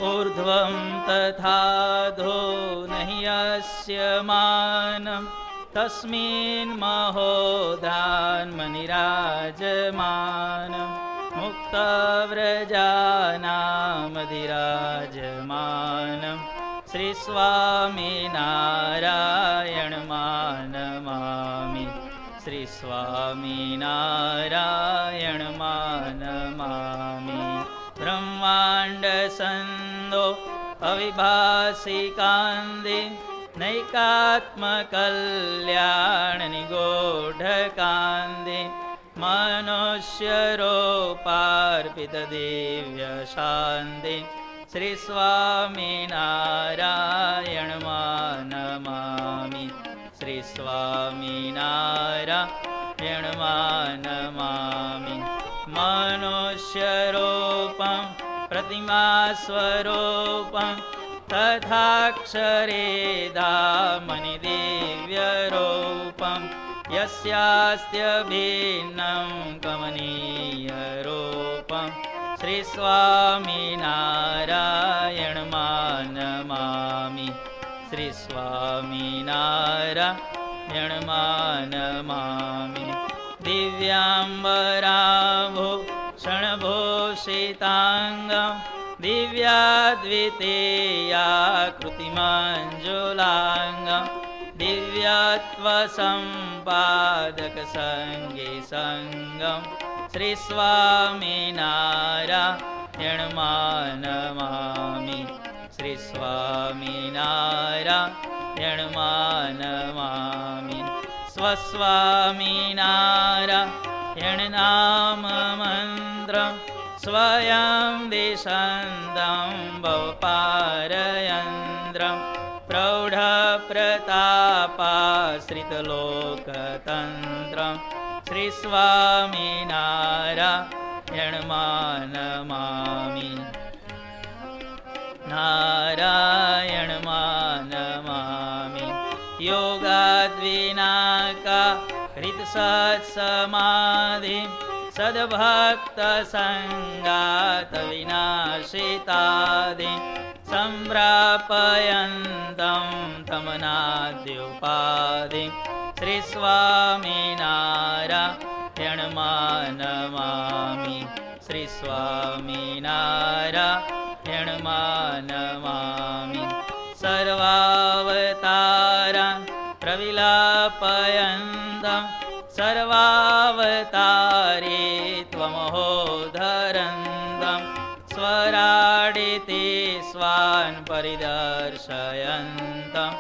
ऊर्ध्वं तथाधो नहि यस्य मानं तस्मिन् महोदान्मनिराजमानं मुक्तव्रजानामधिराजमानं श्रीस्वामिनारायणमानमामि श्रीस्वामिनारायणमानमामि ब्रह्माण्डसन्दो अविभासिकान्ते नैकात्मकल्याणनिगूढकान्ते मनुष्यरूपार्पितदिव्यशान्ते श्रीस्वामिनारायणमानमामि श्रीस्वामिनारायणमानमामि मनुष्यरूपं प्रतिमास्वरूपं तथाक्षरेधामनि दिव्यरूपं यस्यास्त्य भिन्नं कमनीयरूपं श्रीस्वामिनारायणमानमामि श्रीस्वामिनारायणमानमामि दिव्याम्बराभूषणभूषिताङ्गं दिव्याद्वितीयाकृतिमञ्जुलाङ्गं दिव्यत्वसम्पादकसङ्गीसङ्गं श्रीस्वामिनारायणमानमामि श्रीस्वामिनारायणमानमामि स्वस्वामिनारायणनाममन्त्रं स्वयं दिशन्तं भवपारयन्त्रं प्रौढप्रतापाश्रितलोकतन्त्रं श्रीस्वामिनारायणमानमामि नारायणमानमामि योगाद्विनाका हृत्सत्समाधिं सद्भक्तसङ्गातविनाशितादिं सम्प्रापयन्तं तमनाद्युपाधिं श्रीस्वामिनारायणमानमामि श्रीस्वामिनारायणमानमामि सर्वावतारान् प्रविलापयन्तं सर्वावतारे त्वमहोधरन्तं स्वराडिते स्वान् परिदर्शयन्तं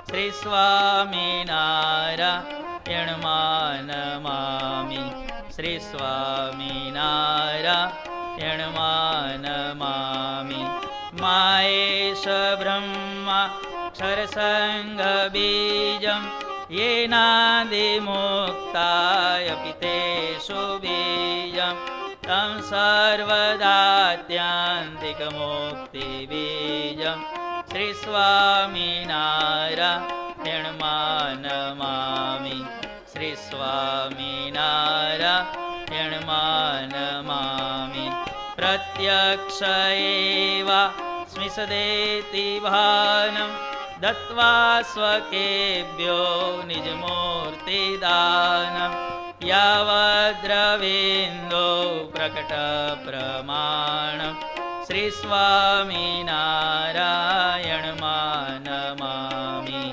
श्रीस्वामिनारायणमानमामि श्रीस्वामिनारायणमानमामि मायेश ब्रह्मा क्षरसङ्गबीजं येनादिमुक्तायपि तेषु बीजं तं सर्वदात्यान्तिकमुक्तिबीजं श्रीस्वामिनारायणमानमामि श्रीस्वामिनारायणमानमामि प्रत्यक्ष एव स्मिसदेति भानं दत्त्वा स्वकेभ्यो निजमूर्तिदानं यावद्रवीन्दो प्रकटप्रमाणं श्रीस्वामिनारायणमानमामि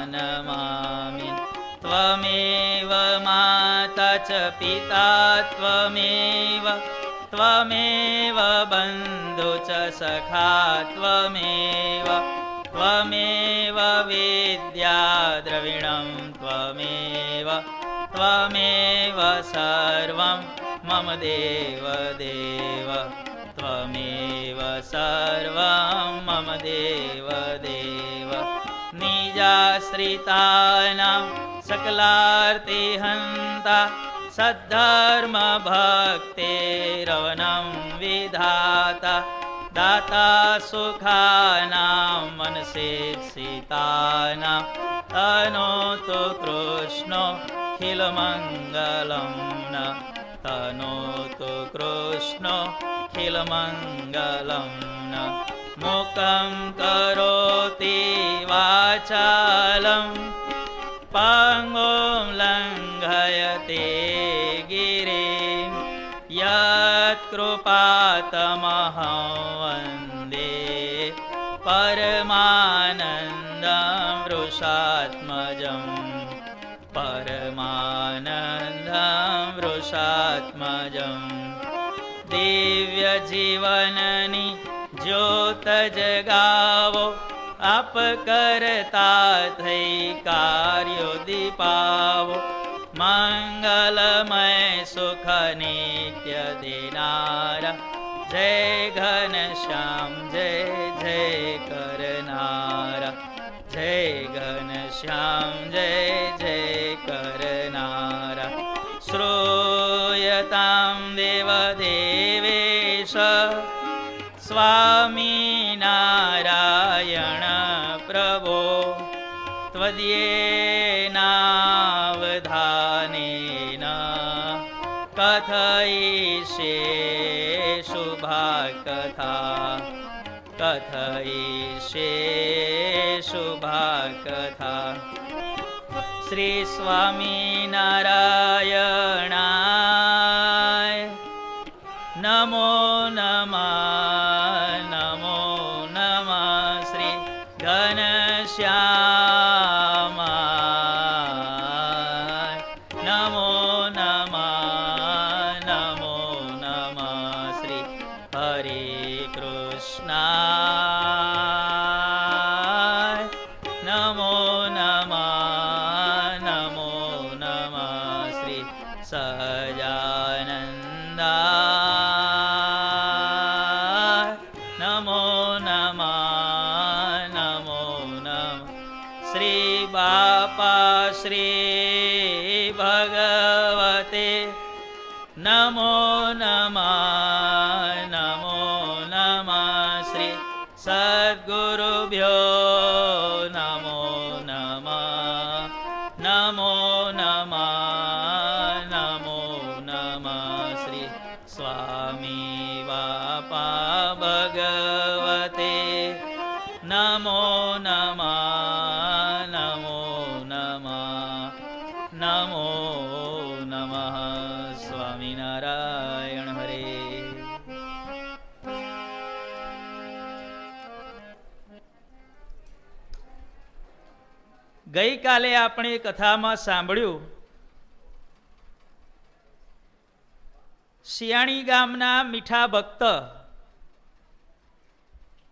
नारायणमानमामि त्वमेव माता च पिता त्वमेव बन्धु च सखा त्वमेव विद्या द्रविणं त्वमेव सर्वं मम देव त्वमेव सर्वं मम देव निजाश्रितानां सकलार्तिहन्ता सद्धर्मभक्तेरवनं विधाता दाता सुखानां मनसेप्सितानां तनोतु कृष्णोऽखिलमङ्गलं न तनोतु कृष्णो खिलमङ्गलं न मुखं करोति वाचालं पङ्गुं लङ्घयते गिरिं यत्कृपातमहं वन्दे परमानन्दं वृषात्मजं परमानन्दं वृषात्मजं दिव्यजीवननि ज्योत जगावो आप करता थई कार्यो दीपावो मंगलमय सुख नित्य देनारा जय घनश्याम जय जय करनारा जय घनश्याम जय जय करनारा श्रूयतां देवदेवेश स्वामी नारायण प्रभो त्वदीयेनावधानेन कथयिष्ये शुभा कथा कथयिष्ये शुभा कथा श्री स्वामी नारायणाय नमो नमः नमो नमः श्री घनश्यामाय नमो नमः नमो नमः श्री हरे कृष्णाय नमो नमः नमो नमः श्री सजानन्दाय नमो नमः नमो नमः श्री बापा श्री भगवते नमो नमः नमो नमः श्री सद्गुरुभ्यो नमो नमः नमो नमः नमो नमः श्री स्वामी बापा भगवते नमो नमः नमो नमः नमो नमः स्वामीनारायण हरे। ગઈ કાલે આપણે કથામાં સાંભળ્યું શિયાણી ગામના મીઠા ભક્ત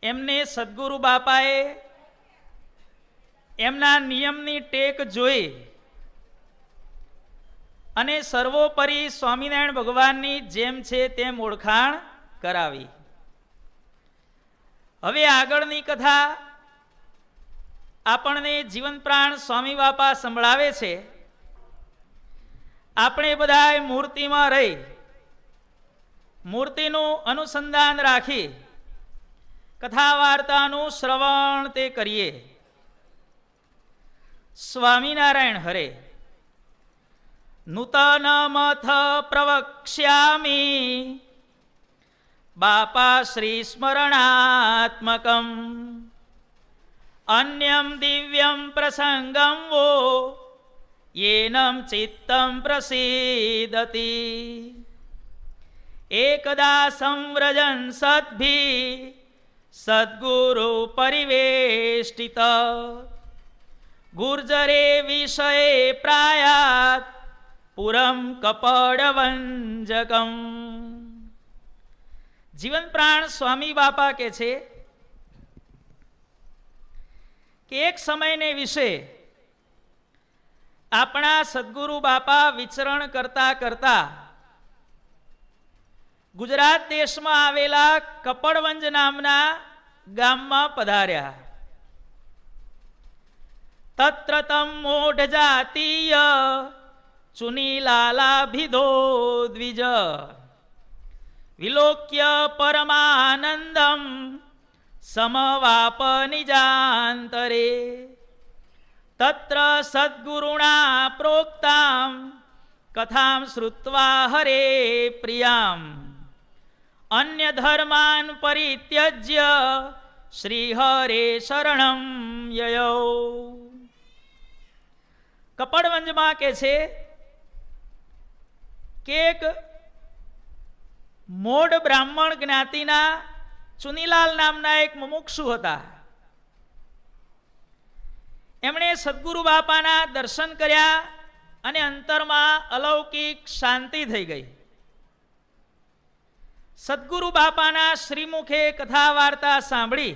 એમને સદ્ગુરુ બાપાએ એમના નિયમની ટેક જોઈ અને સર્વોપરી સ્વામિનારાયણ ભગવાનની જેમ છે તેમ ઓળખાણ કરાવી. હવે આગળની કથા આપણને જીવન પ્રાણ સ્વામી બાપા સંભળાવે છે. આપણે બધા મૂર્તિમાં રહી મૂર્તિનું અનુસંધાન રાખી કથા વાર્તાનું શ્રવણ તે કરીએ. સ્વામિનારાયણ હરે. નૂતનમથ પ્રવક્ષ્યામિ બાપા શ્રી સ્મરણાત્મકમ અન્યમ દિવ્યમ પ્રસંગમ વો યેનમ ચિત્તમ પ્રસીદતિ એકદા સંવ્રજન સદ્ભી સદ્ગુરુ પરિવેષ્ટિત ગુર્જરે વિષયે પ્રાયાત પુરમ કપડવંજકમ. જીવન પ્રાણ સ્વામી બાપા કે છે કે એક સમયને વિશે આપણા સદ્ગુરુ બાપા વિચરણ કરતા કરતા ગુજરાત દેશમાં આવેલા કપડવંજ નામના ગામમાં પધાર્યા. તત્ર તમ મોઢ જાતીય ચુનીલાલાભિધો દ્વિજ વિલોક્ય પરમાનંદમ સમવાપ નિજાંતરે તત્ર સદ્ગુરુણા પ્રોક્તામ કથામ શ્રુત્વા હરે પ્રિયામ અન્ય ધર્માન પરિત્યજ્ય શ્રી હરે શરણમ યયો. કપડવંજમાં કે છે કે એક મોડ બ્રાહ્મણ જ્ઞાતિના ચુનીલાલ નામના એક મુમુક્ષુ હતા. એમણે સદગુરુ બાપાના દર્શન કર્યા અને અંતરમાં અલૌકિક શાંતિ થઈ ગઈ. સદગુરુ બાપાના શ્રીમુખે કથા વાર્તા સાંભળી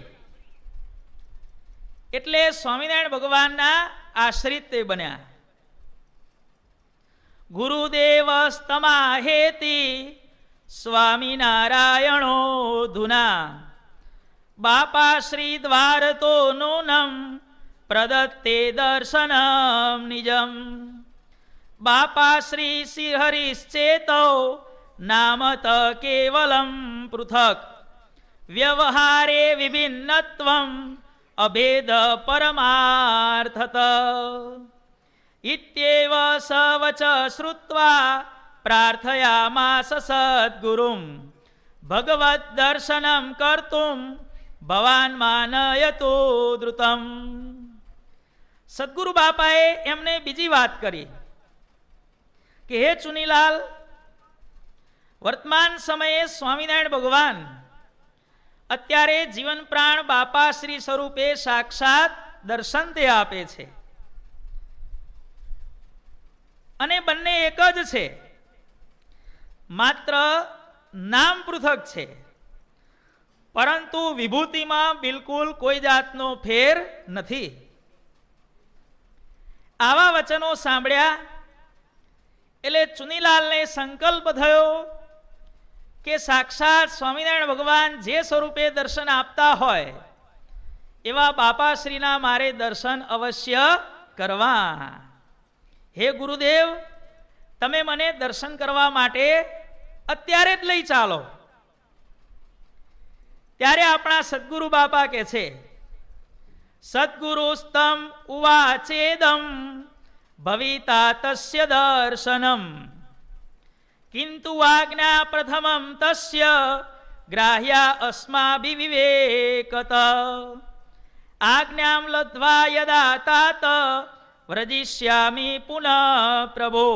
એટલે સ્વામિનારાયણ ભગવાનના આશ્રિત તે બન્યા. ગુરુદેવ સ્તમાહેતિ સ્વામિનારાયણો ધુના બાપા શ્રી દ્વાર તો નૂનમ પ્રદત્તે દર્શનમ નિજમ બાપા શ્રી શ્રીહરિશ્ચેતો નામત કેવલમ પૃથક વ્યવહારે વિભિન્નત્વમ અભેદ પરમાર્થત ઇત્યેવ સવચ શ્રુત્વા પ્રાર્થયામાસ સદ્ગુરુમ ભગવદ દર્શનમ કર્તુમ ભવાન માનયતો દ્રુતમ. સદગુરુ બાપાએ એમને બીજી વાત કરી કે હે ચુનીલાલ, વર્તમાન સમયે સ્વામિનારાયણ ભગવાન અત્યારે જીવન પ્રાણ બાપા શ્રી સ્વરૂપે સાક્ષાત દર્શન તે આપે છે અને બંને એક જ છે, માત્ર નામ પૃથક છે, પરંતુ વિભૂતિમાં બિલકુલ કોઈ જાતનો ફેર નથી. આવા વચનો સાંભળ્યા એટલે ચુનીલાલને સંકલ્પ થયો કે સાક્ષાત સ્વામિનારાયણ ભગવાન જે સ્વરૂપે દર્શન આપતા હોય એવા બાપાશ્રીના મારે દર્શન અવશ્ય કરવા. હે ગુરુદેવ, તમે મને દર્શન કરવા માટે અત્યારે જ લઈ ચાલો. ત્યારે આપણા સદગુરુ બાપા કે છે સદગુરુસ્તમ ઉવાચેદમ ભવિતા તસ્ય દર્શનમ કિંતુ આજ્ઞા પ્રથમમ તસ્ય ગ્રાહ્યા અસ્માભિવિવેકત આજ્ઞામ લબ્ધ્વા યદા તાત વ્રજિષ્યામિ પુનઃ પ્રભો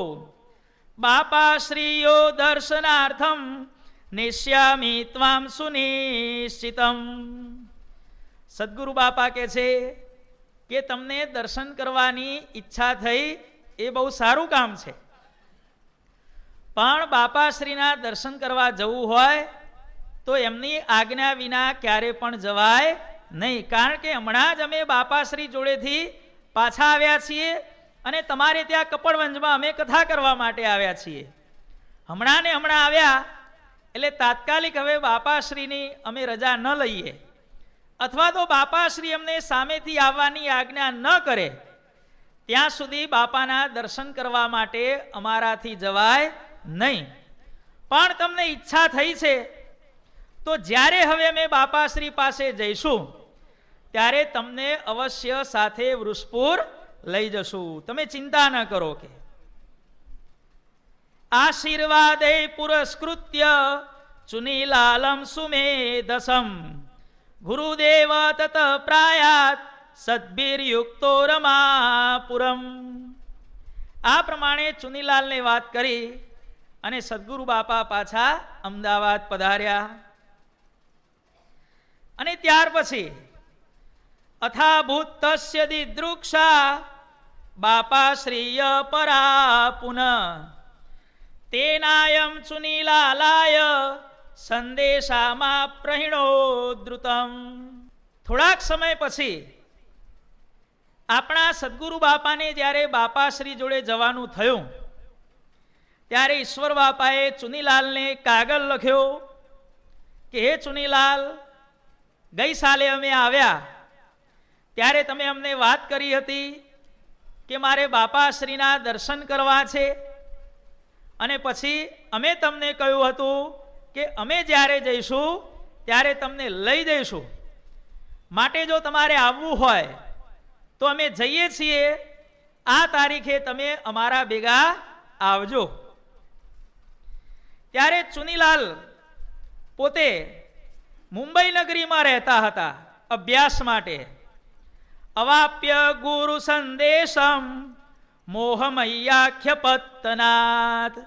બાપાશ્રીયો દર્શનાર્થમ નિશ્યામિ ત્વામ સુનિશ્ચિતમ. સદગુરુ બાપા કહે છે કે તમને દર્શન કરવાની ઈચ્છા થઈ એ બહુ સારું કામ છે, પણ બાપાશ્રીના દર્શન કરવા જવું હોય તો એમની આજ્ઞા વિના ક્યારે પણ જવાય નહીં. કારણ કે હમણાં જ અમે બાપાશ્રી જોડેથી પાછા આવ્યા છીએ અને તમારે ત્યાં કપડવંજમાં અમે કથા કરવા માટે આવ્યા છીએ. હમણાં ને હમણાં આવ્યા એટલે તાત્કાલિક હવે બાપાશ્રીની અમે રજા ન લઈએ અથવા તો બાપાશ્રી અમને સામેથી આવવાની આજ્ઞા ન કરે ત્યાં સુધી બાપાના દર્શન કરવા માટે અમારાથી જવાય નહીં. પણ તમને ઈચ્છા થઈ છે તો જ્યારે હવે અમે બાપાશ્રી પાસે જઈશું ત્યારે તમને અવશ્ય સાથે વૃષપુર લઈ જશું, તમે ચિંતા ન કરો. કે આશીર્વાદે પુરસ્કૃત્ય ચુનીલાલમ સુમેધસમ ગુરુદેવ તત પ્રાયાત સદ્ભિર્યુક્તો રમાપુરમ. આ પ્રમાણે ચુનીલાલને વાત કરી અને સદગુરુ બાપા પાછા અમદાવાદ પધાર્યા. અને ત્યાર પછી અથાભૂત તસ્ય દિદૃક્ષા બાપાશ્રીય પરા પુનઃ તેનાયમ ચુનીલાલાય સંદેશામાં પ્રહિણો દ્રુતમ. થોડાક સમય પછી આપણા સદગુરુ બાપાને જ્યારે બાપાશ્રી જોડે જવાનું થયું ત્યારે ઈશ્વર બાપાએ ચુનીલાલને કાગળ લખ્યો કે હે ચુનીલાલ, ગઈ સાલે અમે આવ્યા ત્યારે તમે અમને વાત કરી હતી કે મારે બાપાશ્રીના દર્શન કરવા છે અને પછી અમે તમને કહ્યું હતું કે અમે જ્યારે જઈશું ત્યારે તમને લઈ જઈશું, માટે જો તમારે આવવું હોય તો અમે જઈએ છીએ, આ તારીખે તમે અમારા ભેગા આવજો. ત્યારે ચુનીલાલ પોતે મુંબઈ નગરીમાં રહેતા હતા અભ્યાસ માટે. અવાપ્ય ગુરુ સંદેશમ મોહમય્યાખ્ય પત્તનાથ.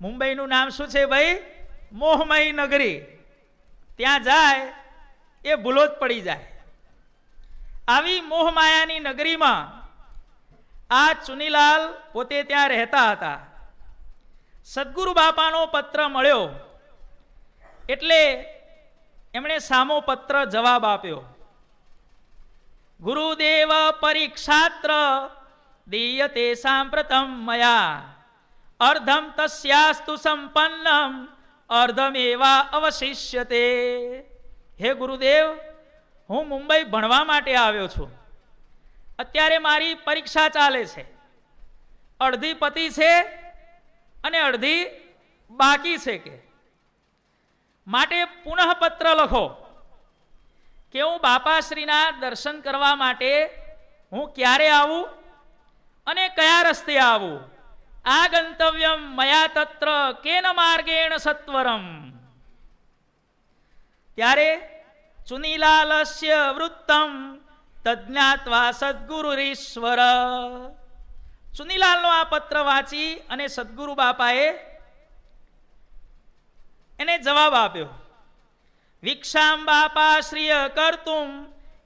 મુંબઈનું નામ શું છે ભાઈ? મોહમય નગરી. ત્યાં જાય એ ભૂલો જ પડી જાય. આવી મોહમાયાની નગરીમાં આ ચુનીલાલ પોતે ત્યાં રહેતા હતા. સદગુરુ બાપાનો પત્ર મળ્યો એટલે એમણે સામો પત્ર જવાબ આપ્યો. ગુરુદેવ પરીક્ષાત્ર દીયતે સાંપ્રતમ મયા અર્ધમ તસ્યાસ્તુ સંપન્નમ અર્ધમેવા અવશિષ્યતે. હે ગુરુદેવ, હું મુંબઈ ભણવા માટે આવ્યો છું. અત્યારે મારી પરીક્ષા ચાલે છે. અડધી પતી છે અને અડધી બાકી છે. કે માટે પુનઃ પત્ર લખો કે હું બાપાશ્રીના દર્શન કરવા માટે હું ક્યારે આવું અને કયા રસ્તે આવું. આ ગંતવ્યમ મયા તત્ર કેન માર્ગેણ સત્વરમ. ત્યારે ચુનીલાલસ્ય વૃત્તમ તજ્ઞાત્વા સદ્ગુરુરીશ્વર. ચુનીલાલનો આ પત્ર વાંચી અને સદગુરુ બાપાએ એને જવાબ આપ્યો. વિક્ષામ બાપાશ્રીય કર્તુમ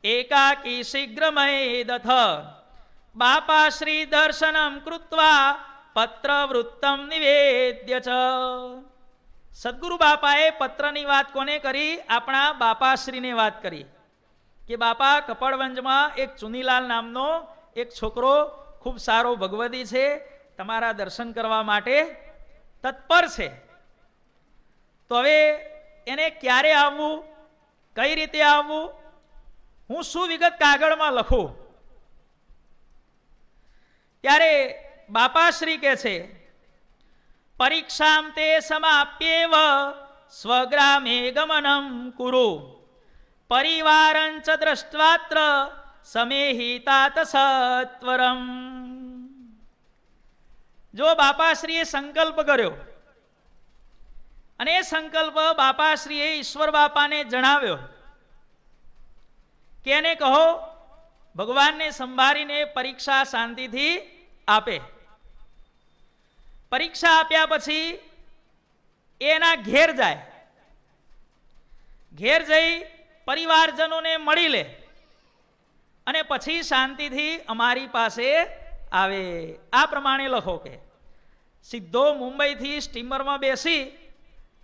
એકાકી શીઘ્રમય દથ બાપાશ્રી દર્શનમ કૃત્વા પત્ર વૃત્તમ નિવેદ્ય ચ. સદગુરુ બાપાએ પત્રની વાત કોને કરી? આપણા બાપાશ્રીને વાત કરી કે બાપા, કપડવંજમાં એક ચુનીલાલ નામનો એક છોકરો ખૂબ સારો ભગવદી છે, તમારા દર્શન કરવા માટે તત્પર છે. તો હવે એને ક્યારે આવવું, કઈ રીતે આવવું, હું શું વિગત કાગળમાં લખું? ત્યારે બાપાશ્રી કહે છે, પરીક્ષામ તે સમાપ્યેવ સ્વગ્રામે ગમનમ કુરુ પરિવારંચ દ્રષ્ટવાત્ર સમેહિતાત સત્વરમ. જો બાપાશ્રીએ સંકલ્પ કર્યો અને એ સંકલ્પ બાપાશ્રીએ ઈશ્વર બાપાને જણાવ્યો કે એને કહો ભગવાનને સંભાળીને પરીક્ષા શાંતિથી આપે. પરીક્ષા આપ્યા પછી એના ઘેર જાય. ઘેર જઈ પરિવારજનોને મળી લે અને પછી શાંતિથી અમારી પાસે આવે. આ પ્રમાણે લખો કે સીધો મુંબઈથી સ્ટીમરમાં બેસી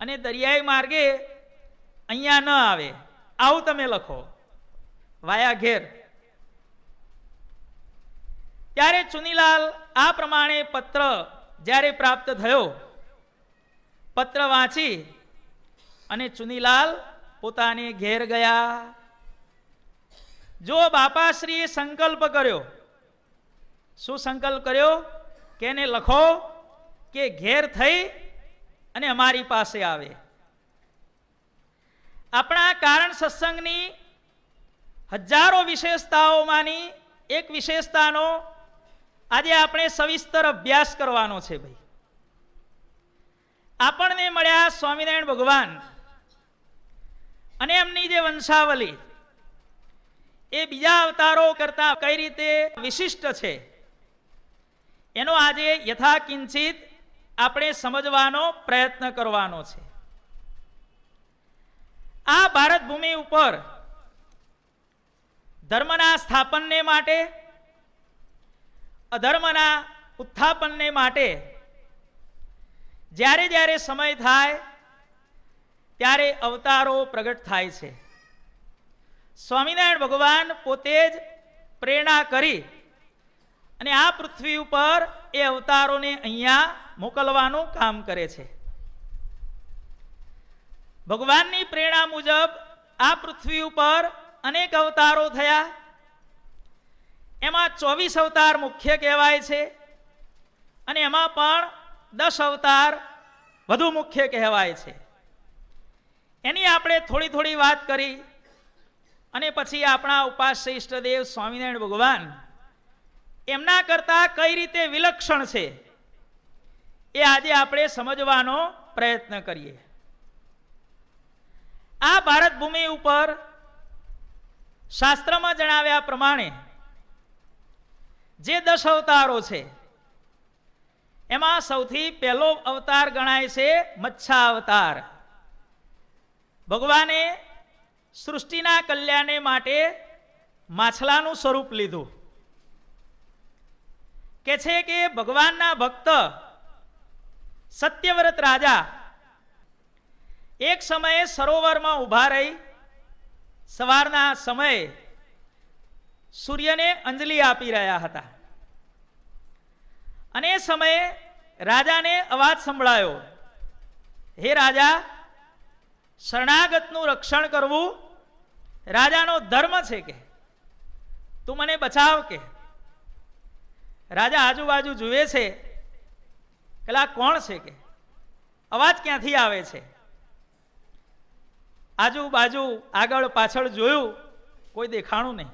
અને દરિયાઈ માર્ગે અહીંયા ન આવે, આવું તમે લખો વાયા ઘેર. ત્યારે ચુનીલાલ આ પ્રમાણે પત્ર જ્યારે પ્રાપ્ત થયો, પત્ર વાંચી અને ચુનીલાલ પોતાને ઘેર ગયા. જો બાપાશ્રીએ સંકલ્પ કર્યો, શું સંકલ્પ કર્યો? કે એને લખો કે ઘેર થઈ અને અમારી પાસે આવે. આપણા કારણ સત્સંગની હજારો વિશેષતાઓમાંની એક વિશેષતાનો આજે આપણે સવિસ્તર અભ્યાસ કરવાનો છે. ભાઈ, આપણને મળ્યા સ્વામિનારાયણ ભગવાન અને એમની જે વંશાવલી એ બીજા અવતારો કરતા કઈ રીતે વિશિષ્ટ છે એનો આજે યથાકિંચિત આપણે સમજવાનો પ્રયત્ન કરવાનો છે. આ ભારત ભૂમિ ઉપર ધર્મના સ્થાપનને માટે, અધર્મના ઉત્થાપનને માટે જ્યારે જ્યારે સમય થાય ત્યારે અવતારો પ્રગટ થાય છે. સ્વામિનારાયણ ભગવાન પોતે જ પ્રેરણા કરી અને આ પૃથ્વી ઉપર એ અવતારોને અહીંયા મોકલવાનું કામ કરે છે. ભગવાનની પ્રેરણા મુજબ આ પૃથ્વી ઉપર અનેક અવતારો થયા. એમાં 24 અવતાર મુખ્ય કહેવાય છે અને એમાં પણ 10 અવતાર વધુ મુખ્ય કહેવાય છે. એની આપણે થોડી થોડી વાત કરી અને પછી આપણા ઉપાસ્ય ઈષ્ટદેવ સ્વામિનારાયણ ભગવાન એમના કરતા કઈ રીતે વિલક્ષણ છે એ આજે આપણે સમજવાનો પ્રયત્ન કરીએ. આ ભારત ભૂમિ ઉપર શાસ્ત્રમાં જણાવ્યા પ્રમાણે જે 10 અવતારો છે એમાં સૌથી પહેલો અવતાર ગણાય છે મત્સ્ય અવતાર. ભગવાને સૃષ્ટિના કલ્યાણ માટે માછલાનું સ્વરૂપ લીધું. કે છે કે ભગવાનના ભક્ત સત્યવ્રત રાજા એક સમયે સરોવરમાં ઊભા રહી સવારના સમયે સૂર્યને અંજલિ આપી રહ્યા હતા. અને એ સમયે રાજાને અવાજ સંભળાયો, હે રાજા, શરણાગતનું રક્ષણ કરવું રાજાનો ધર્મ છે, કે તું મને બચાવ. કે રાજા આજુબાજુ જુએ છે કે આ કોણ છે, કે અવાજ ક્યાંથી આવે છે. આજુબાજુ આગળ પાછળ જોયું, કોઈ દેખાણું નહીં.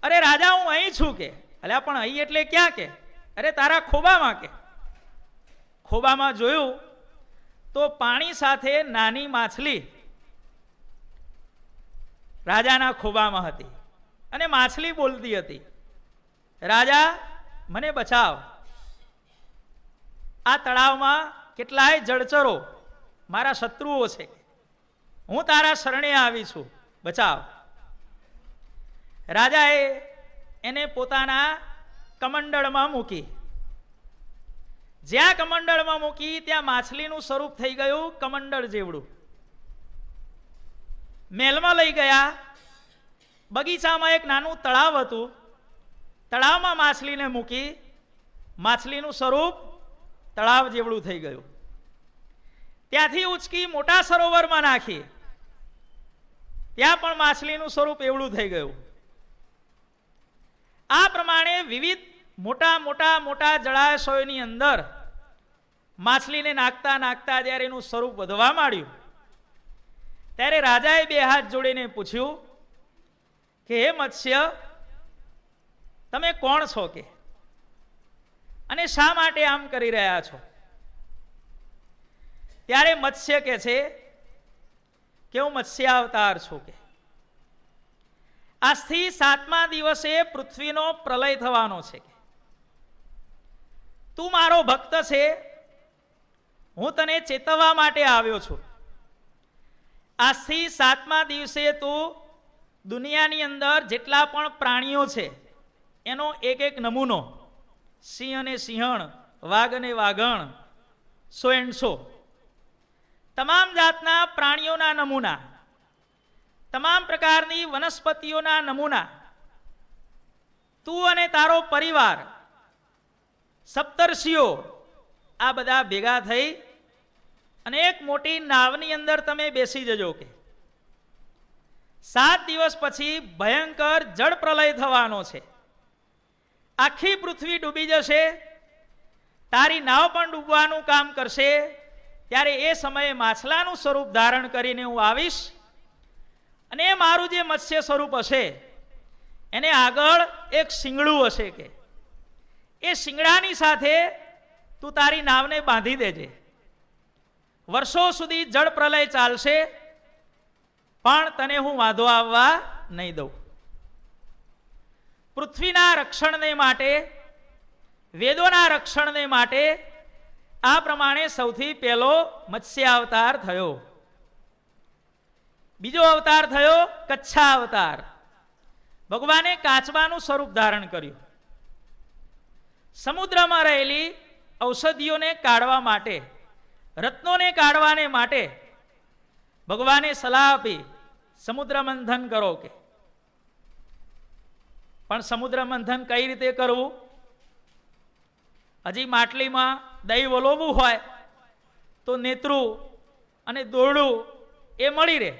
અરે રાજા, હું અહીં છું. કે અલ્યા પણ અહીં એટલે ક્યાં? કે અરે તારા ખોબામાં. કે ખોબામાં જોયું તો પાણી સાથે નાની માછલી રાજાના ખોબામાં હતી અને માછલી બોલતી હતી, રાજા મને બચાવ. આ તળાવમાં કેટલાય જળચરો મારા શત્રુઓ છે, હું તારા શરણે આવી છું, બચાવ. રાજાએ એને પોતાના કમંડળમાં મૂકી. જ્યાં કમંડળમાં મૂકી ત્યાં માછલીનું સ્વરૂપ થઈ ગયું કમંડળ જેવડું. મહેલમાં લઈ ગયા. બગીચામાં એક નાનું તળાવ હતું. તળાવમાં માછલીને મૂકી. માછલીનું સ્વરૂપ તળાવ જેવડું થઈ ગયું. ત્યાંથી ઉચકી મોટા સરોવરમાં નાખી. ત્યાં પણ માછલીનું સ્વરૂપ એવડું થઈ ગયું. આ પ્રમાણે વિવિધ મોટા મોટા મોટા જળાશયોની અંદર માછલીને નાખતા નાખતા જ્યારે એનું સ્વરૂપ વધવા માંડ્યું, ત્યારે રાજાએ 2 હાથ જોડીને પૂછ્યું કે હે મત્સ્ય, તમે કોણ છો? કે અને શા માટે આમ કરી રહ્યા છો? ત્યારે મત્સ્ય કહે છે કે હું મત્સ્ય અવતાર છું. કે આજથી 7મા દિવસે પૃથ્વીનો પ્રલય થવાનો છે. કે તું મારો ભક્ત છે, હું તને ચેતવવા માટે આવ્યો છું. આજથી 7મા દિવસે તું દુનિયાની અંદર જેટલા પણ પ્રાણીઓ છે એનો એક એક નમૂનો, સિંહ અને સિંહણ, વાઘ અને વાઘણ, 100 તમામ જાતના પ્રાણીઓના નમૂના, તમામ પ્રકારની વનસ્પતિઓના નમૂના તું અને તારો પરિવાર, સપ્તર્ષિઓ, આ બધા ભેગા થઈ અને એક મોટી નાવની અંદર તમે બેસી જજો. કે 7 દિવસ પછી ભયંકર જળ પ્રલય થવાનો છે. આખી પૃથ્વી ડૂબી જશે. તારી નાવ પણ ડૂબવાનું કામ કરશે. ત્યારે એ સમયે માછલાનું સ્વરૂપ ધારણ કરીને હું આવીશ અને એ મારું જે મત્સ્ય સ્વરૂપ હશે એને આગળ એક શિંગડું હશે. કે એ શિંગડાની સાથે તું તારી નાવને બાંધી દેજે. વર્ષો સુધી જળ પ્રલય ચાલશે પણ તને હું વાંધો આવવા નહીં દઉં. પૃથ્વીના રક્ષણને માટે, વેદોના રક્ષણને માટે આ પ્રમાણે સૌથી પહેલો મત્સ્ય અવતાર થયો. બીજો અવતાર થયો કચ્છા અવતાર. ભગવાને કાચબાનું સ્વરૂપ ધારણ કર્યું. સમુદ્રમાં રહેલી ઔષધિઓને કાઢવા માટે, રત્નોને કાઢવાને માટે ભગવાને સલાહ આપી સમુદ્ર મંથન કરો. કે પણ સમુદ્ર મંથન કઈ રીતે કરવું? હજી માટલીમાં દહીં વલોવવું હોય તો નેત્રું અને દોરડું એ મળી રહે,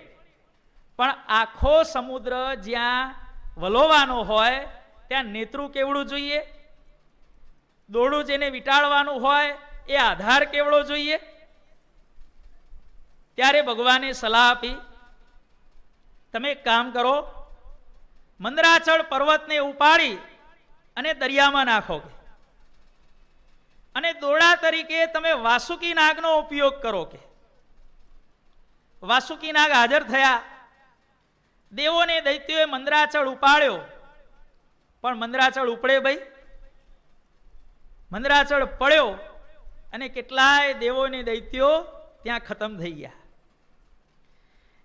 પણ આખો સમુદ્ર જ્યાં વલોવાનો હોય ત્યાં નેત્રું કેવડું જોઈએ, દોરડું જેને વીંટાળવાનું હોય એ આધાર કેવડો જોઈએ. ત્યારે ભગવાને સલાહ આપી, તમે એક કામ કરો, મંદરાચળ પર્વતને ઉપાડી અને દરિયામાં નાખો. અને દોરડા તરીકે તમે વાસુકી નાગનો ઉપયોગ કરો. કે વાસુકી નાગ હાજર થયા, દેવોને દૈત્યોએ મંદરાચળ ઉપાડ્યો, પણ મંદરાચળ ઉપડે ભાઈ? મંદરાચળ પડ્યો અને કેટલાય દેવોને દૈત્યો ત્યાં ખતમ થઈ ગયા.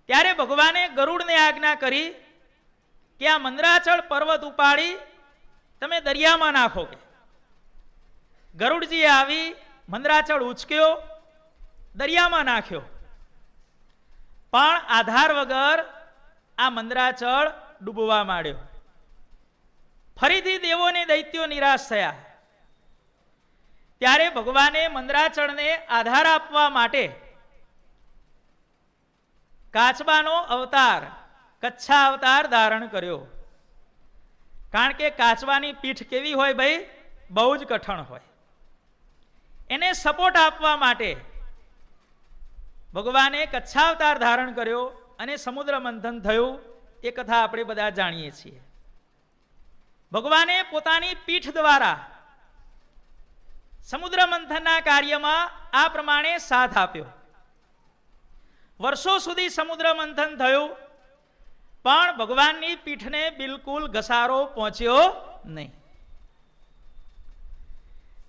ત્યારે ભગવાને ગરુડને આજ્ઞા કરી કે આ મંદરાચળ પર્વત ઉપાડી તમે દરિયામાં નાખો. કે ગરુડજીએ આવી મંદરાચળ ઉચક્યો, દરિયામાં નાખ્યો, પણ આધાર વગર આ મંદરાચળ ડૂબવા માંડ્યો. ફરીથી દેવોને દૈત્યો નિરાશ થયા. ત્યારે ભગવાને મંદરાચળને આધાર આપવા માટે કાચબાનો અવતાર, કચ્છા અવતાર ધારણ કર્યો. કારણ કે કાચબાની પીઠ કેવી હોય ભાઈ? બહુ જ કઠણ હોય. એને સપોર્ટ આપવા માટે ભગવાને કચ્છા અવતાર ધારણ કર્યો અને સમુદ્ર મંથન થયું. એ કથા આપણે બધા જાણીએ છીએ. ભગવાને પોતાની પીઠ દ્વારા સમુદ્ર મંથનના કાર્યમાં આ પ્રમાણે સાથ આપ્યો. વર્ષો સુધી સમુદ્ર મંથન થયું, પણ ભગવાનની પીઠને બિલકુલ ઘસારો પહોંચ્યો નહીં.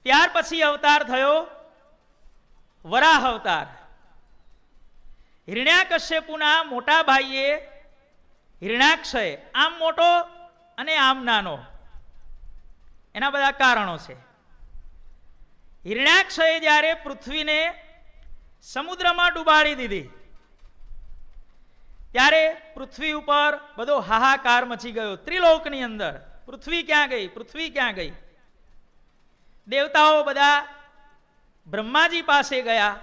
ત્યાર પછી અવતાર થયો વરાહ અવતાર. હિરણ્યાકશ્યપુના મોટા ભાઈએ હિરણ્યાક્ષએ, આમ મોટો અને આમ નાનો, એના બધા કારણો છે. હિરણ્યાક્ષએ જ્યારે પૃથ્વીને સમુદ્રમાં ડૂબાડી દીધી, ત્યારે પૃથ્વી ઉપર બધો હાહાકાર મચી ગયો. ત્રિલોકની અંદર પૃથ્વી ક્યાં ગઈ, પૃથ્વી ક્યાં ગઈ? દેવતાઓ બધા બ્રહ્માજી પાસે ગયા.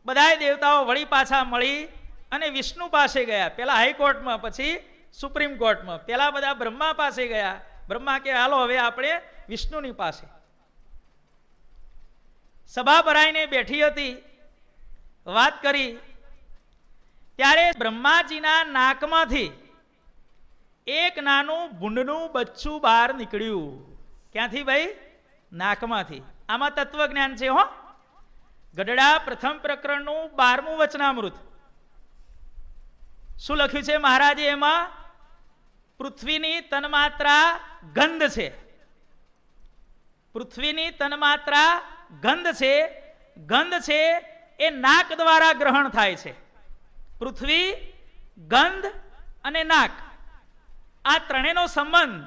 બધાય દેવતાઓ વળી પાછા મળી અને વિષ્ણુ પાસે ગયા. પેલા હાઈકોર્ટમાં, પછી સુપ્રીમ કોર્ટમાં. પેલા બધા બ્રહ્મા પાસે ગયા. બ્રહ્મા કે હાલો હવે આપણે વિષ્ણુની પાસે. સભા ભરાઈને બેઠી હતી, વાત કરી. ત્યારે બ્રહ્માજીના નાકમાંથી એક નાનું ભૂંડનું બચ્ચું બહાર નીકળ્યું. ક્યાંથી ભાઈ? નાકમાંથી. આમાં તત્વજ્ઞાન છે હો. ગઢડા પ્રથમ પ્રકરણનું 12મું વચનામૃત. શું લખ્યું છે મહારાજે એમાં? પૃથ્વીની તન્માત્રા ગંધ છે. પૃથ્વીની તન્માત્રા ગંધ છે. ગંધ છે એ નાક દ્વારા ગ્રહણ થાય છે. પૃથ્વી, ગંધ અને નાક, આ ત્રણેયનો સંબંધ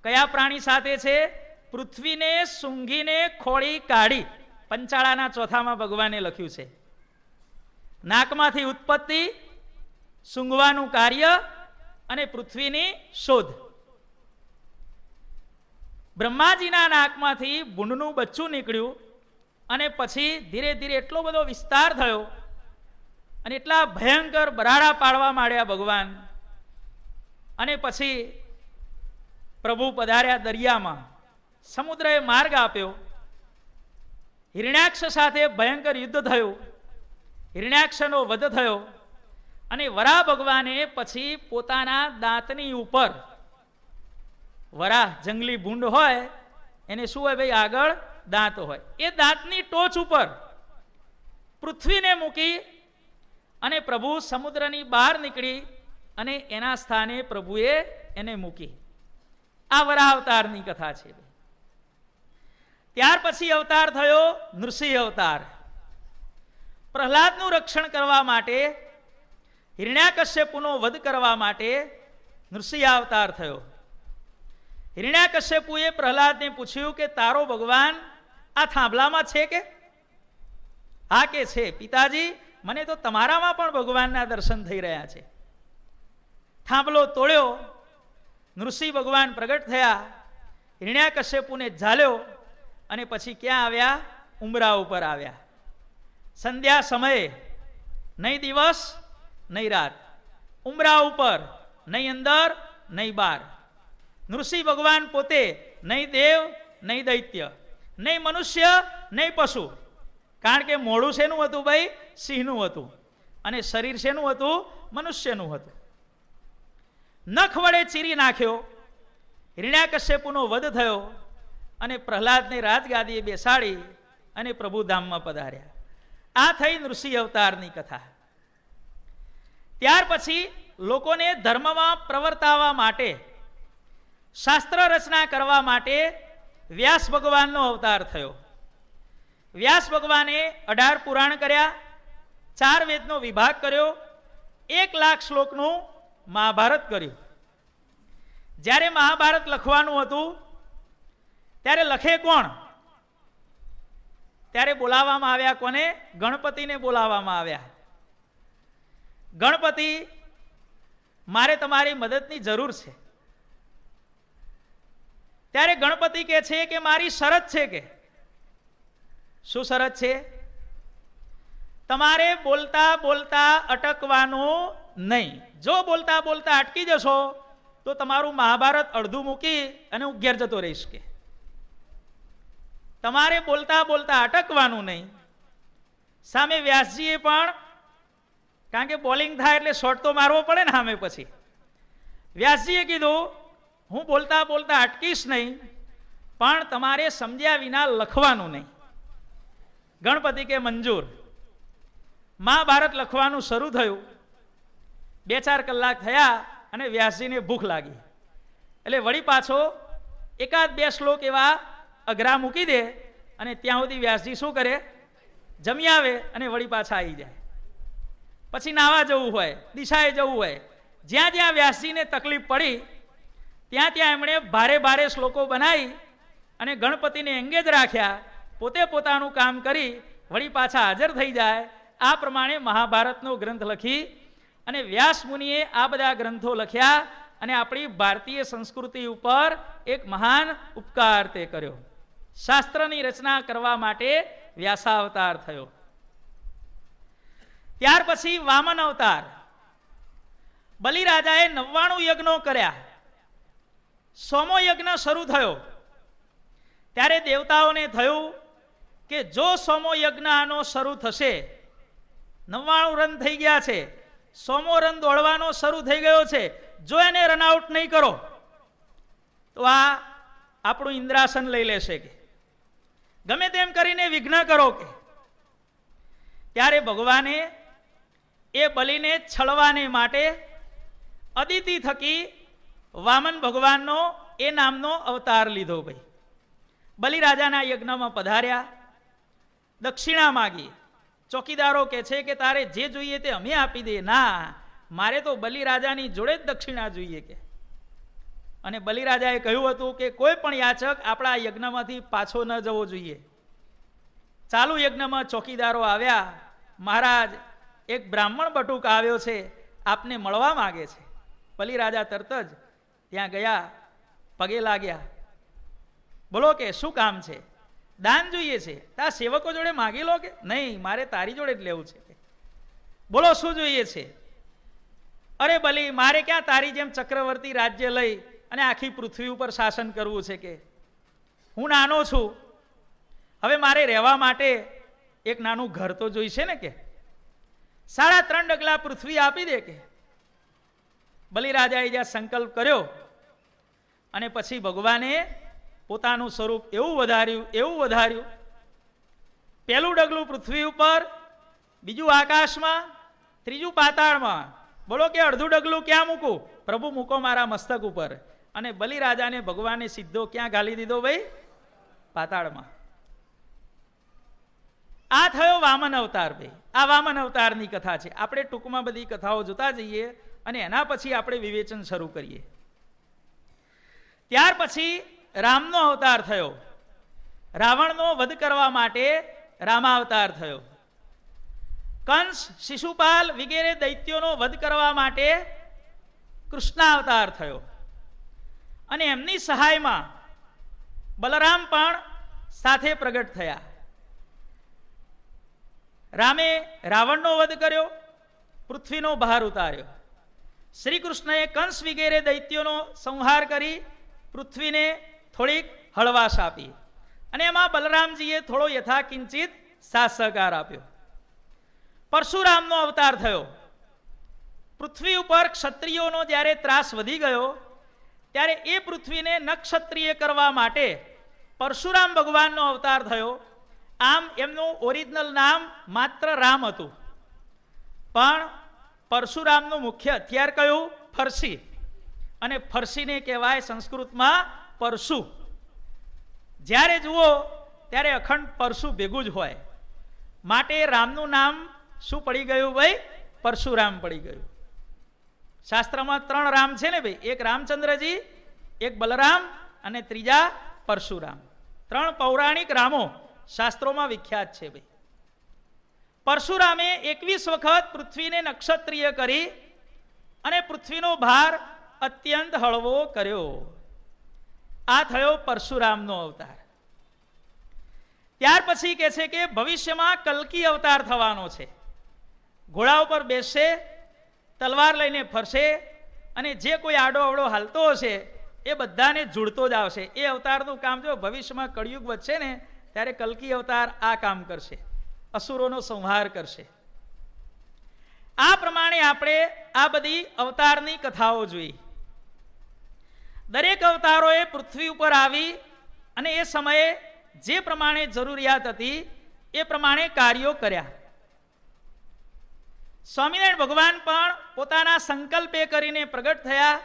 કયા પ્રાણી સાથે છે? પૃથ્વીને સૂંઘીને ખોળી કાઢી. પંચાળાના ચોથામાં ભગવાને લખ્યું છે. નાકમાંથી ઉત્પત્તિ, સૂંઘવાનું કાર્ય અને પૃથ્વીની શોધ. બ્રહ્માજીના નાકમાંથી ભૂંડનું બચ્ચું નીકળ્યું અને પછી ધીરે ધીરે એટલો બધો વિસ્તાર થયો અને એટલા ભયંકર બરાડા પાડવા માંડ્યા ભગવાન. અને પછી પ્રભુ પધાર્યા દરિયામાં. સમુદ્રએ માર્ગ આપ્યો. હિરણ્યાક્ષ સાથે ભયંકર યુદ્ધ થયું. હિરણ્યાક્ષનો વધ થયો અને વરાહ ભગવાને પછી પોતાના દાંતની ઉપર, વરાહ જંગલી ભૂંડ હોય એને શું હોય ભાઈ? આગળ દાંત હોય. એ દાંતની ટોચ ઉપર પૃથ્વીને મૂકી અને પ્રભુ સમુદ્રની બહાર નીકળી અને એના સ્થાને પ્રભુએ એને મૂકી. આ વરાહ અવતારની કથા છે. ત્યાર પછી અવતાર થયો નૃસિંહ અવતાર. પ્રહલાદનું રક્ષણ કરવા માટે, હિરણ્યાકશ્યપુનો વધ કરવા માટે નૃસિંહ અવતાર થયો. હિરણ્યાકશ્યપુએ પ્રહલાદને પૂછ્યું કે તારો ભગવાન આ થાંભલામાં છે કે? હા કે છે. પિતાજી, મને તો તમારામાં પણ ભગવાનના દર્શન થઈ રહ્યા છે. થાંભલો તોડ્યો, નૃસિંહ ભગવાન પ્રગટ થયા, હિરણ્યાકશ્યપુને ઝાલ્યો અને પછી ક્યાં આવ્યા? ઉંબરા ઉપર આવ્યા. સંધ્યા સમયે, નહીં દિવસ નહીં રાત, ઉંબરા ઉપર, નહીં અંદર નહીં બહાર. નૃસિંહ ભગવાન પોતે નહીં દેવ નહીં દૈત્ય, નહીં મનુષ્ય નહીં પશુ. કારણ કે મોઢું શેનું હતું ભાઈ? સિંહનું હતું. અને શરીર શેનું હતું? મનુષ્યનું હતું. નખ વડે ચીરી નાખ્યો. હિરણ્યાકશ્યપુનો વધ થયો અને પ્રહલાદને રાજગાદીએ બેસાડી અને પ્રભુધામમાં પધાર્યા. આ થઈ નૃસિંહ અવતારની કથા. ત્યાર પછી લોકોને ધર્મમાં પ્રવર્તાવવા માટે, શાસ્ત્ર રચના કરવા માટે વ્યાસ ભગવાનનો અવતાર થયો. વ્યાસ ભગવાને 18 પુરાણ કર્યા, 4 વેદનો વિભાગ કર્યો, 1,00,000 શ્લોકનું મહાભારત કર્યું. જ્યારે મહાભારત લખવાનું હતું ત્યારે લખે કોણ? ત્યારે બોલાવવામાં આવ્યા કોને? ગણપતિને બોલાવવામાં આવ્યા. ગણપતિ, મારે તમારી મદદની જરૂર છે. ત્યારે ગણપતિ કહે છે કે મારી શરત છે. કે શું શરત છે? તમારે બોલતા બોલતા અટકવાનું નહીં. જો બોલતા બોલતા અટકી જશો તો તમારું મહાભારત અડધું મૂકી અને હું ઘેર જતો રહીશ. કે તમારે બોલતા બોલતા અટકવાનું નહીં. સામે વ્યાસજીએ પણ, કારણ કે બોલિંગ થાય એટલે શોટ તો મારવો પડે ને સામે. પછી વ્યાસજીએ કીધું હું બોલતા બોલતા અટકીશ નહીં, પણ તમારે સમજ્યા વિના લખવાનું નહીં. ગણપતિ કે મંજૂર. મહાભારત લખવાનું શરૂ થયું. 2-4 કલાક થયા અને વ્યાસજીને ભૂખ લાગી. એટલે વળી પાછો 1-2 શ્લોક એવા અઘરા મૂકી દે અને ત્યાં સુધી વ્યાસજી શું કરે? જમી આવે અને વળી પાછા આવી જાય. પછી નાવા જવું હોય, દિશાએ જવું હોય, જ્યાં જ્યાં વ્યાસજીને તકલીફ પડી ત્યાં ત્યાં એમણે ભારે ભારે શ્લોકો બનાવી અને ગણપતિને એંગેજ રાખ્યા. પોતે પોતાનું કામ કરી વળી પાછા હાજર થઈ જાય. આ પ્રમાણે મહાભારતનો ગ્રંથ લખી અને વ્યાસ મુનિએ આ બધા ગ્રંથો લખ્યા અને આપણી ભારતીય સંસ્કૃતિ ઉપર એક મહાન ઉપકાર તે કર્યો. શાસ્ત્રની રચના કરવા માટે વ્યાસાવતાર થયો. ત્યાર પછી વામન અવતાર. બલિરાજાએ 99 યજ્ઞો કર્યા. 100મો યજ્ઞ શરૂ થયો ત્યારે દેવતાઓને થયું કે જો 100મો યજ્ઞ આનો શરૂ થશે, 99 રન થઈ ગયા છે, 100મો રન દોડવાનો શરૂ થઈ ગયો છે, જો એને રનઆઉટ નહીં કરો તો આ આપણું ઇન્દ્રાસન લઈ લેશે. કે ગમે તેમ કરીને વિઘ્ન કરો. કે ત્યારે ભગવાને એ બલિને છળવાને માટે અદિતિ થકી વામન ભગવાનનો એ નામનો અવતાર લીધો. ભાઈ બલિરાજાના યજ્ઞમાં પધાર્યા, દક્ષિણા માગી. ચોકીદારો કહે છે કે તારે જે જોઈએ તે અમે આપી દઈએ. ના, મારે તો બલિરાજાની જોડે જ દક્ષિણા જોઈએ. કે અને બલિરાજાએ કહ્યું હતું કે કોઈ પણ યાચક આપણા યજ્ઞમાંથી પાછો ન જવો જોઈએ. ચાલુ યજ્ઞમાં ચોકીદારો આવ્યા, મહારાજ એક બ્રાહ્મણ બટુક આવ્યો છે, આપને મળવા માગે છે. બલિરાજા તરત જ ત્યાં ગયા, પગે લાગ્યા. બોલો કે શું કામ છે? દાન જોઈએ છે. તા સેવકો જોડે માગી લો. કે નહીં, મારે તારી જોડે જ લેવું છે. બોલો શું જોઈએ છે? અરે બલિ, મારે ક્યાં તારી જેમ ચક્રવર્તી રાજ્ય લઈ અને આખી પૃથ્વી ઉપર શાસન કરવું છે. કે હું નાનો છું, હવે મારે રહેવા માટે એક નાનું ઘર તો જોઈશે ને. કે 3.5 ડગલા પૃથ્વી આપી દે. કે બલિરાજાએ જ્યાં સંકલ્પ કર્યો અને પછી ભગવાને પોતાનું સ્વરૂપ એવું વધાર્યું. પહેલું ડગલું પૃથ્વી ઉપર, બીજું આકાશમાં, ત્રીજું પાતાળમાં. બોલો કે અડધું ડગલું ક્યાં મૂકું? પ્રભુ મૂકો મારા મસ્તક ઉપર. અને બલિરાજાને ભગવાને સીધો ક્યાં ગાલી દીધો? ભાઈ પાતાળમાં. આ થયો વામન અવતાર. ભાઈ આ વામન અવતારની કથા છે. આપણે ટૂંકમાં બધી કથાઓ જોતા જઈએ અને એના પછી આપણે વિવેચન શરૂ કરીએ. ત્યાર પછી રામનો અવતાર થયો. રાવણનો વધ કરવા માટે રામાવતાર થયો. કંસ, શિશુપાલ વગેરે દૈત્યોનો વધ કરવા માટે કૃષ્ણાવતાર થયો. અને એમની સહાયમાં બલરામ પણ સાથે પ્રગટ થયા. રામે રાવણનો વધ કર્યો, પૃથ્વીનો ભાર ઉતાર્યો. શ્રી કૃષ્ણએ કંસ વગેરે દૈત્યોનો સંહાર કરી પૃથ્વીને થોડીક હળવાશ આપી અને એમાં બલરામજીએ થોડો યથાકિંચિત સાથ સહકાર આપ્યો. પરશુરામનો અવતાર થયો. પૃથ્વી ઉપર ક્ષત્રિયોનો જ્યારે ત્રાસ વધી ગયો ત્યારે એ પૃથ્વીને નક્ષત્રિય કરવા માટે પરશુરામ ભગવાનનો અવતાર થયો. આમ એમનું ઓરિજિનલ નામ માત્ર રામ હતું, પણ પરશુરામનું મુખ્ય હથિયાર કયું? ફરસી. અને ફરસીને કહેવાય સંસ્કૃતમાં પરશુ. જ્યારે જુઓ ત્યારે અખંડ પરશુ ભેગું જ હોય, માટે રામનું નામ શું પડી ગયું ભાઈ? પરશુરામ પડી ગયું. શાસ્ત્રમાં 3 રામ છે ને ભાઈ, એક રામચંદ્રજી, એક બલરામ અને ત્રીજા પરશુરામ. 3 પૌરાણિક રામો શાસ્ત્રોમાં વિખ્યાત છે ભાઈ. પરશુરામે 21 વખત પૃથ્વીને નક્ષત્રિય કરી અને પૃથ્વીનો ભાર અત્યંત હળવો કર્યો. આ થયો પરશુરામનો અવતાર. ત્યાર પછી કહે છે કે ભવિષ્યમાં કલ્કી અવતાર થવાનો છે. ઘોડા ઉપર બેસશે, તલવાર લઈને ફરશે અને જે કોઈ આડો અવડો હાલતો હશે એ બધાને જોડતો જ આવશે. એ અવતારનું કામ જો ભવિષ્યમાં કળિયુગ વધશે ને ત્યારે કલ્કી અવતાર આ કામ કરશે, અસુરોનો સંહાર કરશે. આ પ્રમાણે આપણે આ બધી અવતારની કથાઓ જોઈ. દરેક અવતારોએ પૃથ્વી ઉપર આવી અને એ સમયે જે પ્રમાણે જરૂરિયાત હતી એ પ્રમાણે કાર્યો કર્યા. સ્વામિનારાયણ ભગવાન પણ પોતાના સંકલ્પે કરીને પ્રગટ થયા,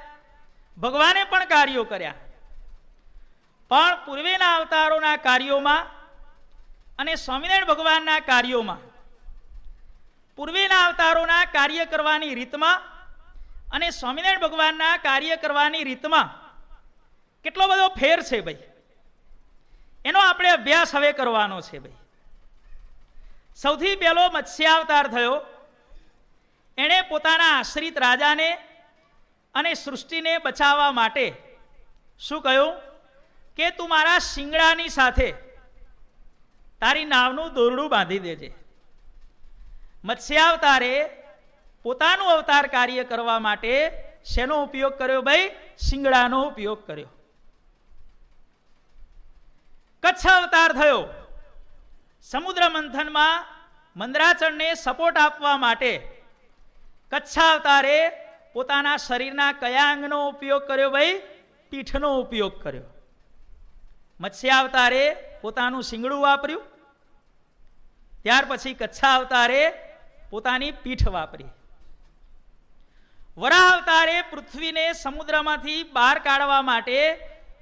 ભગવાને પણ કાર્યો કર્યા. પણ પૂર્વેના અવતારોના કાર્યોમાં અને સ્વામિનારાયણ ભગવાનના કાર્યોમાં, પૂર્વેના અવતારોના કાર્ય કરવાની રીતમાં અને સ્વામિનારાયણ ભગવાનના કાર્ય કરવાની રીતમાં કેટલો બધો ફેર છે ભાઈ. એનો આપણે અભ્યાસ હવે કરવાનો છે ભાઈ. સૌથી પહેલો મત્સ્યાવતાર થયો. એણે પોતાના આશ્રિત રાજાને અને સૃષ્ટિને બચાવવા માટે શું કહ્યું કે તું મારા શિંગડાની સાથે તારી નાવનું દોરડું બાંધી દેજે. મત્સ્યાવતારે પોતાનું અવતાર કાર્ય કરવા માટે શેનો ઉપયોગ કર્યો ભાઈ? શિંગડાનો ઉપયોગ કર્યો. કચ્છ અવતાર થયો. સમુદ્ર મંથનમાં મંદરાચળને સપોર્ટ આપવા માટે કચ્છ અવતારે પોતાના શરીરના કયા અંગનો ઉપયોગ કર્યો ભાઈ? પીઠનો ઉપયોગ કર્યો. મત્સ્યાવતારે પોતાનું શિંગડું વાપર્યું, ત્યાર પછી કચ્છ અવતારે પોતાની પીઠ વાપરી. વરાહ અવતારે પૃથ્વીને સમુદ્રમાંથી બહાર કાઢવા માટે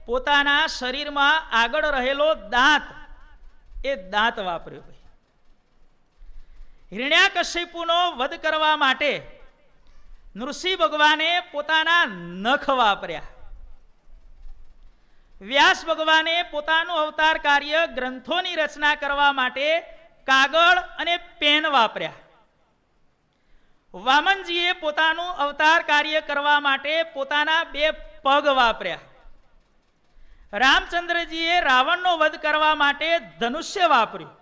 પોતાના શરીરમાં આગળ રહેલો દાંત, એ દાંત વાપર્યો ભાઈ. હિરણ્યકશિપુનો વધ કરવા માટે નૃસિંહ ભગવાને પોતાના નખ વાપર્યા. વ્યાસ ભગવાને પોતાનું અવતાર કાર્ય ગ્રંથોની રચના કરવા માટે કાગળ અને પેન વાપર્યા. વામનજીએ પોતાનું અવતાર કાર્ય કરવા માટે પોતાના 2 પગ વાપર્યા. રામચંદ્રજીએ રાવણનો વધ કરવા માટે ધનુષ્ય વાપર્યું.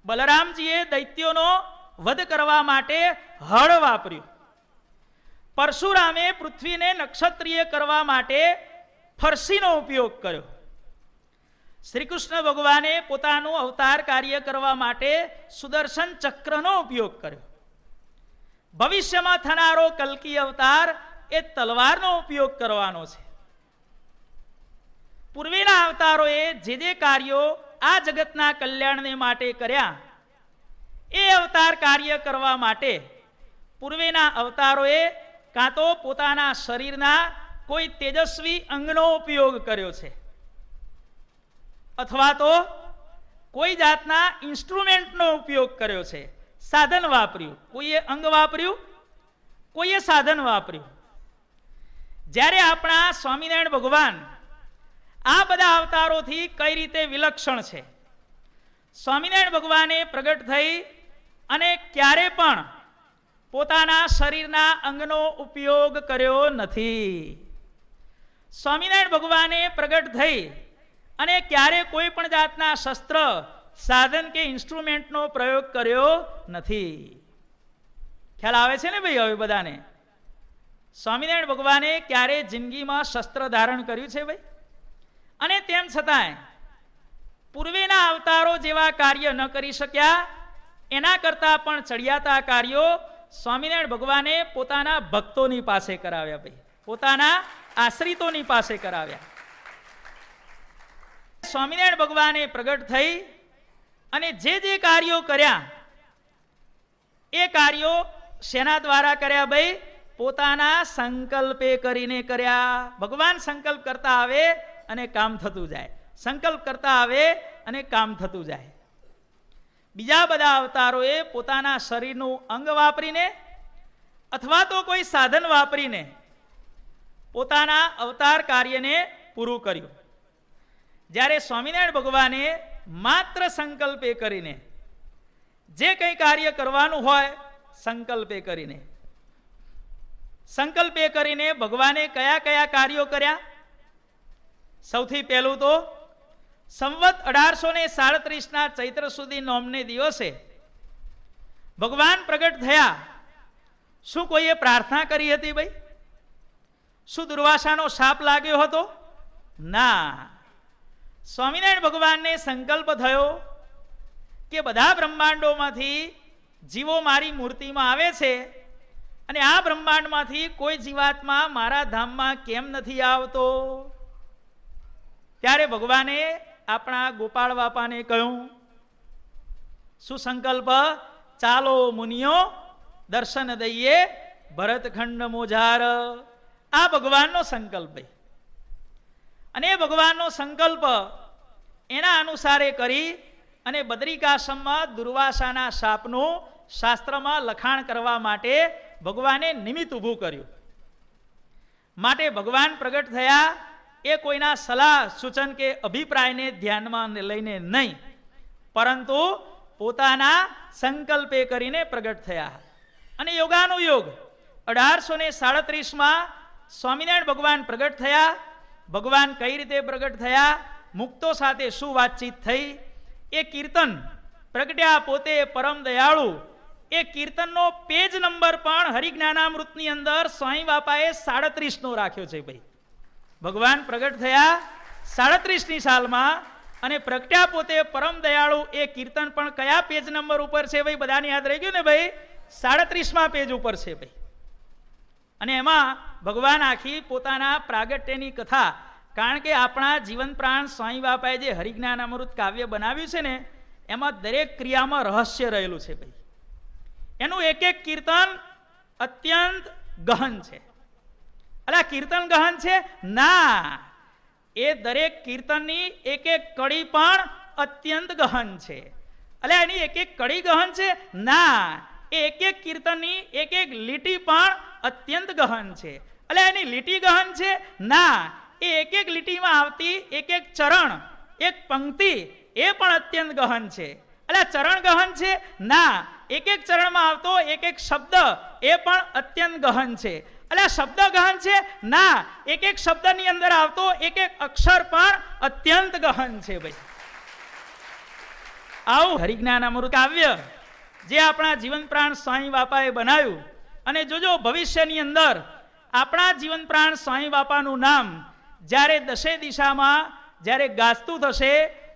બલરામજીએ દૈત્યોનો વધ કરવા માટે હળ વાપર્યું. પરશુરામે પૃથ્વીને નક્ષત્રિય કરવા માટે ફરસીનો ઉપયોગ કર્યો. શ્રી કૃષ્ણ ભગવાને પોતાનું અવતાર કાર્ય કરવા માટે સુદર્શન ચક્રનો ઉપયોગ કર્યો. ભવિષ્યમાં થનારો કલ્કી અવતાર એ તલવારનો ઉપયોગ કરવાનો છે. પૂર્વેના અવતારોએ જે કાર્યો આ જગતના કલ્યાણને માટે કર્યા, એ અવતાર કાર્ય કરવા માટે પૂર્વેના અવતારોએ કાં તો પોતાના શરીરના કોઈ તેજસ્વી અંગનો ઉપયોગ કર્યો છે, અથવા તો કોઈ જાતના ઇન્સ્ટ્રુમેન્ટનો ઉપયોગ કર્યો છે, સાધન વાપર્યું. કોઈએ અંગ વાપર્યું, કોઈએ સાધન વાપર્યું. જ્યારે આપણા સ્વામિનારાયણ ભગવાન આ બધા અવતારોથી કઈ રીતે વિલક્ષણ છે? સ્વામિનારાયણ ભગવાને પ્રગટ થઈ અને ક્યારે પણ પોતાના શરીરના અંગનો ઉપયોગ કર્યો નથી. સ્વામિનારાયણ ભગવાને પ્રગટ થઈ અને ક્યારે કોઈ પણ જાતના શસ્ત્ર, સાધન કે ઇન્સ્ટ્રુમેન્ટનો પ્રયોગ કર્યો નથી. ખ્યાલ આવે છે ને ભાઈ હવે બધાને? સ્વામિનારાયણ ભગવાને ક્યારે જિંદગીમાં શસ્ત્ર ધારણ કર્યું છે ભાઈ? અને તેમ છતાંય પૂર્વેના અવતારો જેવા કાર્ય ન કરી શક્યા, એના કરતાં પણ ચડિયાતા કાર્યો સ્વામિનારાયણ ભગવાને પોતાના ભક્તોની પાસે કરાવ્યા ભાઈ, પોતાના આશ્રિતોની પાસે કરાવ્યા. સ્વામિનારાયણ ભગવાને પ્રગટ થઈ અને જે જે કાર્યો કર્યા એ કાર્યો શેના દ્વારા કર્યા ભાઈ? પોતાના સંકલ્પે કરીને કર્યા. ભગવાન સંકલ્પ કરતા આવે અને કામ થતું જાય, સંકલ્પ કરતા આવે અને કામ થતું જાય. બીજા બધા અવતારોએ પોતાના શરીરનું અંગ વાપરીને અથવા તો કોઈ સાધન વાપરીને પોતાના અવતાર કાર્યને પૂરું કર્યું. જ્યારે સ્વામિનારાયણ ભગવાને માત્ર સંકલ્પે કરીને જે કંઈ કાર્ય કરવાનું હોય સંકલ્પે કરીને ભગવાને કયા કયા કાર્યો કર્યા? સૌથી પહેલું તો સંવત 1837 ચૈત્ર સુધી નોમને દિવસે ભગવાન પ્રગટ થયા. શું કોઈએ પ્રાર્થના કરી હતી ભાઈ? શું દુર્વાસાનો શાપ લાગ્યો હતો? ના. સ્વામિનારાયણ ભગવાનને સંકલ્પ થયો કે બધા બ્રહ્માંડોમાંથી જીવો મારી મૂર્તિમાં આવે છે અને આ બ્રહ્માંડમાંથી કોઈ જીવાત્મા મારા ધામમાં કેમ નથી આવતો? ત્યારે ભગવાને આપણા ગોપાળ બાપાને કહ્યું, શું સંકલ્પ? ચાલો મુનિઓ દર્શન દઈએ ભરતખંડ મોજાર. આ ભગવાનનો સંકલ્પ. અને ભગવાનનો સંકલ્પ એના અનુસારે કરી અને બદ્રિકાશ્રમમાં દુર્વાસાના શાપનું શાસ્ત્રમાં લખાણ કરવા માટે ભગવાને નિમિત્ત ઊભું કર્યું. માટે ભગવાન પ્રગટ થયા એ કોઈના સલાહ સૂચન કે અભિપ્રાયને ધ્યાનમાં લઈને નહીં, પરંતુ પોતાના સંકલ્પે કરીને પ્રગટ થયા. અને યોગાનુયોગ 1837 સ્વામિનારાયણ ભગવાન પ્રગટ થયા. ભગવાન કઈ રીતે પ્રગટ થયા, મુક્તો સાથે શું વાતચીત થઈ, એ કીર્તન પ્રગટ્યા પોતે પરમ દયાળુ, એ કીર્તનનો પેજ નંબર પણ હરિજ્ઞાનામૃતની અંદર સ્વામી બાપાએ 37 રાખ્યો છે ભાઈ. ભગવાન પ્રગટ થયા 37ની સાલમાં અને પ્રગટ્યા પોતે પરમ દયાળુ, એ કીર્તન પણ કયા પેજ નંબર ઉપર છે ભાઈ? બધાને યાદ રહી ગયું ને ભાઈ? 37મા પેજ ઉપર છે ભાઈ. અને એમાં ભગવાન આખી પોતાના પ્રાગટ્યની કથા, કારણ કે આપણા જીવન પ્રાણ સ્વામી બાપાએ જે હરિજ્ઞાનામૃત કાવ્ય બનાવ્યું છે ને, એમાં દરેક ક્રિયામાં રહસ્ય રહેલું છે ભાઈ. એનું એક એક કીર્તન અત્યંત ગહન છે. અલા કીર્તન ગહન છે? ના, એ દરેક કીર્તનની એક એક કડી પણ અત્યંત ગહન છે. અલા એની એક એક કડી ગહન છે? ના, એ એક એક કીર્તનની એક એક લીટી પણ અત્યંત ગહન છે. અલા એની લીટી ગહન છે? ના, એ એક એક લીટીમાં આવતી એક એક ચરણ, એક પંક્તિ, એ પણ અત્યંત ગહન છે. અલા ચરણ ગહન છે? ના, એક એક ચરણમાં આવતો એક એક શબ્દ, એ પણ અત્યંત ગહન છે. અલા શબ્દ ગહન છે? ના, એક એક શબ્દની અંદર આવતો એક એક અક્ષર પણ અત્યંત ગહન છે ભાઈ. આવું હરિજ્ઞાનામૃત કાવ્ય જે આપણા જીવન પ્રાણ સ્વામી બાપાએ બનાવ્યું. અને જોજો ભવિષ્યની અંદર આપણા જીવન પ્રાણ સ્વામી બાપાનું નામ જ્યારે દશે દિશામાં જ્યારે ગાજતું થશે,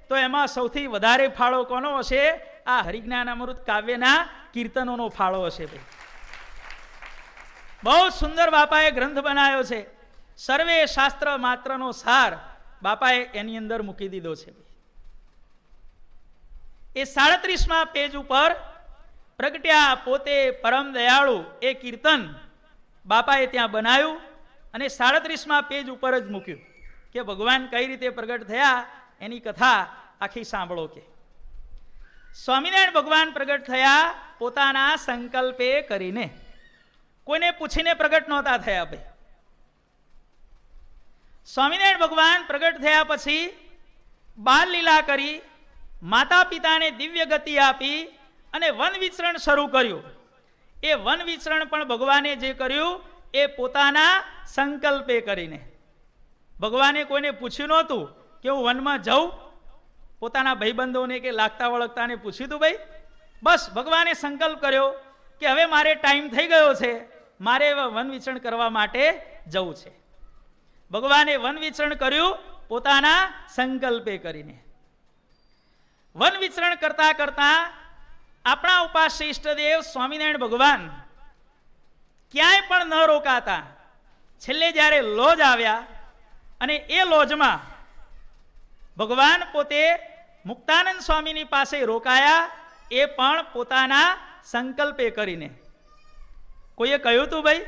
તો એમાં સૌથી વધારે ફાળો કોનો હશે? આ હરિજ્ઞાનામૃત કાવ્યના કીર્તનોનો ફાળો હશે ભાઈ. બહુ સુંદર બાપાએ ગ્રંથ બનાવ્યો છે. સર્વે શાસ્ત્ર માત્રનો સાર બાપાએ એની અંદર મૂકી દીધો છે. એ 37મા પેજ ઉપર પ્રગટ્યા પોતે પરમ દયાળુ, એ કીર્તન બાપાએ ત્યાં બનાવ્યું અને 37મા પેજ ઉપર જ મૂક્યું કે ભગવાન કઈ રીતે પ્રગટ થયા એની કથા આખી સાંભળો. કે સ્વામિનારાયણ ભગવાન પ્રગટ થયા પોતાના સંકલ્પે કરીને, કોઈને પૂછીને પ્રગટ નહોતા થયા ભાઈ. સ્વામિનારાયણ ભગવાન પ્રગટ થયા પછી બાલ લીલા કરી, માતા પિતાને દિવ્ય ગતિ આપી અને વન વિચરણ શરૂ કર્યું. એ વન વિચરણ પણ ભગવાને જે કર્યું એ પોતાના સંકલ્પે કરીને. ભગવાને કોઈને પૂછ્યું નહોતું કે હું વનમાં જાઉં. પોતાના ભાઈબંધોને કે લાગતા વળગતાને પૂછ્યું હતું ભાઈ? બસ ભગવાને સંકલ્પ કર્યો કે હવે મારે ટાઈમ થઈ ગયો છે, મારે વન વિચરણ કરવા માટે જવું છે. ભગવાને વન વિચરણ કર્યું પોતાના સંકલ્પે કરીને. વન વિચરણ કરતા કરતા આપણા ઉપાસ્ય ઈષ્ટદેવ સ્વામિનારાયણ ભગવાન ક્યાંય પણ ન રોકાતા. છેલ્લે જ્યારે લોજ આવ્યા અને એ લોજમાં ભગવાન પોતે મુક્તાનંદ સ્વામીની પાસે રોકાયા, એ પણ પોતાના સંકલ્પે કરીને. કોઈએ કહ્યું હતું ભાઈ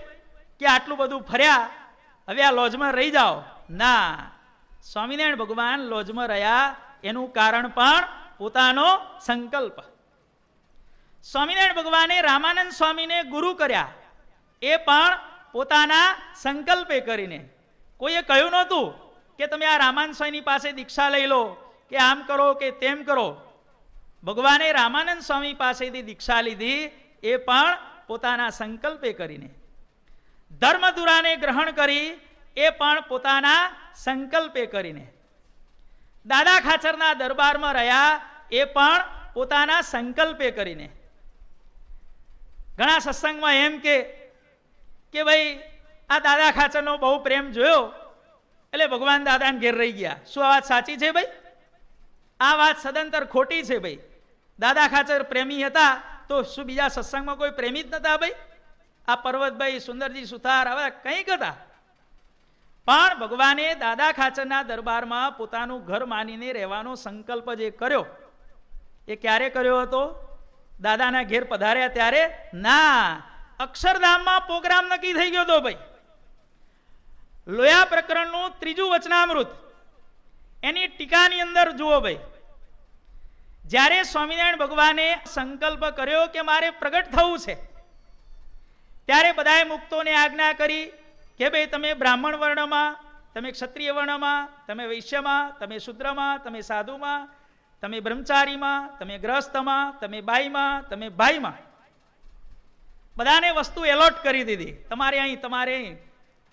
કે આટલું બધું ફર્યા, હવે આ લોજમાં રહી જાઓ? ના, સ્વામિનારાયણ ભગવાન લોજમાં રહ્યા એનું કારણ પણ પોતાનો સંકલ્પ. સ્વામિનારાયણ ભગવાને રામાનંદ સ્વામીને ગુરુ કર્યા, એ પણ પોતાના સંકલ્પે કરીને. કોઈએ કહ્યું નહોતું કે તમે આ રામાનંદ સ્વામીની પાસે દીક્ષા લઈ લો, કે આમ કરો કે તેમ કરો. ભગવાને રામાનંદ સ્વામી પાસેથી દીક્ષા લીધી, એ પણ પોતાના સંકલ્પે કરીને. ધર્મધુરાને ગ્રહણ કરી, એ પણ પોતાના સંકલ્પે કરીને. દાદા ખાચરના દરબારમાં રહ્યા, એ પણ પોતાના સંકલ્પે કરીને. ઘણા સત્સંગમાં એમ કે ભાઈ આ દાદા ખાચરનો બહુ પ્રેમ જોયો એટલે ભગવાન દાદાને ઘેર રહી ગયા. શું આ વાત સાચી છે ભાઈ? આ વાત સદંતર ખોટી છે ભાઈ. દાદા ખાચર પ્રેમી હતા તો શું બીજા સત્સંગમાં કોઈ પ્રેમી જ નતા ભાઈ? આ પર્વતભાઈ, સુંદરજી સુથાર, હવે કંઈક હતા. પણ ભગવાને દાદા ખાચરના દરબારમાં પોતાનું ઘર માનીને રહેવાનો સંકલ્પ જે કર્યો, એ ક્યારે કર્યો હતો? દાદાના ઘેર પધાર્યા ત્યારે? ના, અક્ષરધામમાં પ્રોગ્રામ નક્કી થઈ ગયો હતો ભાઈ. લોયા પ્રકરણનું 3જું વચનામૃત, એની ટીકાની અંદર જુઓ ભાઈ. જ્યારે સ્વામિનારાયણ ભગવાને સંકલ્પ કર્યો કે મારે પ્રગટ થવું છે, ત્યારે બધાએ મુક્તોને આજ્ઞા કરી કે ભાઈ તમે બ્રાહ્મણ વર્ણમાં, તમે ક્ષત્રિય વર્ણમાં, તમે વૈશ્યમાં, તમે શૂદ્રમાં, તમે સાધુમાં, તમે બ્રહ્મચારીમાં, તમે ગ્રહસ્થમાં, તમે બાઈમાં, તમે ભાઈમાં, બધાને વસ્તુ એલોટ કરી દીધી. તમારે અહીં, તમારે અહીં,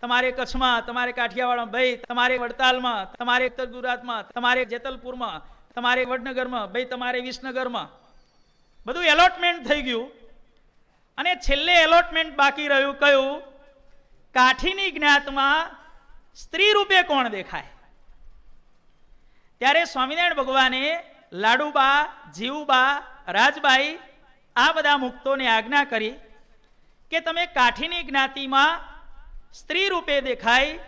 તમારે કચ્છમાં, તમારે કાઠિયાવાડમાં, ભાઈ તમારે વડતાલમાં, તમારે ઉત્તર ગુજરાતમાં, તમારે જેતલપુરમાં, તમારે વડનગરમાં, ભાઈ તમારે વિસનગરમાં, બધું એલોટમેન્ટ થઈ ગયું. અને છેલ્લે એલોટમેન્ટ બાકી રહ્યું કયું? કાઠીની જ્ઞાતમાં સ્ત્રી રૂપે કોણ દેખાય? ત્યારે સ્વામિનારાયણ ભગવાને લાડુબા, જીવુબા, રાજબાઈ, આ બધા મુક્તોને આજ્ઞા કરી કે તમે કાઠીની જ્ઞાતિમાં સ્ત્રી રૂપે દેખાય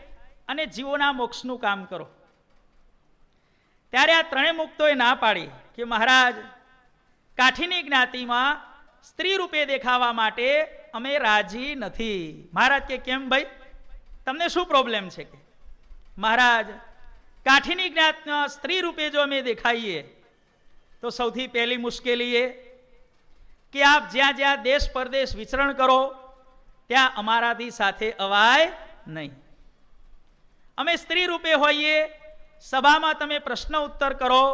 અને જીવોના મોક્ષનું કામ કરો. ત્યારે આ ત્રણેય મુક્તોએ ના પાડી કે મહારાજ, કાઠીની જ્ઞાતિમાં સ્ત્રી રૂપે દેખાવા માટે અમે રાજી નથી. મહારાજ કે કેમ ભાઈ, તમને શું પ્રોબ્લેમ છે? કે મહારાજ, કાઠીની જ્ઞાતિમાં સ્ત્રી રૂપે જો અમે દેખાઈએ તો સૌથી પહેલી મુશ્કેલી એ કે આપ જ્યાં જ્યાં દેશ પરદેશ વિચરણ કરો ત્યાં અમારાથી સાથે અવાય નહીં. અમે સ્ત્રી રૂપે હોઈએ, સભામાં તમે પ્રશ્ન ઉત્તર કરો,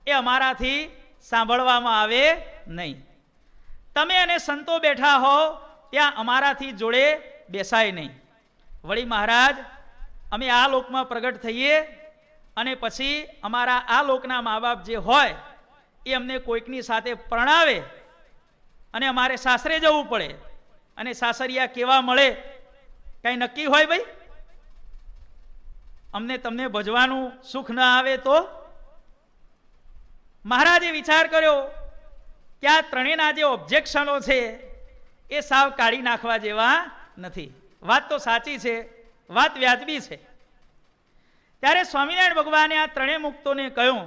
એ અમારાથી સાંભળવામાં આવે નહીં. તમે અને સંતો બેઠા હો ત્યાં અમારાથી જોડે બેસાય નહીં. વળી મહારાજ, અમે આ લોકમાં પ્રગટ થઈએ અને પછી અમારા આ લોકના મા બાપ જે હોય એ અમને કોઈકની સાથે પરણાવે અને અમારે સાસરે જવું પડે, અને સાસરિયા કેવા મળે કઈ નક્કી હોય ભાઈ? અમને તમને ભજવાનું સુખ ન આવે તો? મહારાજે વિચાર કર્યો કે આ ત્રણેયના જે ઓબ્જેક્શનો છે એ સાવ કાઢી નાખવા જેવા નથી. વાત તો સાચી છે, વાત વ્યાજબી છે. ત્યારે સ્વામિનારાયણ ભગવાને આ ત્રણેય મુક્તોને કહ્યું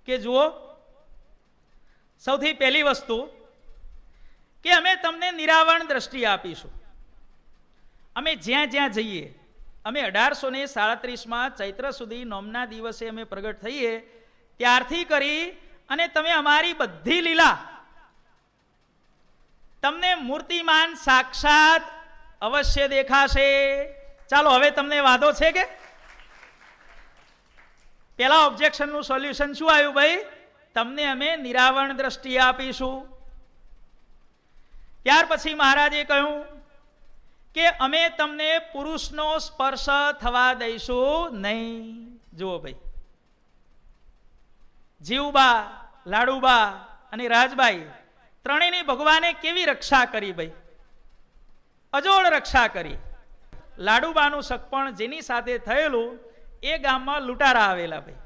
કે જુઓ, સૌથી પહેલી વસ્તુ કે અમે તમને નિરાવરણ દ્રષ્ટિ આપીશું. અમે જ્યાં જ્યાં જઈએ, અમે 1837માં ચૈત્ર સુધી નોમના દિવસે અમે પ્રગટ થઈએ ત્યારથી કરી અને તમે અમારી બધી લીલા, તમને મૂર્તિમાન સાક્ષાત અવશ્ય દેખાશે. ચાલો, હવે તમને વાંધો છે કે? પેલા ઓબ્જેક્શનનું સોલ્યુશન શું આવ્યું ભાઈ? તમને અમે નિરાવરણ દ્રષ્ટિ આપીશું. ત્યાર પછી મહારાજે કહ્યું કે અમે તમને પુરુષનો સ્પર્શ થવા દઈશું નહીં. જુઓ ભાઈ, જીવબા, લાડુબા અને રાજબાઈ ત્રણેયની ભગવાને કેવી રક્ષા કરી ભાઈ? અજોડ રક્ષા કરી. લાડુબાનું સગપણ જેની સાથે થયેલું એ ગામમાં લૂંટારા આવેલા ભાઈ,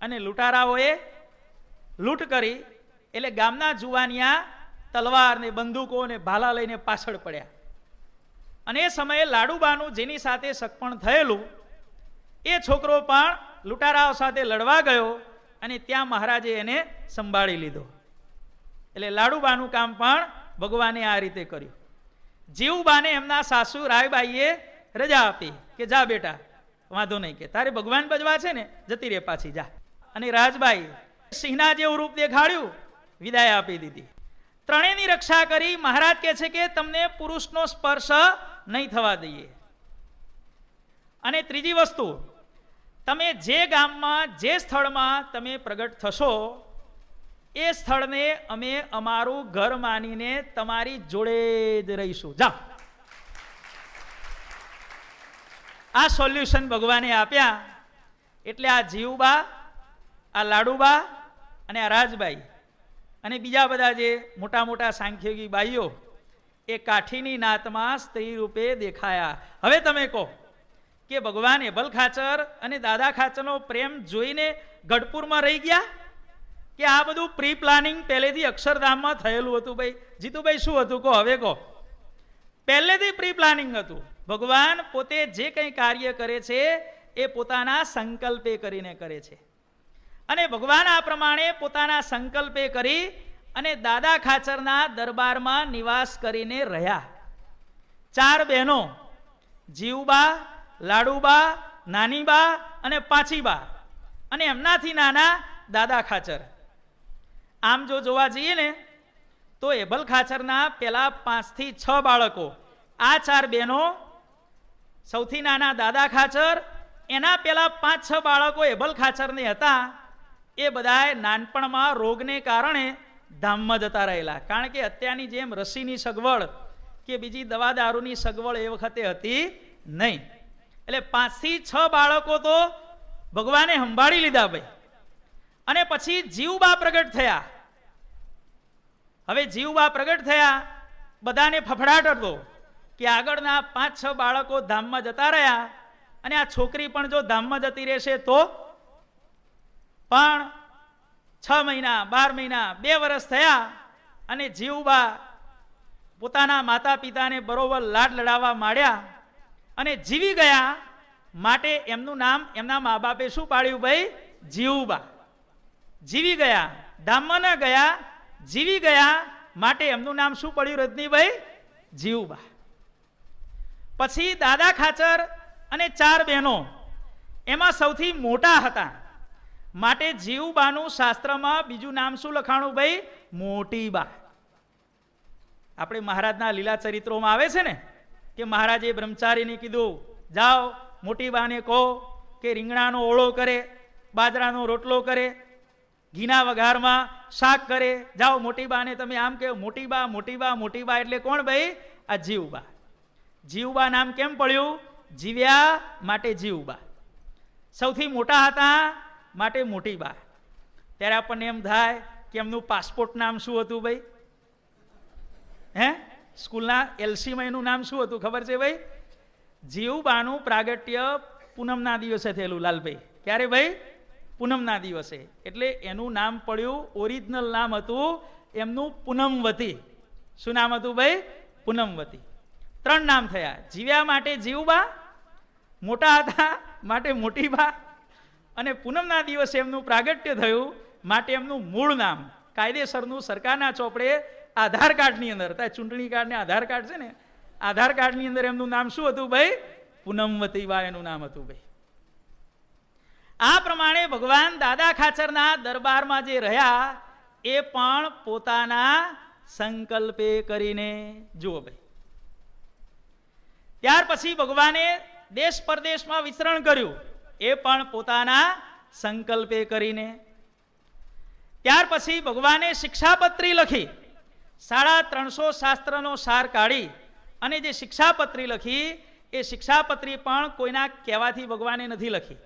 અને લૂંટારાઓએ લૂંટ કરી એટલે ગામના જુવાનિયા તલવાર ને બંદૂકો ને ભાલા લઈને પાછળ પડ્યા. અને એ સમયે લાડુબાનું જેની સાથે સગપણ થયેલું એ છોકરો પણ લૂંટારાઓ સાથે લડવા ગયો અને ત્યાં મહારાજે એને સંભાળી લીધો. એટલે લાડુબાનું કામ પણ ભગવાને આ રીતે કર્યું. જીવુબાને એમના સાસુ રાયબાઈએ રજા આપી કે જા બેટા, વાંધો નહીં, કે તારે ભગવાન ભજવા છે ને, જતી રે પાછી જા. અને રાજબાઈ સિંહના જેવું રૂપ દેખાડ્યું, વિદાય આપી દીધી. ત્રણેયની રક્ષા કરી. મહારાજ કહે છે કે તમને પુરુષનો સ્પર્શ નહીં થવા દઈએ. અને ત્રીજી વસ્તુ, તમે જે ગામમાં જે સ્થળમાં તમે પ્રગટ થશો એ સ્થળને અમે અમારું ઘર માનીને તમારી જોડે જ રહીશું. જાઓ. આ સોલ્યુશન ભગવાને આપ્યા. એટલે આ જીવુબા, આ લાડુબા અને આ રાજબાઈ અને બીજા બધા જે મોટા મોટા સાંખ્યોગી બાઈઓ એ કાઠીની નાતમાં સ્ત્રી રૂપે દેખાયા. હવે તમે કહો કે ભગવાન એભલ ખાચર અને દાદા ખાચરનો પ્રેમ જોઈને ગઢપુરમાં રહી ગયા કે આ બધું પ્રી પ્લાનિંગ પહેલેથી અક્ષરધામમાં થયેલું હતું? ભાઈ જીતુભાઈ શું હતું કહો, હવે કહો. પહેલેથી પ્રી પ્લાનિંગ હતું. ભગવાન પોતે જે કંઈ કાર્ય કરે છે એ પોતાના સંકલ્પે કરીને કરે છે. અને ભગવાન આ પ્રમાણે પોતાના સંકલ્પે કરી અને દાદા ખાચરના દરબારમાં નિવાસ કરીને રહ્યા. 4 બહેનો, જીવુબા, લાડુબા, નાનીબા અને પાંચીબા, અને એમનાથી નાના દાદા ખાચર. આમ જો જોવા જઈએ ને તો એભલ ખાચરના પેલા 5 થી 6 બાળકો, આ 4 બહેનો, સૌથી નાના દાદા ખાચર, એના પેલા 5-6 બાળકો એભલ ખાચરને હતા. એ બધા નાનપણમાં રોગને કારણે ધામમાં જતા રહેલા. કારણ કે અત્યારની જેમ રસીની સગવડ કે બીજી દવા દારૂની સગવડ એ વખતે હતી નહીં. એટલે 5 થી 6 બાળકો તો ભગવાને સંભાળી લીધા ભાઈ. અને પછી જીવુબા પ્રગટ થયા. હવે જીવુબા પ્રગટ થયા, બધાને ફફડાટ હતો કે આગળના 5-6 બાળકો ધામમાં જતા રહ્યા અને આ છોકરી પણ જો ધામમાં જતી રહેશે તો. પણ 6 મહિના, 12 મહિના, 2 વર્ષ થયા અને જીવુબા પોતાના માતા પિતાને બરોબર લાડ લડાવવા માંડ્યા અને જીવી ગયા. માટે એમનું નામ એમના મા બાપે શું પાડ્યું ભાઈ? જીવુબા. જીવી ગયા, ધામમાં ન ગયા, જીવી ગયા, માટે એમનું નામ શું પડ્યું રજનીભાઈ? જીવુબા. પછી દાદા ખાચર અને 4 બહેનો, એમાં સૌથી મોટા હતા. માટે જીવુબાનું શાસ્ત્રમાં બીજું નામ શું લખાણું ભાઈ? મોટીબા. આપણે મહારાજના લીલા ચરિત્રોમાં આવે છે ને કે મહારાજે બ્રહ્મચારીને કીધું, જાઓ મોટીબાને કહો કે રીંગણાનો ઓળો કરે, બાજરાનો રોટલો કરે, ઘીના વઘારમાં શાક કરે. જાઓ મોટીબાને તમે આમ કહો. મોટીબા, મોટીબા, મોટીબા એટલે કોણ ભાઈ? આ જીવુબા. જીવુબા નામ કેમ પડ્યું? જીવ્યા માટે જીવુબા. સૌથી મોટા હતા માટે મોટીબા. ત્યારે આપણને એમ થાય કે એમનું પાસપોર્ટ નામ શું હતું ભાઈ? હે, સ્કૂલના એલસીમાં એનું નામ શું હતું ખબર છે ભાઈ? જીવુબાનું પ્રાગટ્ય પૂનમના દિવસે થયેલું લાલભાઈ. ક્યારે ભાઈ? પૂનમના દિવસે. એટલે એનું નામ પડ્યું, ઓરિજિનલ નામ હતું એમનું પૂનમવતી. શું નામ હતું ભાઈ? પૂનમવતી. 3 નામ થયા. જીવ્યા માટે જીવુબા, મોટા હતા માટે મોટીબા, અને પૂનમના દિવસે એમનું પ્રાગટ્ય થયું માટે એમનું મૂળ નામ કાયદેસરનું સરકારના ચોપડે આધાર કાર્ડની અંદર, ચૂંટણી કાર્ડ ને આધાર કાર્ડ છે ને, આધાર કાર્ડની અંદર એમનું નામ શું હતું ભાઈ? પૂનમવતીબા એનું નામ હતું ભાઈ. આ પ્રમાણે ભગવાન દાદા ખાચરના દરબારમાં જે રહ્યા એ પણ પોતાના સંકલ્પે કરીને. જુઓ ભાઈ, ત્યાર પછી ભગવાને દેશ પરદેશમાં વિચરણ કર્યું, એ પણ પોતાના સંકલ્પે કરીને. ત્યાર પછી ભગવાને શિક્ષાપત્રી લખી, 350 શાસ્ત્રનો સાર કાઢી અને જે શિક્ષાપત્રી લખી એ શિક્ષાપત્રી પણ કોઈના કહેવાથી ભગવાને નથી લખી.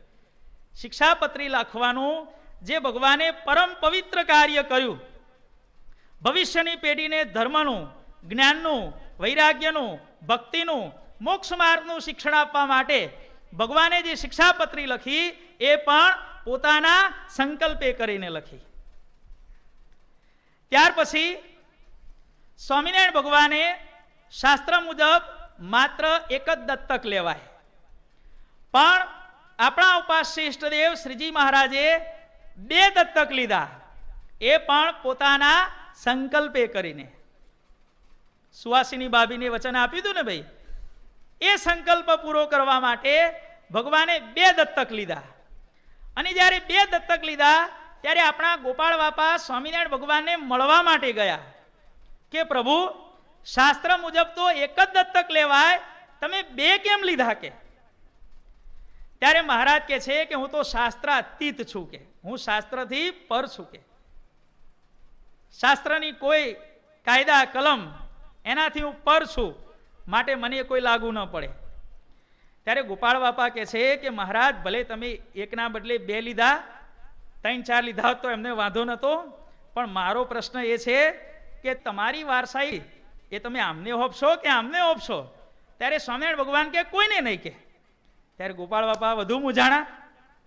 શિક્ષાપત્રી લખવાનું જે ભગવાને પરમ પવિત્ર કાર્ય કર્યું, ભવિષ્યની પેઢીને ધર્મનું, જ્ઞાનનું, વૈરાગ્યનું, ભક્તિનું, મોક્ષ માર્ગનું શિક્ષણ આપવા માટે ભગવાને જે શિક્ષાપત્રી લખી એ પણ પોતાના સંકલ્પે કરીને લખી. ત્યાર પછી સ્વામિનારાયણ ભગવાને શાસ્ત્ર મુજબ માત્ર એક જ દત્તક લેવાય, પણ આપણા ઉપાસ્ય ઇષ્ટદેવ શ્રીજી મહારાજે 2 દત્તક લીધા, એ પણ પોતાના સંકલ્પે કરીને. સુવાસિની ભાભીને વચન આપ્યું હતું ને ભાઈ, એ સંકલ્પ પૂરો કરવા માટે ભગવાને 2 દત્તક લીધા. અને જ્યારે 2 દત્તક લીધા ત્યારે આપણા ગોપાળ બાપા સ્વામિનારાયણ ભગવાનને મળવા માટે ગયા કે પ્રભુ, શાસ્ત્ર મુજબ તો 1 જ દત્તક લેવાય, તમે 2 કેમ લીધા? કે ત્યારે મહારાજ કે છે કે હું તો શાસ્ત્ર અતીત છું, કે હું શાસ્ત્રથી પર છું, કે શાસ્ત્રની કોઈ કાયદા કલમ એનાથી હું પર છું, માટે મને કોઈ લાગુ ન પડે. ત્યારે ગોપાળ બાપા કે છે કે મહારાજ, ભલે તમે 1ના બદલે 2 લીધા, 3-4 લીધા હોત તો એમને વાંધો નહોતો, પણ મારો પ્રશ્ન એ છે કે તમારી વારસાઈ એ તમે આમને હોપશો કે આમને હોપશો? ત્યારે સ્વામિનારાયણ ભગવાન કે કોઈને નહીં. કે ત્યારે ગોપાળ બાપા વધુ મૂંઝાણા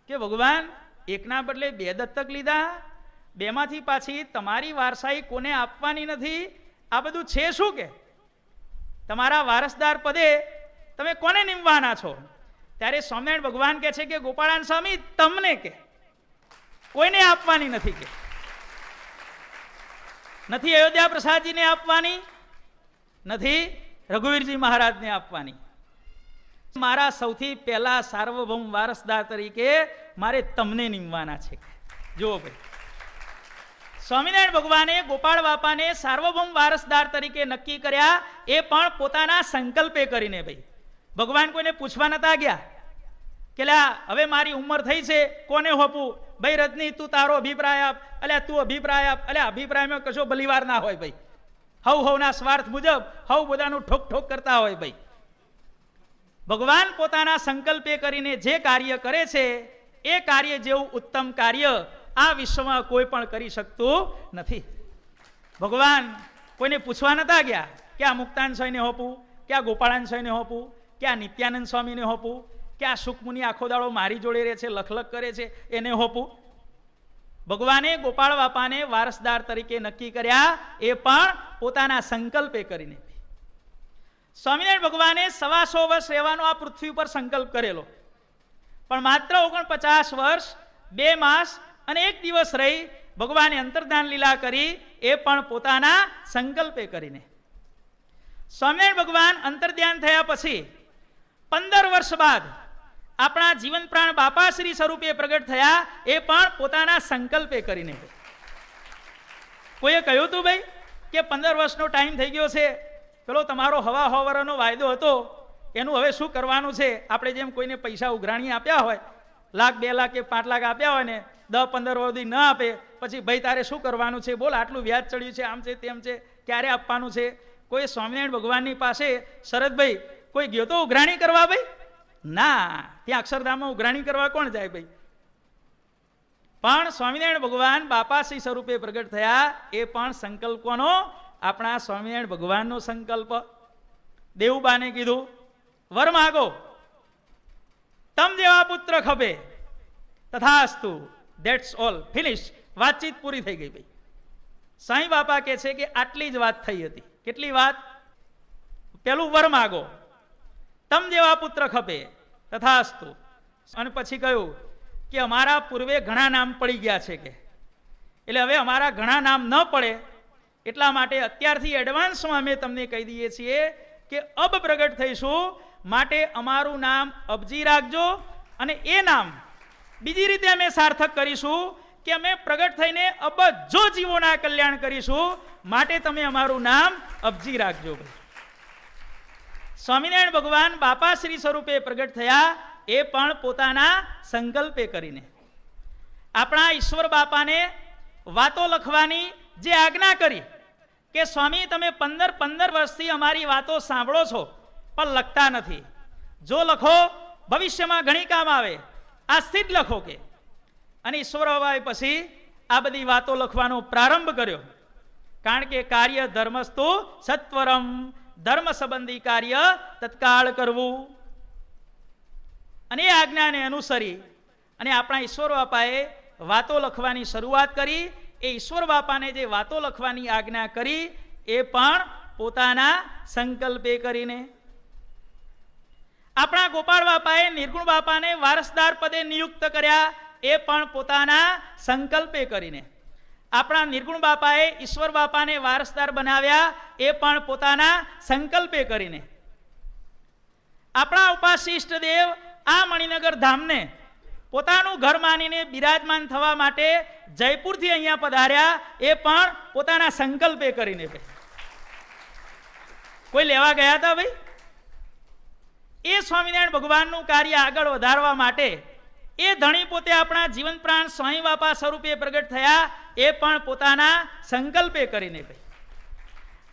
કે ભગવાન, 1ના બદલે 2 દત્તક લીધા, 2માંથી પાછી તમારી વારસાઈ કોને આપવાની નથી, આ બધું છે શું? કે તમારા વારસદાર પદે તમે કોને નિમવાના છો? ત્યારે સ્વામિનારાયણ ભગવાન કહે છે કે ગોપાળાન સ્વામી, તમને કે કોઈને આપવાની નથી. કે નથી અયોધ્યા પ્રસાદજીને આપવાની, નથી રઘુવીરજી મહારાજને આપવાની. મારા સૌથી પહેલા સાર્વભૌમ વારસદાર તરીકે મારે તમને નિમવાના છે. જુઓ ભાઈ, સ્વામિનારાયણ ભગવાને ગોપાળ બાપાને સાર્વભૌમ વારસદાર તરીકે નક્કી કર્યા, એ પણ પોતાના સંકલ્પે કરીને. ભાઈ, ભગવાન કોઈને પૂછવા નતા ગયા કે હવે મારી ઉંમર થઈ છે, કોને હોપું? ભાઈ રજની, તું તારો અભિપ્રાય આપ. અલ્યા તું અભિપ્રાય આપ. અલ્યા અભિપ્રાયમાં કશો ભલીવાર ના હોય ભાઈ. હવના સ્વાર્થ મુજબ બધાનું ઠોક ઠોક કરતા હોય. ભાઈ, ભગવાન પોતાના સંકલ્પે કરીને જે કાર્ય કરે છે, એ કાર્ય જેવું ઉત્તમ કાર્ય આ વિશ્વમાં કોઈ પણ કરી શકતું નથી. ભગવાન કોઈને પૂછવા નતા ગયા કે આ મુક્તાન સ્વામીને હોપું, કે આ ગોપાળાન સ્વામીને હોપું, કે આ નિત્યાનંદ સ્વામીને હોપું, કે આ સુખમુનિ આખો દાડો મારી જોડે રહે છે, લખલખ કરે છે, એને હોપું. ભગવાને ગોપાળ બાપાને વારસદાર તરીકે નક્કી કર્યા, એ પણ પોતાના સંકલ્પે કરીને. સ્વામિનારાયણ ભગવાને 125 વર્ષ રહેવાનો આ પૃથ્વી ઉપર સંકલ્પ કરેલો, પણ માત્ર 49 વર્ષ 2 માસ અને 1 દિવસ રહી ભગવાને અંતર્ધાન લીલા કરી, એ પણ પોતાના સંકલ્પે કરીને. સ્વામિનારાયણ ભગવાન અંતર્ધ્યાન થયા પછી 15 વર્ષ બાદ આપણા જીવન પ્રાણ બાપાશ્રી સ્વરૂપે પ્રગટ થયા, એ પણ પોતાના સંકલ્પે કરીને. કોઈએ કહ્યું હતું ભાઈ કે 15 વર્ષનો ટાઈમ થઈ ગયો છે, પેલો તમારો હવા વર્ષનો વાયદો હતો એનું હવે શું કરવાનું છે? આપણે જેમ કોઈને પૈસા ઉઘરાણી આપ્યા હોય, 1 લાખ 2 લાખ કે 5 લાખ આપ્યા હોય ને, 10-15 વર્ષ સુધી ન આપે, પછી ભાઈ તારે શું કરવાનું છે? બોલ, આટલું વ્યાજ ચડ્યું છે, આમ છે તેમ છે, ક્યારે આપવાનું છે? કોઈ સ્વામિનારાયણ ભગવાનની પાસે શરદભાઈ કોઈ ગયો તો ઉઘરાણી કરવા? ભાઈ ના, ત્યાં અક્ષરધામમાં ઉઘરાણી કરવા કોણ જાય? ભાઈ, પણ સ્વામિનારાયણ ભગવાન બાપાશ્રી સ્વરૂપે પ્રગટ થયા, એ પણ સંકલ્પ કોનો? આપણા સ્વામિનારાયણ ભગવાનનો સંકલ્પ. દેવુબાને કીધું, વર માગો, તમ જેવા પુત્ર ખપે, તથાસ્તુ, ધેટ્સ ઓલ, ફિનિશ. વાતચીત પૂરી થઈ ગઈ. ભાઈ, સાંઈ બાપા કહે છે કે આટલી જ વાત થઈ હતી. કેટલી વાત? પેલું વર માગો, તમ જેવા પુત્ર ખપે, તથાસ્તુ. અને પછી કહ્યું કે અમારા પૂર્વે ઘણા નામ પડી ગયા છે, કે એટલે હવે અમારા ઘણા નામ ન પડે, એટલા માટે અત્યારથી એડવાન્સમાં અમે તમને કહી દઈએ છીએ કે અબ પ્રગટ થઈશું, માટે અમારું નામ અબજી રાખજો. અને એ નામ બીજી રીતે અમે સાર્થક કરીશું કે અમે પ્રગટ થઈને અબજો જીવોના કલ્યાણ કરીશું, માટે તમે અમારું નામ અબજી રાખજો. સ્વામિનારાયણ ભગવાન બાપાશ્રી સ્વરૂપે પ્રગટ થયા, એ પણ પોતાના સંકલ્પે કરીને. આપણા ઈશ્વર બાપાને વાતો લખવાની જે આજ્ઞા કરી કે સ્વામી તમે 15 વર્ષથી અમારી વાતો સાંભળો છો પણ લખતા નથી, જો લખો ભવિષ્યમાં ઘણી કામ આવે, આજથી જ લખો. કે અને ઈશ્વર બાબાએ પછી આ બધી વાતો લખવાનો પ્રારંભ કર્યો, કારણ કે કાર્ય ધર્મસ્તુ સત્વરમ, ધર્મ સંબંધી કાર્ય તત્કાળ કરવું. અને એ આજ્ઞાને અનુસરી અને આપણા ઈશ્વર બાપાએ વાતો લખવાની શરૂઆત કરી. એ ઈશ્વર બાપાને જે વાતો લખવાની આજ્ઞા કરી, એ પણ પોતાના સંકલ્પે કરીને. આપણા ગોપાળ બાપાએ નિર્ગુણ બાપાને વારસદાર પદે નિયુક્ત કર્યા, એ પણ પોતાના સંકલ્પે કરીને. આપણા નિર્ગુણ બાપાએ ઈશ્વર બાપાને વારસદાર બનાવ્યા, એ પણ પોતાના સંકલ્પે કરીને. આપણા ઉપાસ્ય ઇષ્ટદેવ આ મણિનગર ધામને પોતાનું ઘર માનીને બિરાજમાન થવા માટે જયપુરથી અહીંયા પધાર્યા, એ પણ પોતાના સંકલ્પે કરીને. કોઈ લેવા ગયા હતા ભાઈ? એ સ્વામિનારાયણ ભગવાનનું કાર્ય આગળ વધારવા માટે એ ધણી પોતે આપણા જીવન પ્રાણ સ્વામી બાપા સ્વરૂપે પ્રગટ થયા, એ પણ પોતાના સંકલ્પે કરીને. ભાઈ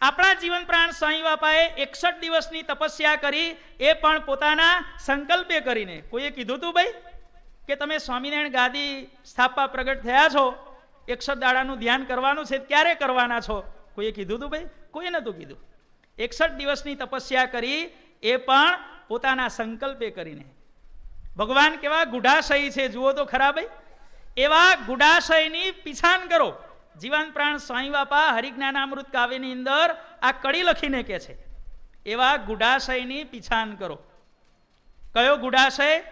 આપણા જીવન પ્રાણ સ્વામી બાપાએ 61 દિવસની તપસ્યા કરી, એ પણ પોતાના સંકલ્પે કરીને. કોઈએ કીધું હતું ભાઈ કે તમે સ્વામિનારાયણ ગાદી સ્થાપવા પ્રગટ થયા છો, 61 દાડાનું ધ્યાન કરવાનું છે, ક્યારે કરવાના છો? કોઈએ કીધું હતું ભાઈ? કોઈ નહોતું કીધું. 61 દિવસની તપસ્યા કરી, એ પણ પોતાના સંકલ્પે કરીને. ભગવાન કેવા ગુઢાશયી છે જુઓ તો ખરા ભાઈ. એવા ગુઢાશયની પીછાન કરો. જીવન પ્રાણ સ્વામી બાપા હરિજ્ઞાનામૃત કાવ્યની અંદર આ કડી લખીને કે છે, એવા ગુઢાશયની પીછાન કરો. કયો ગુઢાશય?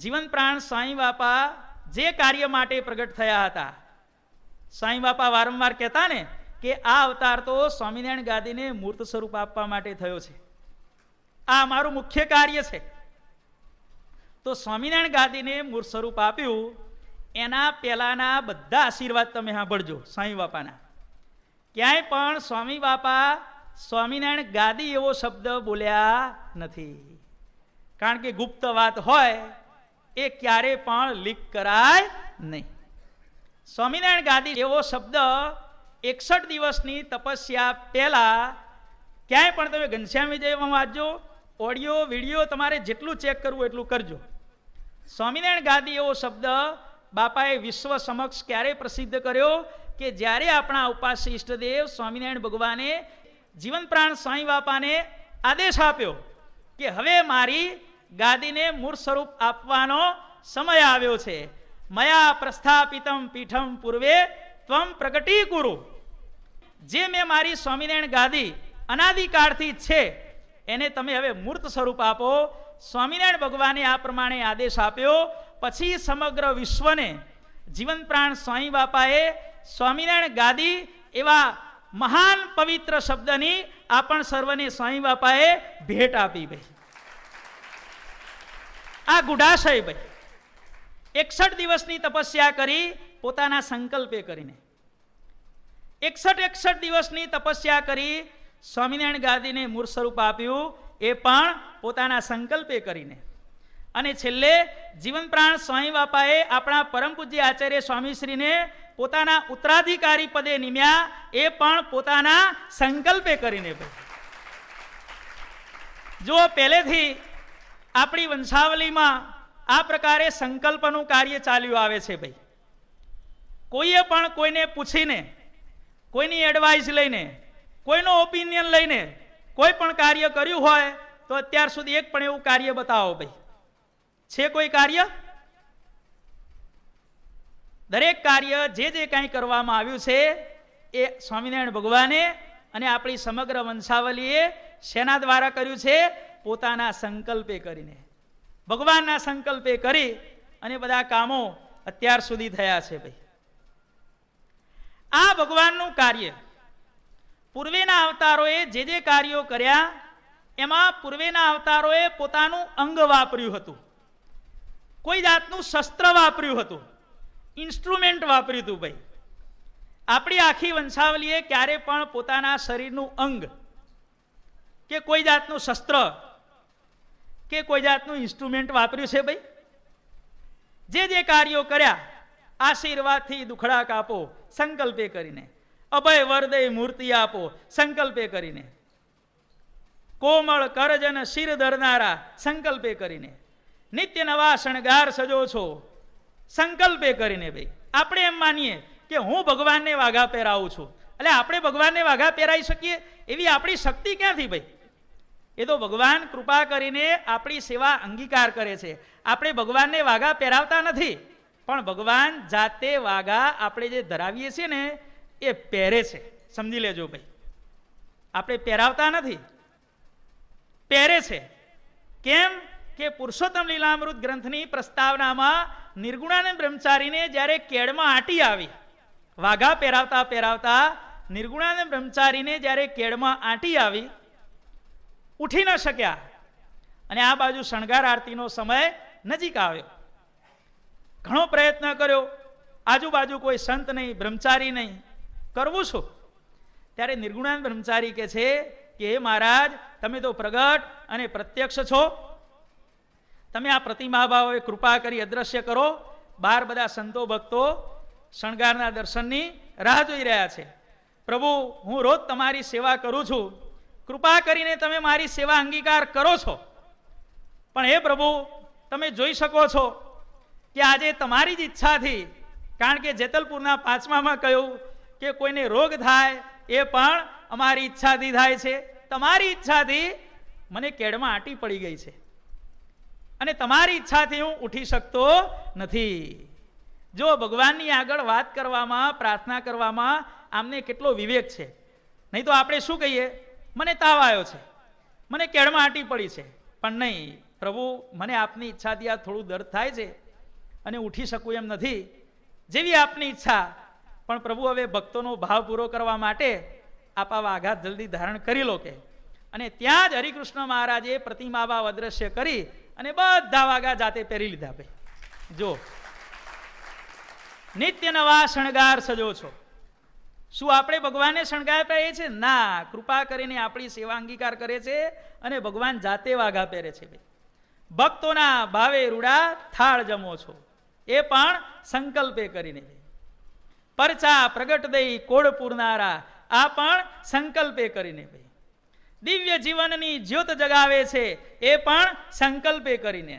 જીવન પ્રાણ સ્વામી બાપા જે કાર્ય માટે પ્રગટ થયા હતા. સ્વામી બાપા વારંવાર કહેતા ને કે આ અવતાર તો સ્વામિનારાયણ ગાદીને મૂર્ત સ્વરૂપ આપવા માટે થયો છે, આ મારું મુખ્ય કાર્ય છે. તો સ્વામિનારાયણ ગાદીને મૂર્ત સ્વરૂપ આપ્યું, એના પહેલાના બધા આશીર્વાદ તમે સાંભળજો સ્વામી બાપાના. ક્યાંય પણ સ્વામી બાપા સ્વામિનારાયણ ગાદી એવો શબ્દ બોલ્યા નથી, કારણ કે ગુપ્ત વાત હોય એ ક્યારે પણ લીક કરાય નહીં. સ્વામિનારાયણ ગાદી એવો શબ્દ 61 દિવસની તપસ્યા પહેલા ક્યાંય પણ તમે ઘનશ્યામ વિજયમાં વાંચજો, ઓડિયો વિડીયો તમારે જેટલું ચેક કરવું એટલું કરજો. સ્વામિનારાયણ ગાદી એવો શબ્દ બાપાએ વિશ્વ સમક્ષ ક્યારે પ્રસિદ્ધ કર્યો કે જ્યારે આપણા ઉપાસ્ય ઇષ્ટદેવ સ્વામિનારાયણ ભગવાને જીવન પ્રાણ સ્વામી બાપાને આદેશ આપ્યો કે હવે મારી ગાદીને મૂળ સ્વરૂપ આપવાનો સમય આવ્યો છે. મયા પ્રસ્થાપિતમ પીઠમ પૂર્વે ત્વમ પ્રગટી કુરુ. જે મેં મારી સ્વામિનારાયણ ગાદી અનાદિકાળથી છે એને તમે હવે મૂર્ત સ્વરૂપ આપો. સ્વામિનારાયણ ભગવાને આ પ્રમાણે આદેશ આપ્યો. પછી સમગ્ર વિશ્વને જીવન પ્રાણ સ્વામી બાપાએ સ્વામિનારાયણ ગાદી એવા મહાન પવિત્ર શબ્દની આપણ સર્વને સ્વામી બાપાએ ભેટ આપી. ભાઈ આ ગુઢાશય ભાઈ 61 દિવસની તપસ્યા કરી, પોતાના સંકલ્પે કરીને. 61 દિવસની તપસ્યા કરી, સ્વામિનારાયણ ગાદીને મૂળ સ્વરૂપ આપ્યું, એ પણ પોતાના સંકલ્પે કરીને. અને છેલ્લે જીવન પ્રાણ સ્વામી બાપાએ આપણા પરમ પૂજ્ય આચાર્ય સ્વામીશ્રીને પોતાના ઉત્તરાધિકારી પદે નિમ્યા, એ પણ પોતાના સંકલ્પે કરીને. જો પહેલેથી આપણી વંશાવલીમાં આ પ્રકારે સંકલ્પનું કાર્ય ચાલ્યું આવે છે. ભાઈ કોઈએ પણ કોઈને પૂછીને, કોઈની એડવાઇસ લઈને, કોઈનો ઓપિનિયન લઈને કોઈ પણ કાર્ય કર્યું હોય તો અત્યાર સુધી એક પણ એવું કાર્ય બતાવો ભાઈ. છે કોઈ કાર્ય? દરેક કાર્ય જે કંઈ કરવામાં આવ્યું છે એ સ્વામિનારાયણ ભગવાને અને આપણી સમગ્ર વંશાવલીએ શેના દ્વારા કર્યું છે? પોતાના સંકલ્પે કરીને, ભગવાનના સંકલ્પે કરી અને બધા કામો અત્યાર સુધી થયા છે. ભાઈ આ ભગવાનનું કાર્ય પૂર્વેના અવતારોએ જે કાર્યો કર્યા એમાં પૂર્વેના અવતારોએ પોતાનું અંગ વાપર્યું હતું, કોઈ જાતનું શસ્ત્ર વાપર્યું હતું, ઇન્સ્ટ્રુમેન્ટ વાપર્યું હતું. ભાઈ આપણી આખી વંશાવલીએ ક્યારે પણ પોતાના શરીરનું અંગ કે કોઈ જાતનું શસ્ત્ર કે કોઈ જાતનું ઇન્સ્ટ્રુમેન્ટ વાપર્યું છે? ભાઈ જે કાર્યો કર્યા, આશીર્વાદથી દુખડા કાપો સંકલ્પે કરીને, અભય વરદય મૂર્તિ આપો સંકલ્પે કરીને, કોમળ કરજન શિર ધરનારા સંકલ્પે કરીને, નિત્ય નવા શણગાર સજો છો સંકલ્પે કરીને. ભાઈ આપણે એમ માનીએ કે હું ભગવાનને વાઘા પહેરાવું છું, એટલે આપણે ભગવાનને વાઘા પહેરાવી શકીએ એવી આપણી શક્તિ ક્યાંથી? ભાઈ એ તો ભગવાન કૃપા કરીને આપણી સેવા અંગીકાર કરે છે. આપણે ભગવાનને વાઘા પહેરાવતા નથી, પણ ભગવાન જાતે વાઘા આપણે જે ધરાવીએ છીએ ને એ પહેરે છે. સમજી લેજો ભાઈ, આપણે પહેરાવતા નથી, પહેરે છે. કેમ? કે પુરુષોત્તમ લીલામૃત ગ્રંથની પ્રસ્તાવનામાં નિર્ગુણાનંદ બ્રહ્મચારીને જ્યારે કેળમાં આંટી આવી, વાઘા પહેરાવતા પહેરાવતા નિર્ગુણાનંદ બ્રહ્મચારીને જ્યારે કેળમાં આંટી આવી, ઉઠી ન શક્યા અને આ બાજુ શણગાર આરતીનો સમય નજીક આવ્યો. ઘણો પ્રયત્ન કર્યો, આજુબાજુ કોઈ સંત નહીં, બ્રહ્મચારી નહીં, કરવું શું? ત્યારે નિર્ગુણાનંદ બ્રહ્મચારી કહે છે કે હે મહારાજ, તમે તો પ્રગટ અને પ્રત્યક્ષ છો, તમે આ પ્રતિમા ભાવે કૃપા કરી અદ્રશ્ય કરો. બહાર બધા સંતો ભક્તો શણગારના દર્શનની રાહ જોઈ રહ્યા છે. પ્રભુ, હું રોજ તમારી સેવા કરું છું, કૃપા કરીને તમે મારી સેવા અંગીકાર કરો છો. પણ હે પ્રભુ, તમે જોઈ શકો છો કે આજે તમારી જ ઈચ્છાથી, કારણ કે જેતલપુરના 5મામાં કહ્યું કે કોઈને રોગ થાય એ પણ અમારી ઈચ્છાથી થાય છે. તમારી ઈચ્છાથી મને કેળમાં આંટી પડી ગઈ છે અને તમારી ઈચ્છાથી હું ઉઠી શકતો નથી. જો ભગવાનની આગળ વાત કરવામાં, પ્રાર્થના કરવામાં આમને કેટલો વિવેક છે. નહીં તો આપણે શું કહીએ, મને તાવ આવ્યો છે, મને કેળમાં આંટી પડી છે, પણ નહીં પ્રભુ, મને આપની ઈચ્છાથી આ થોડું દર્દ થાય છે અને ઉઠી શકું એમ નથી, જેવી આપની ઈચ્છા. પણ પ્રભુ, હવે ભક્તોનો ભાવ પૂરો કરવા માટે આપ આવા આઘાત જલ્દી ધારણ કરી લો કે. અને ત્યાં જ હરિકૃષ્ણ મહારાજે પ્રતિમા ભાવ અદ્રશ્ય કરી અને બધા વાઘા જાતે પહેરી લીધા. ભાઈ જો, નિત્ય નવા શણગાર સજો છો. શું આપણે ભગવાનને શણગાર પહેરીએ છે? ના, કૃપા કરીને આપણી સેવા અંગીકાર કરે છે અને ભગવાન જાતે વાઘા પહેરે છે. ભાઈ, ભક્તોના ભાવે રૂડા થાળ જમો છો, એ પણ સંકલ્પે કરીને. પરચા પ્રગટ દઈ કોડ પૂરનારા, આ પણ સંકલ્પે કરીને. ભાઈ, દિવ્ય જીવનની જ્યોત જગાવે છે, એ પણ સંકલ્પે કરીને.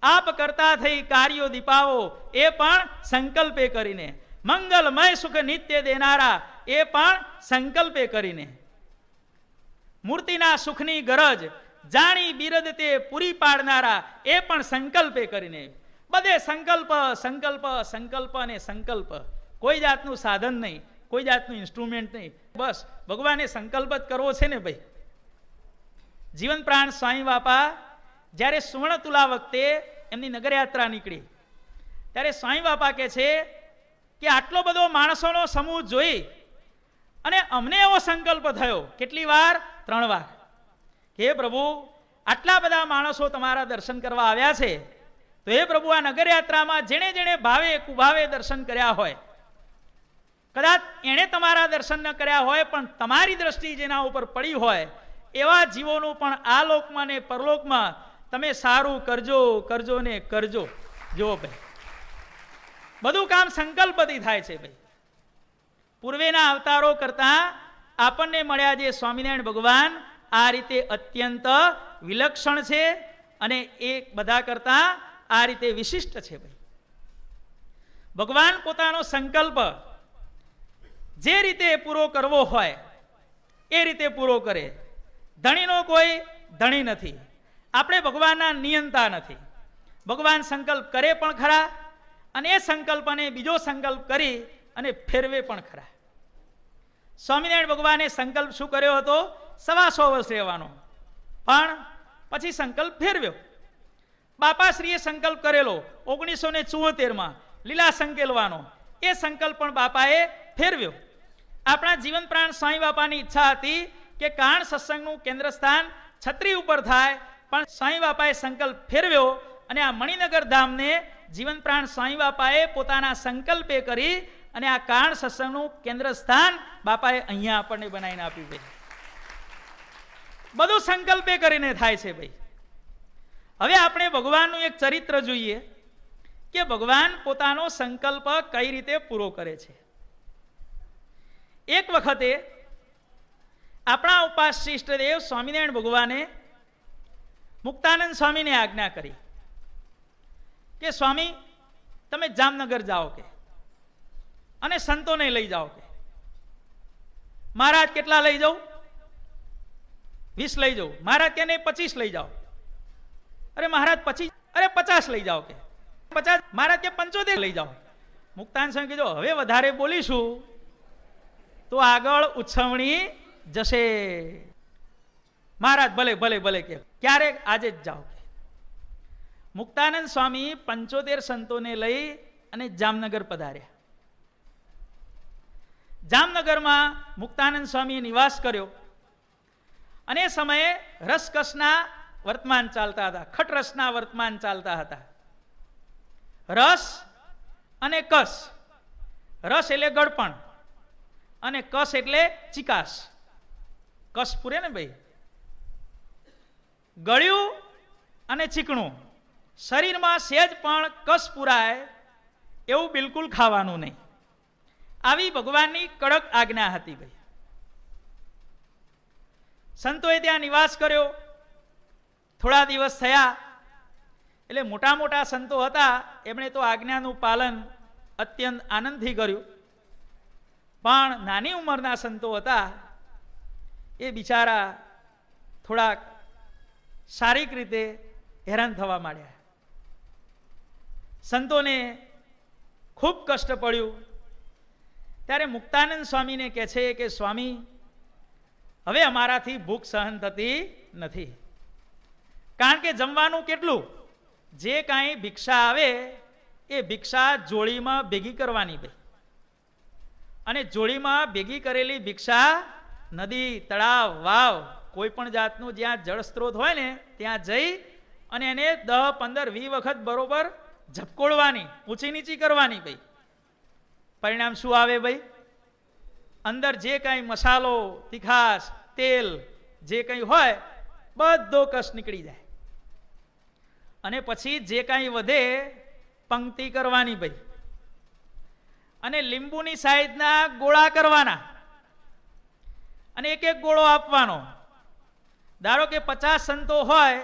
આપ કરતા થઈ કાર્યો દીપાવો, એ પણ સંકલ્પે કરીને. મંગલમય સુખ નિત્ય દેનારા, એ પણ સંકલ્પે કરીને. મૂર્તિના સુખની ગરજ જાણી બિરદ તે પૂરી પાડનારા, એ પણ સંકલ્પે કરીને. બધે સંકલ્પ સંકલ્પ સંકલ્પ અને સંકલ્પ. કોઈ જાતનું સાધન નહીં, કોઈ જાતનું ઇન્સ્ટ્રુમેન્ટ નહીં, બસ ભગવાને સંકલ્પ જ કરવો છે ને. ભાઈ, જીવન પ્રાણ સ્વામી બાપા જ્યારે સુવર્ણ તુલા વખતે એમની નગરયાત્રા નીકળી, ત્યારે સ્વામી બાપા કહે છે કે આટલો બધો માણસોનો સમૂહ જોઈ અને અમને એવો સંકલ્પ થયો. કેટલી વાર? 3 વાર. હે પ્રભુ, આટલા બધા માણસો તમારા દર્શન કરવા આવ્યા છે, તો હે પ્રભુ, આ નગરયાત્રામાં જેણે જેણે ભાવે કુભાવે દર્શન કર્યા હોય, કદાચ એણે તમારા દર્શન ન કર્યા હોય, પણ તમારી દ્રષ્ટિ જેના ઉપર પડી હોય, એવા જીવોનું પણ આ લોકમાં ને પરલોકમાં તમે સારું કરજો કરજો ને કરજો. જો ભાઈ, બધું કામ સંકલ્પથી થાય છે. ભાઈ, પૂર્વેના અવતારો કરતા આપણને મળ્યા જે સ્વામિનારાયણ ભગવાન આ રીતે અત્યંત વિલક્ષણ છે અને એ બધા કરતા આ રીતે વિશિષ્ટ છે. ભાઈ, ભગવાન પોતાનો સંકલ્પ જે રીતે પૂરો કરવો હોય એ રીતે પૂરો કરે. ધણીનો કોઈ ધણી નથી, આપણે ભગવાનના નિયંતા નથી. ભગવાન સંકલ્પ કરે પણ ખરા અને એ સંકલ્પને બીજો સંકલ્પ કરી અને ફેરવે પણ ખરા. સ્વામિનારાયણ ભગવાને સંકલ્પ શું કર્યો હતો? 125 વર્ષ રહેવાનો, પણ પછી સંકલ્પ ફેરવ્યો. બાપાશ્રીએ સંકલ્પ કરેલો 1974માં લીલા સંકેલવાનો, એ સંકલ્પ પણ બાપાએ ફેરવ્યો. આપણા જીવન પ્રાણ સ્વામી બાપાની ઈચ્છા હતી કે કાણ સત્સંગનું કેન્દ્ર સ્થાન છત્રી ઉપર થાય, પણ સ્વામી બાપાએ સંકલ્પ ફેરવ્યો અને આ મણિનગર ધામને જીવન પ્રાણ સ્વામી બાપાએ પોતાના સંકલ્પે કરી અને આ કાણ સત્સંગનું કેન્દ્ર સ્થાન બાપાએ અહીંયા આપણને બનાવીને આપ્યું. ભાઈ, બધું સંકલ્પે કરીને થાય છે. ભાઈ, હવે આપણે ભગવાનનું એક ચરિત્ર જોઈએ કે ભગવાન પોતાનો સંકલ્પ કઈ રીતે પૂરો કરે છે. એક વખતે આપણા ઉપાસ્ય ઇષ્ટદેવ સ્વામિનારાયણ ભગવાને મુક્તાનંદ સ્વામીને આજ્ઞા કરી કે સ્વામી, તમે જામનગર જાઓ કે અને સંતોને લઈ જાઓ કે. મહારાજ, કેટલા લઈ જાઉં? 20 લઈ જાઉં. મહારાજ કે નહીં, 25 લઈ જાઓ. અરે મહારાજ 25, અરે 50 લઈ જાઓ કે. 50. મહારાજ કે 75 લઈ જાઓ. મુક્તાનંદ સ્વામી કીધું, હવે વધારે બોલીશું તો આગળ ઉછવણી જશે. મહારાજ ભલે ભલે ભલે કે ક્યારેક આજે જ જાઓ કે. મુક્તાનંદ સ્વામી 75 સંતોને લઈ અને જામનગર પધાર્યા. જામનગરમાં મુક્તાનંદ સ્વામીએ નિવાસ કર્યો અને એ સમયે રસકસના વર્તમાન ચાલતા હતા, ખટરસના વર્તમાન ચાલતા હતા. રસ અને કસ. રસ એટલે ગળપણ અને કસ એટલે ચિકાસ. કસ પૂરે ને ભાઈ, ગળ્યું અને ચીકણું, શરીરમાં સહેજ પણ કસ પુરાય એવું બિલકુલ ખાવાનું નહીં. આવી ભગવાનની કડક આજ્ઞા હતી ભાઈ. સંતોએ ત્યાં નિવાસ કર્યો. થોડા દિવસ થયા એટલે મોટા મોટા સંતો હતા, એમણે તો આજ્ઞાનું પાલન અત્યંત આનંદથી કર્યું. પણ નાની ઉંમરના સંતો હતા એ બિચારા થોડાક શારીરિક રીતે હેરાન થવા માંડ્યા. સંતોને ખૂબ કષ્ટ પડ્યું. ત્યારે મુક્તાનંદ સ્વામીને કહે છે કે સ્વામી, હવે અમારાથી ભૂખ સહન થતી નથી. કારણ કે જમવાનું કેટલું, જે કાંઈ ભિક્ષા આવે એ ભિક્ષા જોડીમાં ભેગી કરવાની ભાઈ. અને જોડીમાં ભેગી કરેલી ભિક્ષા નદી, તળાવ, વાવ, કોઈ પણ જાતનું જ્યાં જળ સ્ત્રોત હોય ને ત્યાં જઈ અને એને 10, 15, 20 વખત બરોબર ઝપકોળવાની, ઊંચી નીચી કરવાની ભાઈ. પરિણામ શું આવે ભાઈ? અંદર જે કાંઈ મસાલો, તીખાશ, તેલ જે કંઈ હોય બધો કસ નીકળી જાય. અને પછી જે કાંઈ વધે પંક્તિ કરવાની ભાઈ. અને લીંબુની સાઈઝના ગોળા કરવાના અને એક એક ગોળો આપવાનો. ધારો કે 50 સંતો હોય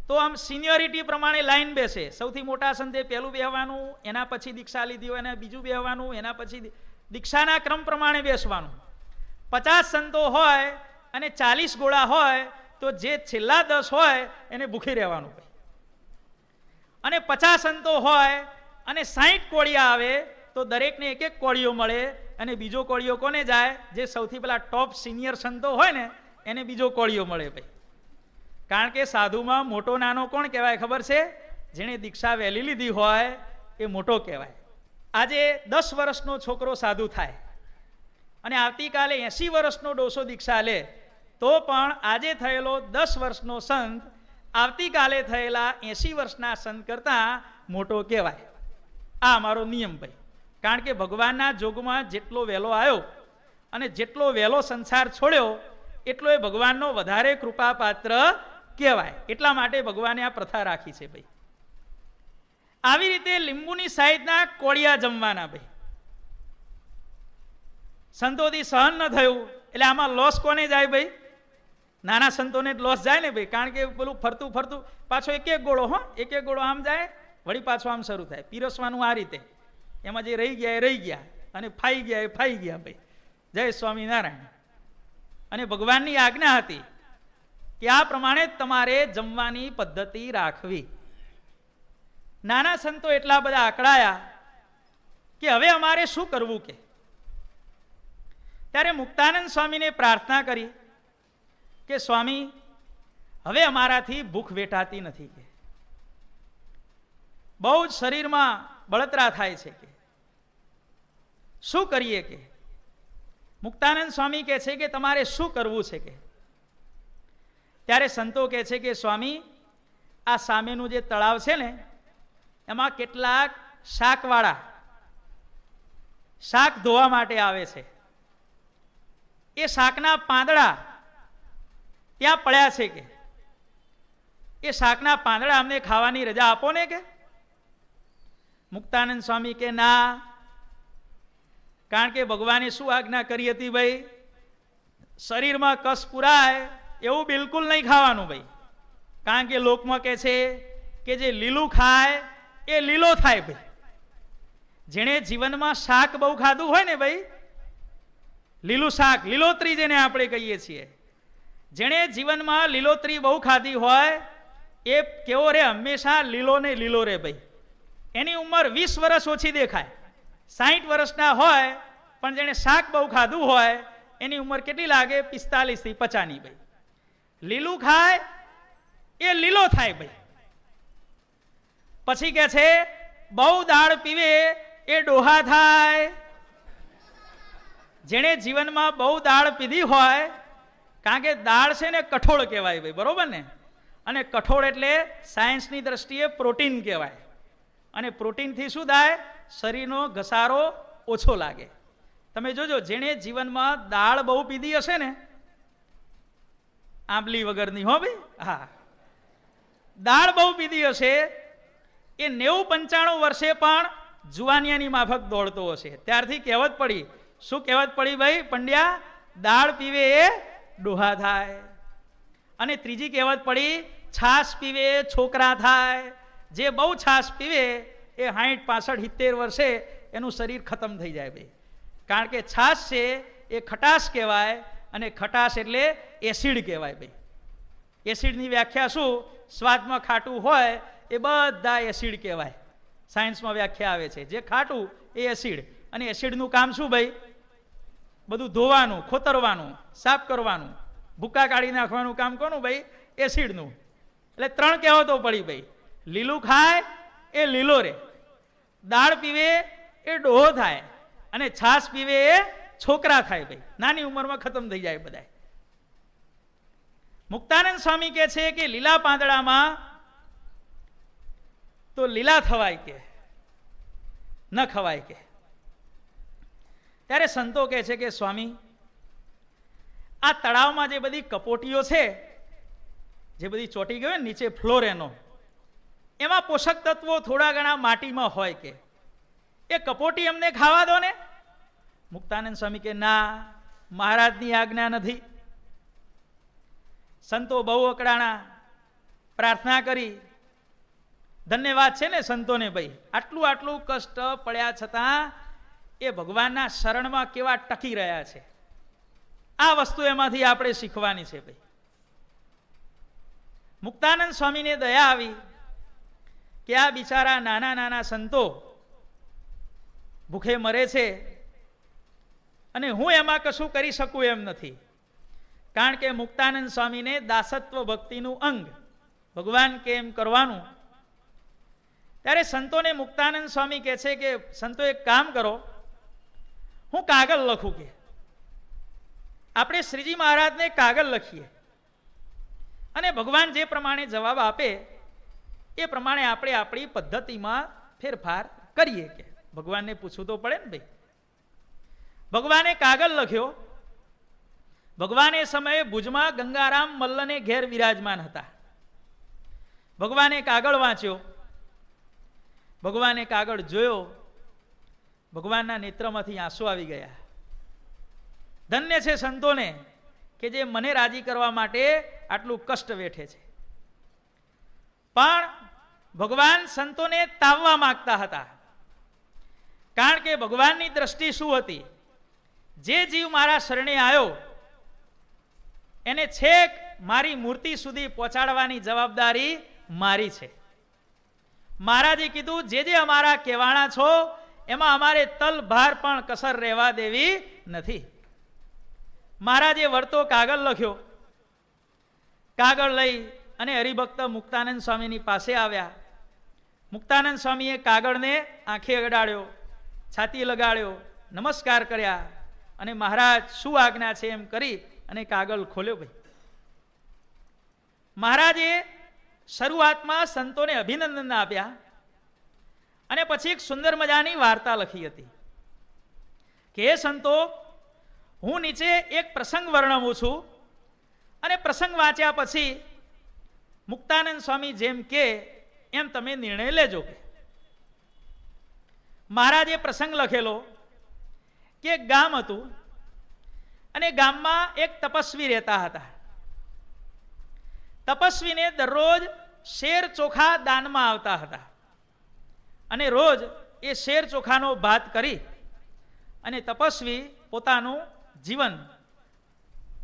તો આમ સિનિયોરિટી પ્રમાણે લાઈન બેસે. સૌથી મોટા સંતે પહેલું બેહવાનું, એના પછી દીક્ષા લીધી હોય એને બીજું બેહવાનું, એના પછી દીક્ષાના ક્રમ પ્રમાણે બેસવાનું. 50 સંતો હોય અને 40 ગોળા હોય તો જે છેલ્લા 10 હોય એને ભૂખી રહેવાનું. અને 50 સંતો હોય અને 60 કોળિયા આવે તો દરેકને એક એક કોળીઓ મળે. અને બીજો કોળીઓ કોને જાય? જે સૌથી પહેલા ટોપ સિનિયર સંતો હોય ને એને બીજો કોળીઓ મળે ભાઈ. કારણ કે સાધુમાં મોટો નાનો કોણ કહેવાય ખબર છે? જેણે દીક્ષા વહેલી લીધી હોય એ મોટો કહેવાય. આજે 10 વર્ષનો છોકરો સાધુ થાય અને આવતીકાલે 80 વર્ષનો ડોસો દીક્ષા લે તો પણ આજે થયેલો 10 વર્ષનો સંત આવતીકાલે થયેલા 80 વર્ષના સંત કરતાં મોટો કહેવાય. આ અમારો નિયમ ભાઈ. કારણ કે ભગવાનના જોગમાં જેટલો વહેલો આવ્યો અને જેટલો વહેલો સંસાર છોડ્યો એટલો એ ભગવાનનો વધારે કૃપાપાત્ર કહેવાય. એટલા માટે ભગવાને આ પ્રથા રાખી છે ભાઈ. આવી રીતે લીંબુની સાઈઝના કોળિયા જમવાના ભાઈ. સંતોથી સહન ન થયું એટલે આમાં લોસ કોને જાય ભાઈ? નાના સંતોને લોસ જાય ને ભાઈ. કારણ કે પેલું ફરતું ફરતું પાછો એક એક ગોળો, એક એક ગોળો આમ જાય, વળી પાછો આમ શરૂ થાય. પીરસવાનું આ રીતે. એમાં જે રહી ગયા એ રહી ગયા અને ફાઈ ગયા એ ફાઈ ગયા ભાઈ. જય સ્વામિનારાયણ. અને ભગવાનની આજ્ઞા હતી કે આ પ્રમાણે તમારે જમવાની પદ્ધતિ રાખવી. નાના સંતો એટલા બધા આકળાયા કે હવે અમારે શું કરવું કે. ત્યારે મુક્તાનંદ સ્વામીને પ્રાર્થના કરી કે સ્વામી, હવે અમારાથી ભૂખ વેઠાતી નથી કે બહુ જ શરીરમાં બળતરા થાય છે કે શું કરીએ કે. મુક્તાનંદ સ્વામી કહે છે કે તમારે શું કરવું છે કે. ત્યારે સંતો કહે છે કે સ્વામી, આ સામેનું જે તળાવ છે ને એમાં કેટલાક શાકવાળા શાક ધોવા માટે આવે છે. એ શાકના પાંદડા ત્યાં પડ્યા છે કે એ શાકના પાંદડા અમને ખાવાની રજા આપો ને કે. મુક્તાનંદ સ્વામી કે ના, કારણ કે ભગવાને શું આજ્ઞા કરી હતી ભાઈ? શરીરમાં કસ પુરાય એવું બિલકુલ નહીં ખાવાનું ભાઈ. કારણ કે લોકમાં કહે છે કે જે લીલું ખાય એ લીલો થાય ભાઈ. જેણે જીવનમાં શાક બહુ ખાધું હોય ને ભાઈ, લીલું શાક, લીલોતરી જેને આપણે કહીએ છીએ, જેણે જીવનમાં લીલોતરી બહુ ખાધી હોય એ કેવો રે? હંમેશા લીલો ને લીલો રે ભાઈ. એની ઉંમર 20 વર્ષ ઓછી દેખાય. 60 વર્ષના હોય પણ જેણે શાક બહુ ખાધું હોય એની ઉંમર કેટલી લાગે? 45 થી 50 ની ભાઈ. લીલું ખાય એ લીલો થાય ભાઈ. પછી કે છે બહુ દાળ પીવે એ ડોહા થાય. જેણે જીવનમાં બહુ દાળ પીધી હોય, કારણ કે દાળ છે ને કઠોળ કહેવાય ભાઈ, બરોબર ને? અને કઠોળ એટલે સાયન્સની દ્રષ્ટિએ પ્રોટીન કહેવાય. અને પ્રોટીનથી શું થાય? શરીરનો ઘસારો ઓછો લાગે. તમે જોજો, જેણે જીવનમાં દાળ બહુ પીધી હશે ને, આંબલી વગરની, હો ભાઈ, હા, દાળ બહુ પીધી હશે, એ 90-95 વર્ષે પણ જુવાનિયાની માફક દોડતો હશે. ત્યારથી કહેવત પડી. શું કહેવત પડી ભાઈ પંડ્યા? દાળ પીવે એ ડોહા થાય. અને ત્રીજી કહેવત પડી, છાશ પીવે એ છોકરા થાય. જે બહુ છાશ પીવે એ 60-65-70 વર્ષે એનું શરીર ખતમ થઈ જાય ભાઈ. કારણ કે છાશ છે એ ખટાશ કહેવાય, અને ખટાશ એટલે એસિડ કહેવાય ભાઈ. એસિડની વ્યાખ્યા શું? સ્વાદમાં ખાટું હોય એ બધા એસિડ કહેવાય. સાયન્સમાં વ્યાખ્યા આવે છે. જે ખાટું એ એસિડ. અને એસિડનું કામ શું ભાઈ? બધું ધોવાનું, ખોતરવાનું, સાફ કરવાનું, ભૂકા કાઢી નાખવાનું કામ કોનું ભાઈ? એસિડનું. એટલે 3 કહેવતો પડી ભાઈ. લીલું ખાય એ લીલો રે, દાળ પીવે એ ડોહો થાય, અને છાશ પીવે એ છોકરા થાય ભાઈ. નાની ઉંમરમાં ખતમ થઈ જાય બધા. મુક્તાનંદ સ્વામી કહે છે કે લીલા પાંદડામાં તો લીલા થવાય કે ન ખવાય કે. ત્યારે સંતો કહે છે કે સ્વામી, આ તળાવમાં જે બધી કપોટીઓ છે, જે બધી ચોટી ગયો ને નીચે ફ્લોર એનો, એમાં પોષક તત્વો થોડા ઘણા માટીમાં હોય કે એ કપોટી અમને ખાવા દો ને. મુક્તાનંદ સ્વામી કે ના, મહારાજની આજ્ઞા નથી. સંતો બહુ અકળાણા, પ્રાર્થના કરી. ધન્યવાદ છે ને સંતોને ભાઈ, આટલું કષ્ટ પડ્યા છતાં એ ભગવાનના શરણમાં કેવા ટકી રહ્યા છે. આ વસ્તુ એમાંથી આપણે શીખવાની છે ભાઈ. મુક્તાનંદ સ્વામીને દયા આવી કે આ બિચારા નાના સંતો ભૂખે મરે છે, અને હું એમાં કશું કરી શકું એમ નથી. કારણ કે મુક્તાનંદ સ્વામીને દાસત્વ ભક્તિનું અંગ ભગવાન કેમ કરવાનું. ત્યારે સંતોને મુક્તાનંદ સ્વામી કહે છે કે સંતો એક કામ કરો, હું કાગળ લખું કે આપણે શ્રીજી મહારાજને કાગળ લખીએ, અને ભગવાન જે પ્રમાણે જવાબ આપે એ પ્રમાણે આપણે આપણી પદ્ધતિમાં ફેરફાર કરીએ. કે ભગવાનને પૂછવું તો પડે ને ભાઈ. ભગવાને કાગળ લખ્યો. ભગવાન એ સમયે ભુજમાં ગંગારામ મલ્લને ઘેર વિરાજમાન હતા. ભગવાને કાગળ વાંચ્યો, ભગવાને કાગળ જોયો, ભગવાનના નેત્રમાંથી આંસુ આવી ગયા. ધન્ય છે સંતોને કે જે મને રાજી કરવા માટે આટલું કષ્ટ વેઠે છે. પણ ભગવાન સંતોને તાવવા માંગતા હતા. કારણ કે ભગવાનની દ્રષ્ટિ શું હતી? જે જીવ મારા શરણે આવ્યો એને છેક મારી મૂર્તિ સુધી પહોંચાડવાની જવાબદારી મારી છે. મહારાજે કીધું, જે અમારા કહેવાના છો એમાં અમારે તલ ભાર પણ કસર રહેવા દેવી નથી. મહારાજે વળતો કાગળ લખ્યો. કાગળ લઈ અને હરિભક્ત મુક્તાનંદ સ્વામીની પાસે આવ્યા. મુક્તાનંદ સ્વામીએ કાગળને આંખે અડાડ્યો, છાતી લગાડ્યો, નમસ્કાર કર્યા, અને મહારાજ શું આજ્ઞા છે એમ કરી અને કાગળ ખોલ્યો ભાઈ. મહારાજે શરૂઆતમાં સંતોને અભિનંદન આપ્યા, અને પછી એક સુંદર મજાની વાર્તા લખી હતી કે હે સંતો, હું નીચે એક પ્રસંગ વર્ણવું છું, અને પ્રસંગ વાંચ્યા પછી મુક્તાનંદ સ્વામી જેમ કે એમ તમે નિર્ણય લેજો. મહારાજે પ્રસંગ લખેલો કે એક ગામ હતું, અને ગામમાં એક તપસ્વી રહેતા હતા. તપસ્વીને દરરોજ શેર ચોખા દાનમાં આવતા હતા, અને રોજ એ શેર ચોખાનો ભાત કરી અને તપસ્વી પોતાનું જીવન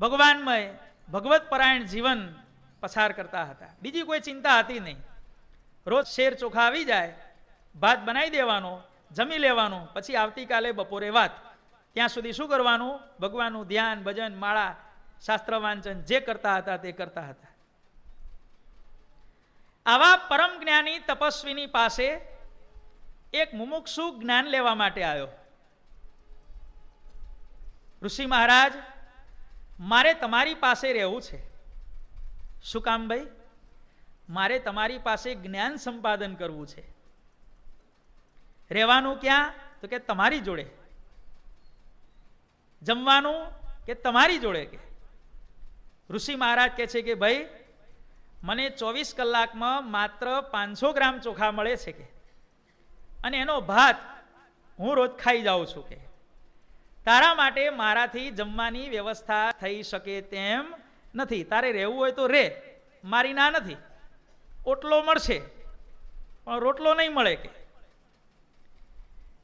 ભગવાનમય ભગવત પરાયણ જીવન પસાર કરતા હતા. બીજી કોઈ ચિંતા હતી નહીં. રોજ શેર ચોખા આવી જાય, ભાત બનાવી દેવાનો, જમી લેવાનું, પછી આવતીકાલે બપોરે વાત. ત્યાં સુધી શું કરવાનું? ભગવાનનું ધ્યાન, ભજન, માળા, શાસ્ત્ર વાંચન જે કરતા હતા તે કરતા હતા. આવા પરમ જ્ઞાની તપસ્વીની પાસે એક મુમુક્ષુ જ્ઞાન લેવા માટે આવ્યો. ઋષિ મહારાજ, મારે તમારી પાસે રહેવું છે. શું કામ ભાઈ? મારે તમારી પાસે જ્ઞાન સંપાદન કરવું છે. રહેવાનું ક્યાં? તો કે તમારી જોડે. જમવાનું કે તમારી જોડે. કે ઋષિ મહારાજ કહે છે કે ભાઈ, મને 24 કલાકમાં માત્ર 500 ગ્રામ ચોખા મળે છે કે, અને એનો ભાત હું રોજ ખાઈ જાઉં છું. કે તારા માટે મારાથી જમવાની વ્યવસ્થા થઈ શકે તેમ નથી. તારે રહેવું હોય તો રે, મારી ના નથી. ઓટલો મળશે પણ રોટલો નહીં મળે. કે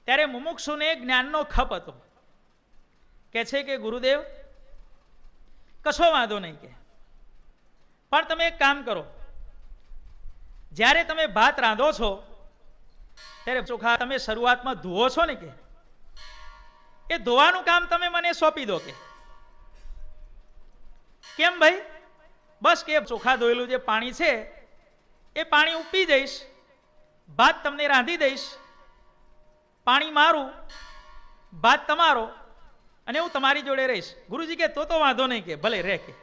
ત્યારે મુમુક્ષુને જ્ઞાનનો ખપ હતો. કે છે કે ગુરુદેવ, કશો વાંધો નહીં. કે પણ તમે એક કામ કરો, જ્યારે તમે ભાત રાંધો છો ત્યારે ચોખા તમે શરૂઆતમાં ધોવો છો ને, કે એ ધોવાનું કામ તમે મને સોંપી દો. કે કેમ ભાઈ? બસ કે ચોખા ધોયેલું જે પાણી છે એ પાણી હું પી જઈશ, ભાત તમને રાંધી દઈશ. પાણી મારું, ભાત તમારો, અને હું તમારી જોડે રહીશ. ગુરુજી કે તો વાંધો નહીં. કે ભલે રહે. કે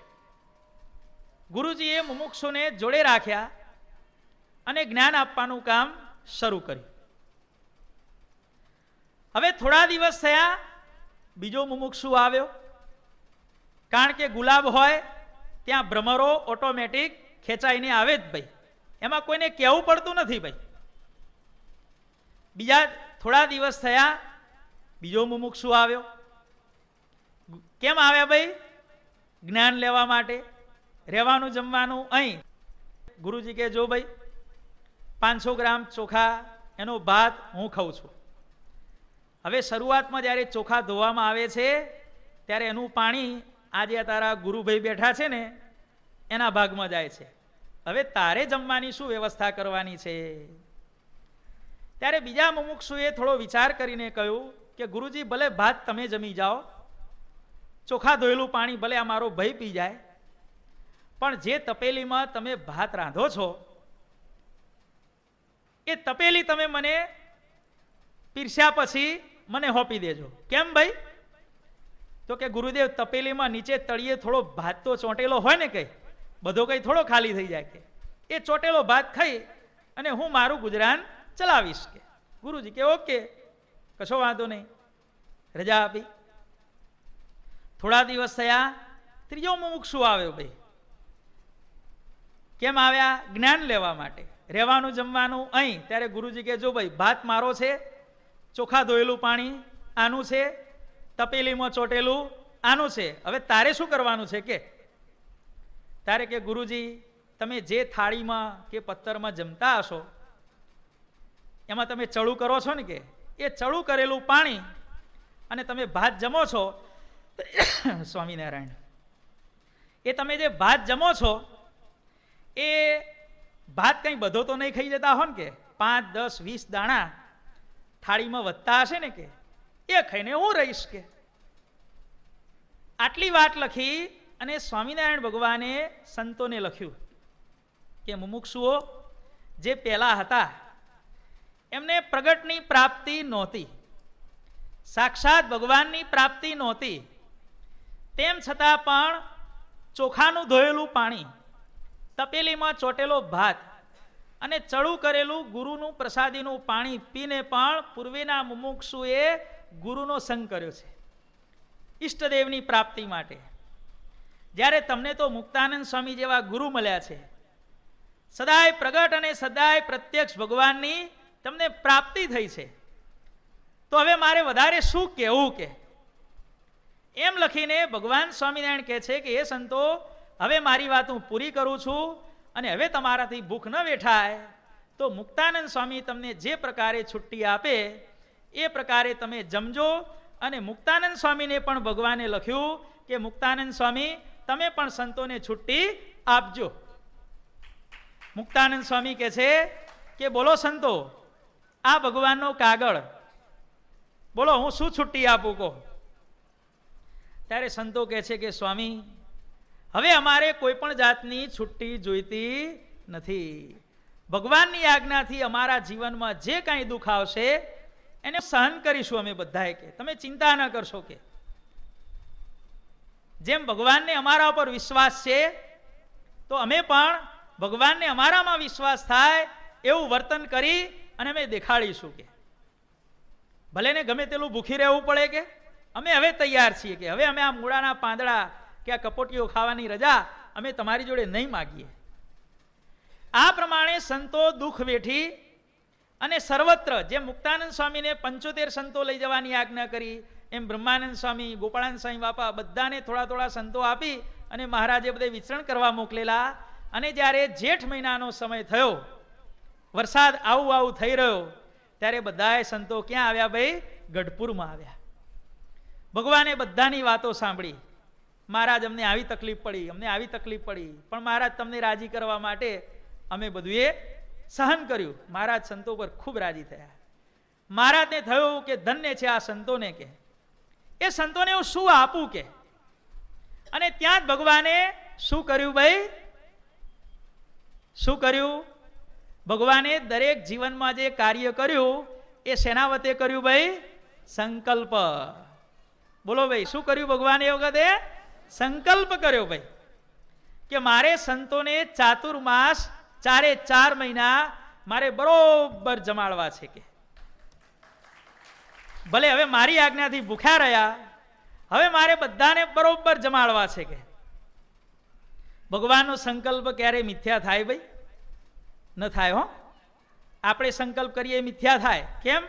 ગુરુજીએ મુમુક્ષુને જોડે રાખ્યા અને જ્ઞાન આપવાનું કામ શરૂ કર્યું. હવે થોડા દિવસ થયા, બીજો મુમુક્ષુ આવ્યો. કારણ કે ગુલાબ હોય ત્યાં ભ્રમરો ઓટોમેટિક ખેંચાઈને આવે જ ભાઈ, એમાં કોઈને કહેવું પડતું નથી ભાઈ. બીજા થોડા દિવસ થયા, બીજો મુમુક્ષુ આવ્યો. કેમ આવ્યા ભાઈ? જ્ઞાન લેવા માટે. રહેવાનું જમવાનું અહીં. ગુરુજી કે જો ભાઈ, 500 ગ્રામ ચોખા એનો ભાત હું ખાઉં છું. હવે શરૂઆતમાં જ્યારે ચોખા ધોવામાં આવે છે ત્યારે એનું પાણી આજે તારા ગુરુભાઈ બેઠા છે ને એના ભાગમાં જાય છે. હવે તારે જમવાની શું વ્યવસ્થા કરવાની છે? ત્યારે બીજા મુમુક્ષુએ થોડો વિચાર કરીને કહ્યું કે ગુરુજી, ભલે ભાત તમે જમી જાઓ, ચોખા ધોયેલું પાણી ભલે આ મારો ભાઈ પી જાય, પણ જે તપેલીમાં તમે ભાત રાંધો છો એ તપેલી તમે મને પીરસ્યા પછી મને હોપી દેજો. કેમ ભાઈ? તો કે ગુરુદેવ, તપેલીમાં નીચે તળિયે થોડો ભાત તો ચોંટેલો હોય ને, કઈ બધો કઈ થોડો ખાલી થઈ જાય. કે એ ચોટેલો ભાત ખાઈ અને હું મારું ગુજરાન ચલાવીશ. કે ગુરુજી કે ઓકે, કશો વાંધો નહીં. રજા આપી. થોડા દિવસ થયા, ત્રીજો મુમુક્ષુ આવ્યો ભાઈ. કેમ આવ્યા? જ્ઞાન લેવા માટે. રહેવાનું જમવાનું અહીં. ત્યારે ગુરુજી કે જો ભાઈ, ભાત મારો છે, ચોખા ધોયેલું પાણી આનું છે, તપેલીમાં ચોટેલું આનું છે. હવે તારે શું કરવાનું છે? કે તારે કે ગુરુજી, તમે જે થાળીમાં કે પત્તરમાં જમતા હશો એમાં તમે ચડું કરો છો ને, કે એ ચડું કરેલું પાણી અને તમે ભાત જમો છો સ્વામિનારાયણ, એ તમે જે ભાત જમો છો એ ભાત કંઈ બધો તો નહીં ખાઈ જતા હો ને, કે 5, 10, 20 દાણા થાળીમાં વધતા હશે ને, કે એ ખાઈને હું રહીશ. કે આટલી વાત લખી અને સ્વામિનારાયણ ભગવાને સંતોને લખ્યું કે મુમુક્ષુઓ જે પહેલા હતા એમને પ્રગટની પ્રાપ્તિ નહોતી, સાક્ષાત ભગવાનની પ્રાપ્તિ નહોતી, તેમ છતાં પણ ચોખાનું ધોયેલું પાણી, તપેલીમાં ચોટેલો ભાત અને ચડું કરેલું ગુરુનું પ્રસાદીનું પાણી પીને પણ પૂર્વેના મુમુક્ષુએ ગુરુનો સંગ કર્યો છે ઈષ્ટદેવની પ્રાપ્તિ માટે. જ્યારે તમને તો મુક્તાનંદ સ્વામી જેવા ગુરુ મળ્યા છે, સદાય પ્રગટ અને સદાય પ્રત્યક્ષ ભગવાનની તમને પ્રાપ્તિ થઈ છે, તો હવે મારે વધારે શું કહેવું? કે એમ લખીને ભગવાન સ્વામિનારાયણ કહે છે કે એ સંતો, હવે મારી વાત હું પૂરી કરું છું અને હવે તમારાથી ભૂખ ન વેઠાય તો મુક્તાનંદ સ્વામી તમને જે પ્રકારે છુટ્ટી આપે એ પ્રકારે તમે જમજો. અને મુક્તાનંદ સ્વામીને પણ ભગવાને લખ્યું કે મુક્તાનંદ સ્વામી, તમે પણ સંતોને છુટ્ટી આપજો. મુક્તાનંદ સ્વામી કહે છે કે બોલો સંતો, આ ભગવાનનો કાગળ, બોલો હું શું છુટ્ટી આપું કહો. ત્યારે સંતો કહે છે કે સ્વામી, હવે અમારે કોઈ પણ જાતની છુટ્ટી જોઈતી નથી. ભગવાનની આજ્ઞાથી અમારા જીવનમાં જે કાંઈ દુઃખ આવશે એને સહન કરીશું અમે બધાએ, કે તમે ચિંતા ન કરશો. કે જેમ ભગવાનને અમારા ઉપર વિશ્વાસ છે તો અમે પણ ભગવાનને અમારામાં વિશ્વાસ થાય એવું વર્તન કરી અને અમે દેખાડીશું. કે ભલે ને ગમે તેટલું ભૂખી રહેવું પડે, કે અમે હવે તૈયાર છીએ, કે હવે અમે આ મૂળાના પાંદડા કે આ કપોટીઓ ખાવાની રજા અમે તમારી જોડે નહીં માગીએ. આ પ્રમાણે સંતો દુઃખ વેઠી અને સર્વત્ર જેમ મુક્તાનંદ સ્વામીને 75 સંતો લઈ જવાની આજ્ઞા કરી, એમ બ્રહ્માનંદ સ્વામી, ગોપાળાનંદ સ્વામી બાપા બધાને થોડા થોડા સંતો આપી અને મહારાજે બધે વિચરણ કરવા મોકલેલા. અને જ્યારે જેઠ મહિનાનો સમય થયો, વરસાદ આવું આવું થઈ રહ્યો, ત્યારે બધાએ સંતો ક્યાં આવ્યા ભાઈ? ગઢપુરમાં આવ્યા. ભગવાને બધાની વાતો સાંભળી. મહારાજ અમને આવી તકલીફ પડી, અમને આવી તકલીફ પડી, પણ મહારાજ તમને રાજી કરવા માટે અમે બધું એ સહન કર્યું. મહારાજ સંતો પર ખૂબ રાજી થયા. મહારાજને થયું કે ધન્ય છે આ સંતોને, કે એ સંતોને હું શું આપું. કે અને ત્યાં જ ભગવાને શું કર્યું ભાઈ? શું કર્યું? ભગવાને દરેક જીવનમાં જે કાર્ય કર્યું એ શેના વતે કર્યું ભાઈ? સંકલ્પ. બોલો ભાઈ, શું કર્યું ભગવાને એ વખતે? સંકલ્પ કર્યો ભાઈ, કે મારે સંતોને ચાતુર્માસ 4 મહિના મારે બરોબર જમાડવા છે. કે ભલે હવે મારી આજ્ઞાથી ભૂખ્યા રહ્યા, હવે મારે બધાને બરોબર જમાડવા છે. કે ભગવાનનો સંકલ્પ ક્યારે મિથ્યા થાય ભાઈ? ન થાય હો. આપણે સંકલ્પ કરીએ મિથ્યા થાય. કેમ?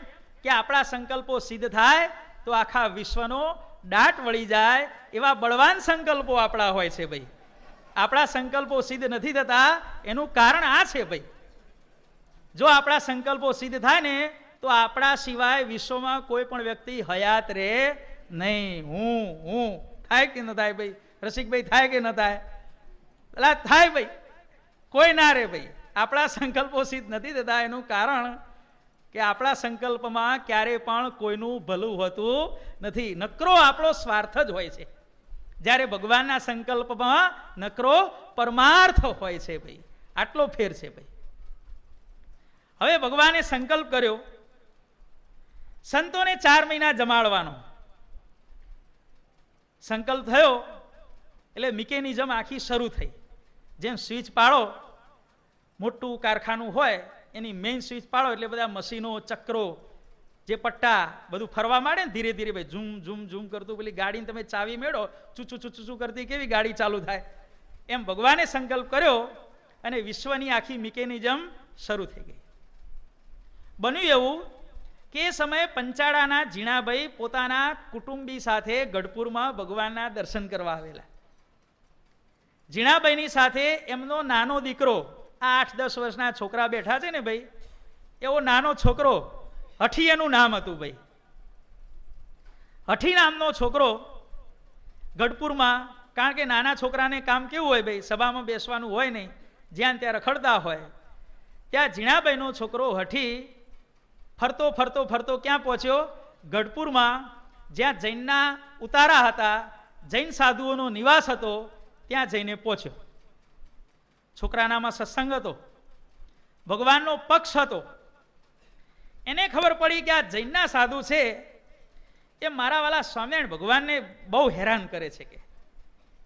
કે આપણા સંકલ્પો સિદ્ધ થાય તો આખા વિશ્વનો દાટ વળી જાય એવા બળવાન સંકલ્પો આપણા હોય છે ભાઈ. આપણા સંકલ્પો સિદ્ધ નથી થતા એનું કારણ આ છે ભાઈ. જો આપણા સંકલ્પો સિદ્ધ થાય ને તો આપણા સિવાય વિશ્વમાં કોઈ પણ વ્યક્તિ હયાત રહે નહીં. હું થાય કે ન થાય ભાઈ? રસિકભાઈ, થાય કે ન થાય? એટલે થાય ભાઈ, કોઈ ના રે ભાઈ. આપણા સંકલ્પો સિદ્ધ નથી થતા એનું કારણ કે આપણા સંકલ્પમાં ક્યારે પણ કોઈનું ભલું હોતું નથી. નકરો આપણો સ્વાર્થ જ હોય છે, જ્યારે ભગવાનના સંકલ્પમાં નકરો પરમાર્થ હોય છે ભાઈ. આટલો ફેર છે ભાઈ. હવે ભગવાને સંકલ્પ કર્યો સંતોને 4 મહિના જમાડવાનો. સંકલ્પ થયો એટલે મિકેનિઝમ આખી શરૂ થઈ. જેમ સ્વિચ પાડો, મોટું કારખાનું હોય એની મેઇન સ્વિચ પાડો એટલે બધા મશીનો, ચક્રો, જે પટ્ટા બધું ફરવા માંડે ને ધીરે ધીરે ભાઈ, ઝૂમ ઝૂમ ઝૂમ કરતું. પેલી ગાડીને તમે ચાવી મેળો, ચૂચું ચૂચું કરતી કેવી ગાડી ચાલુ થાય, એમ ભગવાને સંકલ્પ કર્યો અને વિશ્વની આખી મિકેનિઝમ શરૂ થઈ ગઈ. બન્યું એવું કે એ સમયે પંચાળાના ઝીણાભાઈ પોતાના કુટુંબી સાથે ગઢપુરમાં ભગવાનના દર્શન કરવા આવેલા. ઝીણાભાઈની સાથે એમનો નાનો દીકરો, આ 8-10 વર્ષના છોકરા બેઠા છે ને ભાઈ, એવો નાનો છોકરો, હઠી એનું નામ હતું ભાઈ. હઠી નામનો છોકરો ગઢપુરમાં, કારણ કે નાના છોકરાને કામ કેવું હોય ભાઈ, સભામાં બેસવાનું હોય નહીં, જ્યાં ત્યાં રખડતા હોય. ત્યાં ઝીણાભાઈનો છોકરો હઠી ફરતો ફરતો ફરતો ક્યાં પહોંચ્યો? ગઢપુરમાં, જ્યાં જૈનના ઉતારા હતા, જૈન સાધુઓનો નિવાસ હતો, ત્યાં જઈને પહોંચ્યો. છોકરાનામાં સત્સંગ હતો, ભગવાનનો પક્ષ હતો. એને ખબર પડી કે આ જૈનના સાધુ છે એ મારા વાલા સ્વામિનારાયણ ભગવાનને બહુ હેરાન કરે છે, કે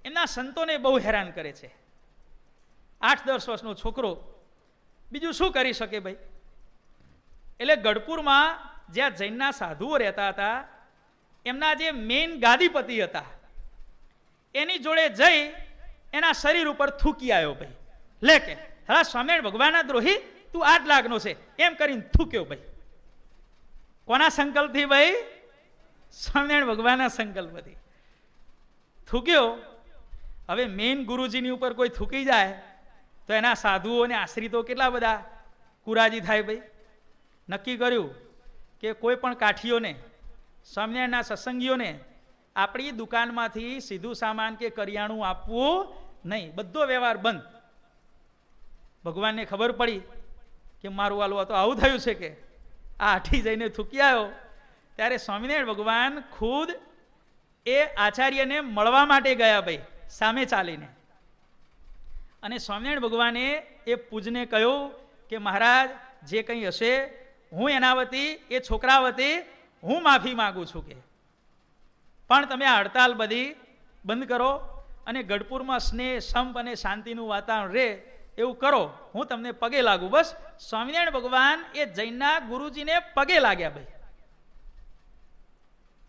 એમના સંતોને બહુ હેરાન કરે છે. 8-10 વર્ષનો છોકરો બીજું શું કરી શકે ભાઈ? એટલે ગઢપુરમાં જ્યાં જૈનના સાધુઓ રહેતા હતા, એમના જે મેઇન ગાદીપતિ હતા, એની જોડે જઈ એના શરીર ઉપર થૂકી આવ્યો ભાઈ. લે કે હા સ્વામિનારાયણ ભગવાનના દ્રોહી, તું 8 લાખનો છે, એમ કરીને થૂક્યો ભાઈ. કોના સંકલ્પથી ભાઈ? સ્વામિનારાયણ ભગવાનના સંકલ્પથી થૂક્યો. હવે મેઇન ગુરુજીની ઉપર કોઈ થૂકી જાય તો એના સાધુઓ અને આશ્રિતો કેટલા બધા કુરાજી થાય ભાઈ. નક્કી કર્યું કે કોઈ પણ કાઠીઓને, સ્વામિનારાયણના સત્સંગીઓને આપણી દુકાનમાંથી સીધું સામાન કે કરિયાણું આપવું નહીં, બધો વ્યવહાર બંધ. ભગવાનને ખબર પડી કે મારું વાલું તો આવું થયું છે, કે આ હઠી જઈને થૂકી આવ્યો. ત્યારે સ્વામિનારાયણ ભગવાન ખુદ એ આચાર્યને મળવા માટે ગયા ભાઈ, સામે ચાલીને. અને સ્વામિનારાયણ ભગવાને એ પૂજને કહ્યું કે મહારાજ જે કંઈ હશે હું એના વતી એ છોકરા વતી હું માફી માગું છું કે પણ તમે આ હડતાલ બધી બંધ કરો અને ગઢપુરમાં સ્નેહ સંપ અને શાંતિનું વાતાવરણ રહે એવું કરો, હું તમને પગે લાગુ. બસ સ્વામિનારાયણ ભગવાન એ જૈનના ગુરુજીને પગે લાગ્યા ભાઈ,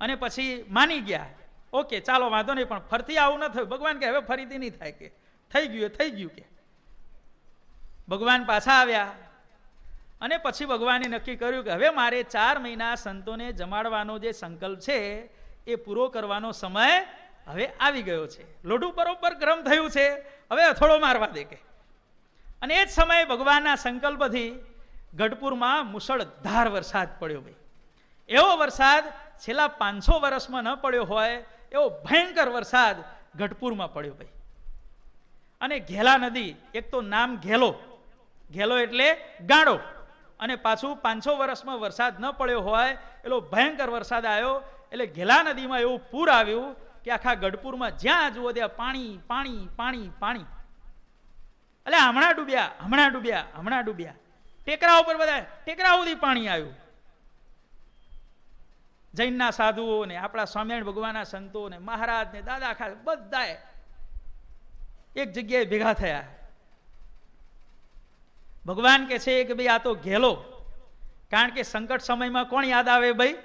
અને પછી માની ગયા. ઓકે ચાલો વાંધો નહીં, પણ ફરતી આવું ન થયું. ભગવાન કે હવે ફરીથી નહીં થાય કે થઈ ગયું થઈ ગયું કે. ભગવાન પાછા આવ્યા અને પછી ભગવાને નક્કી કર્યું કે હવે મારે 4 મહિના સંતોને જમાડવાનો જે સંકલ્પ છે એ પૂરો કરવાનો સમય હવે આવી ગયો છે. લોઢું બરોબર ગરમ થયું છે, હવે અથોડો મારવા દે કે. અને એ જ સમયે ભગવાનના સંકલ્પથી ગઢપુરમાં મુશળધાર વરસાદ પડ્યો ભાઈ. એવો વરસાદ છેલ્લા 500 વર્ષમાં ન પડ્યો હોય એવો ભયંકર વરસાદ ગઢપુરમાં પડ્યો ભાઈ. અને ઘેલા નદી, એક તો નામ ઘેલો, ઘેલો એટલે ગાળો, અને પાછું 500 વર્ષમાં વરસાદ ન પડ્યો હોય એટલો ભયંકર વરસાદ આવ્યો. એટલે ઘેલા નદીમાં એવું પૂર આવ્યું કે આખા ગઢપુરમાં જ્યાં જુઓ ત્યાં પાણી પાણી પાણી પાણી. એટલે હમણાં ડૂબ્યા હમણાં ડૂબ્યા હમણાં ડૂબ્યા. ટેકરા ઉપર બધા ટેકરા સુધી પાણી આવ્યું. જૈનના સાધુઓ ને આપણા સ્વામિનારાયણ ભગવાનના સંતો ને મહારાજ ને દાદા ખા બધાએ એક જગ્યાએ ભેગા થયા. ભગવાન કે છે કે ભાઈ આ તો ઘેલો, કારણ કે સંકટ સમયમાં કોણ યાદ આવે ભાઈ?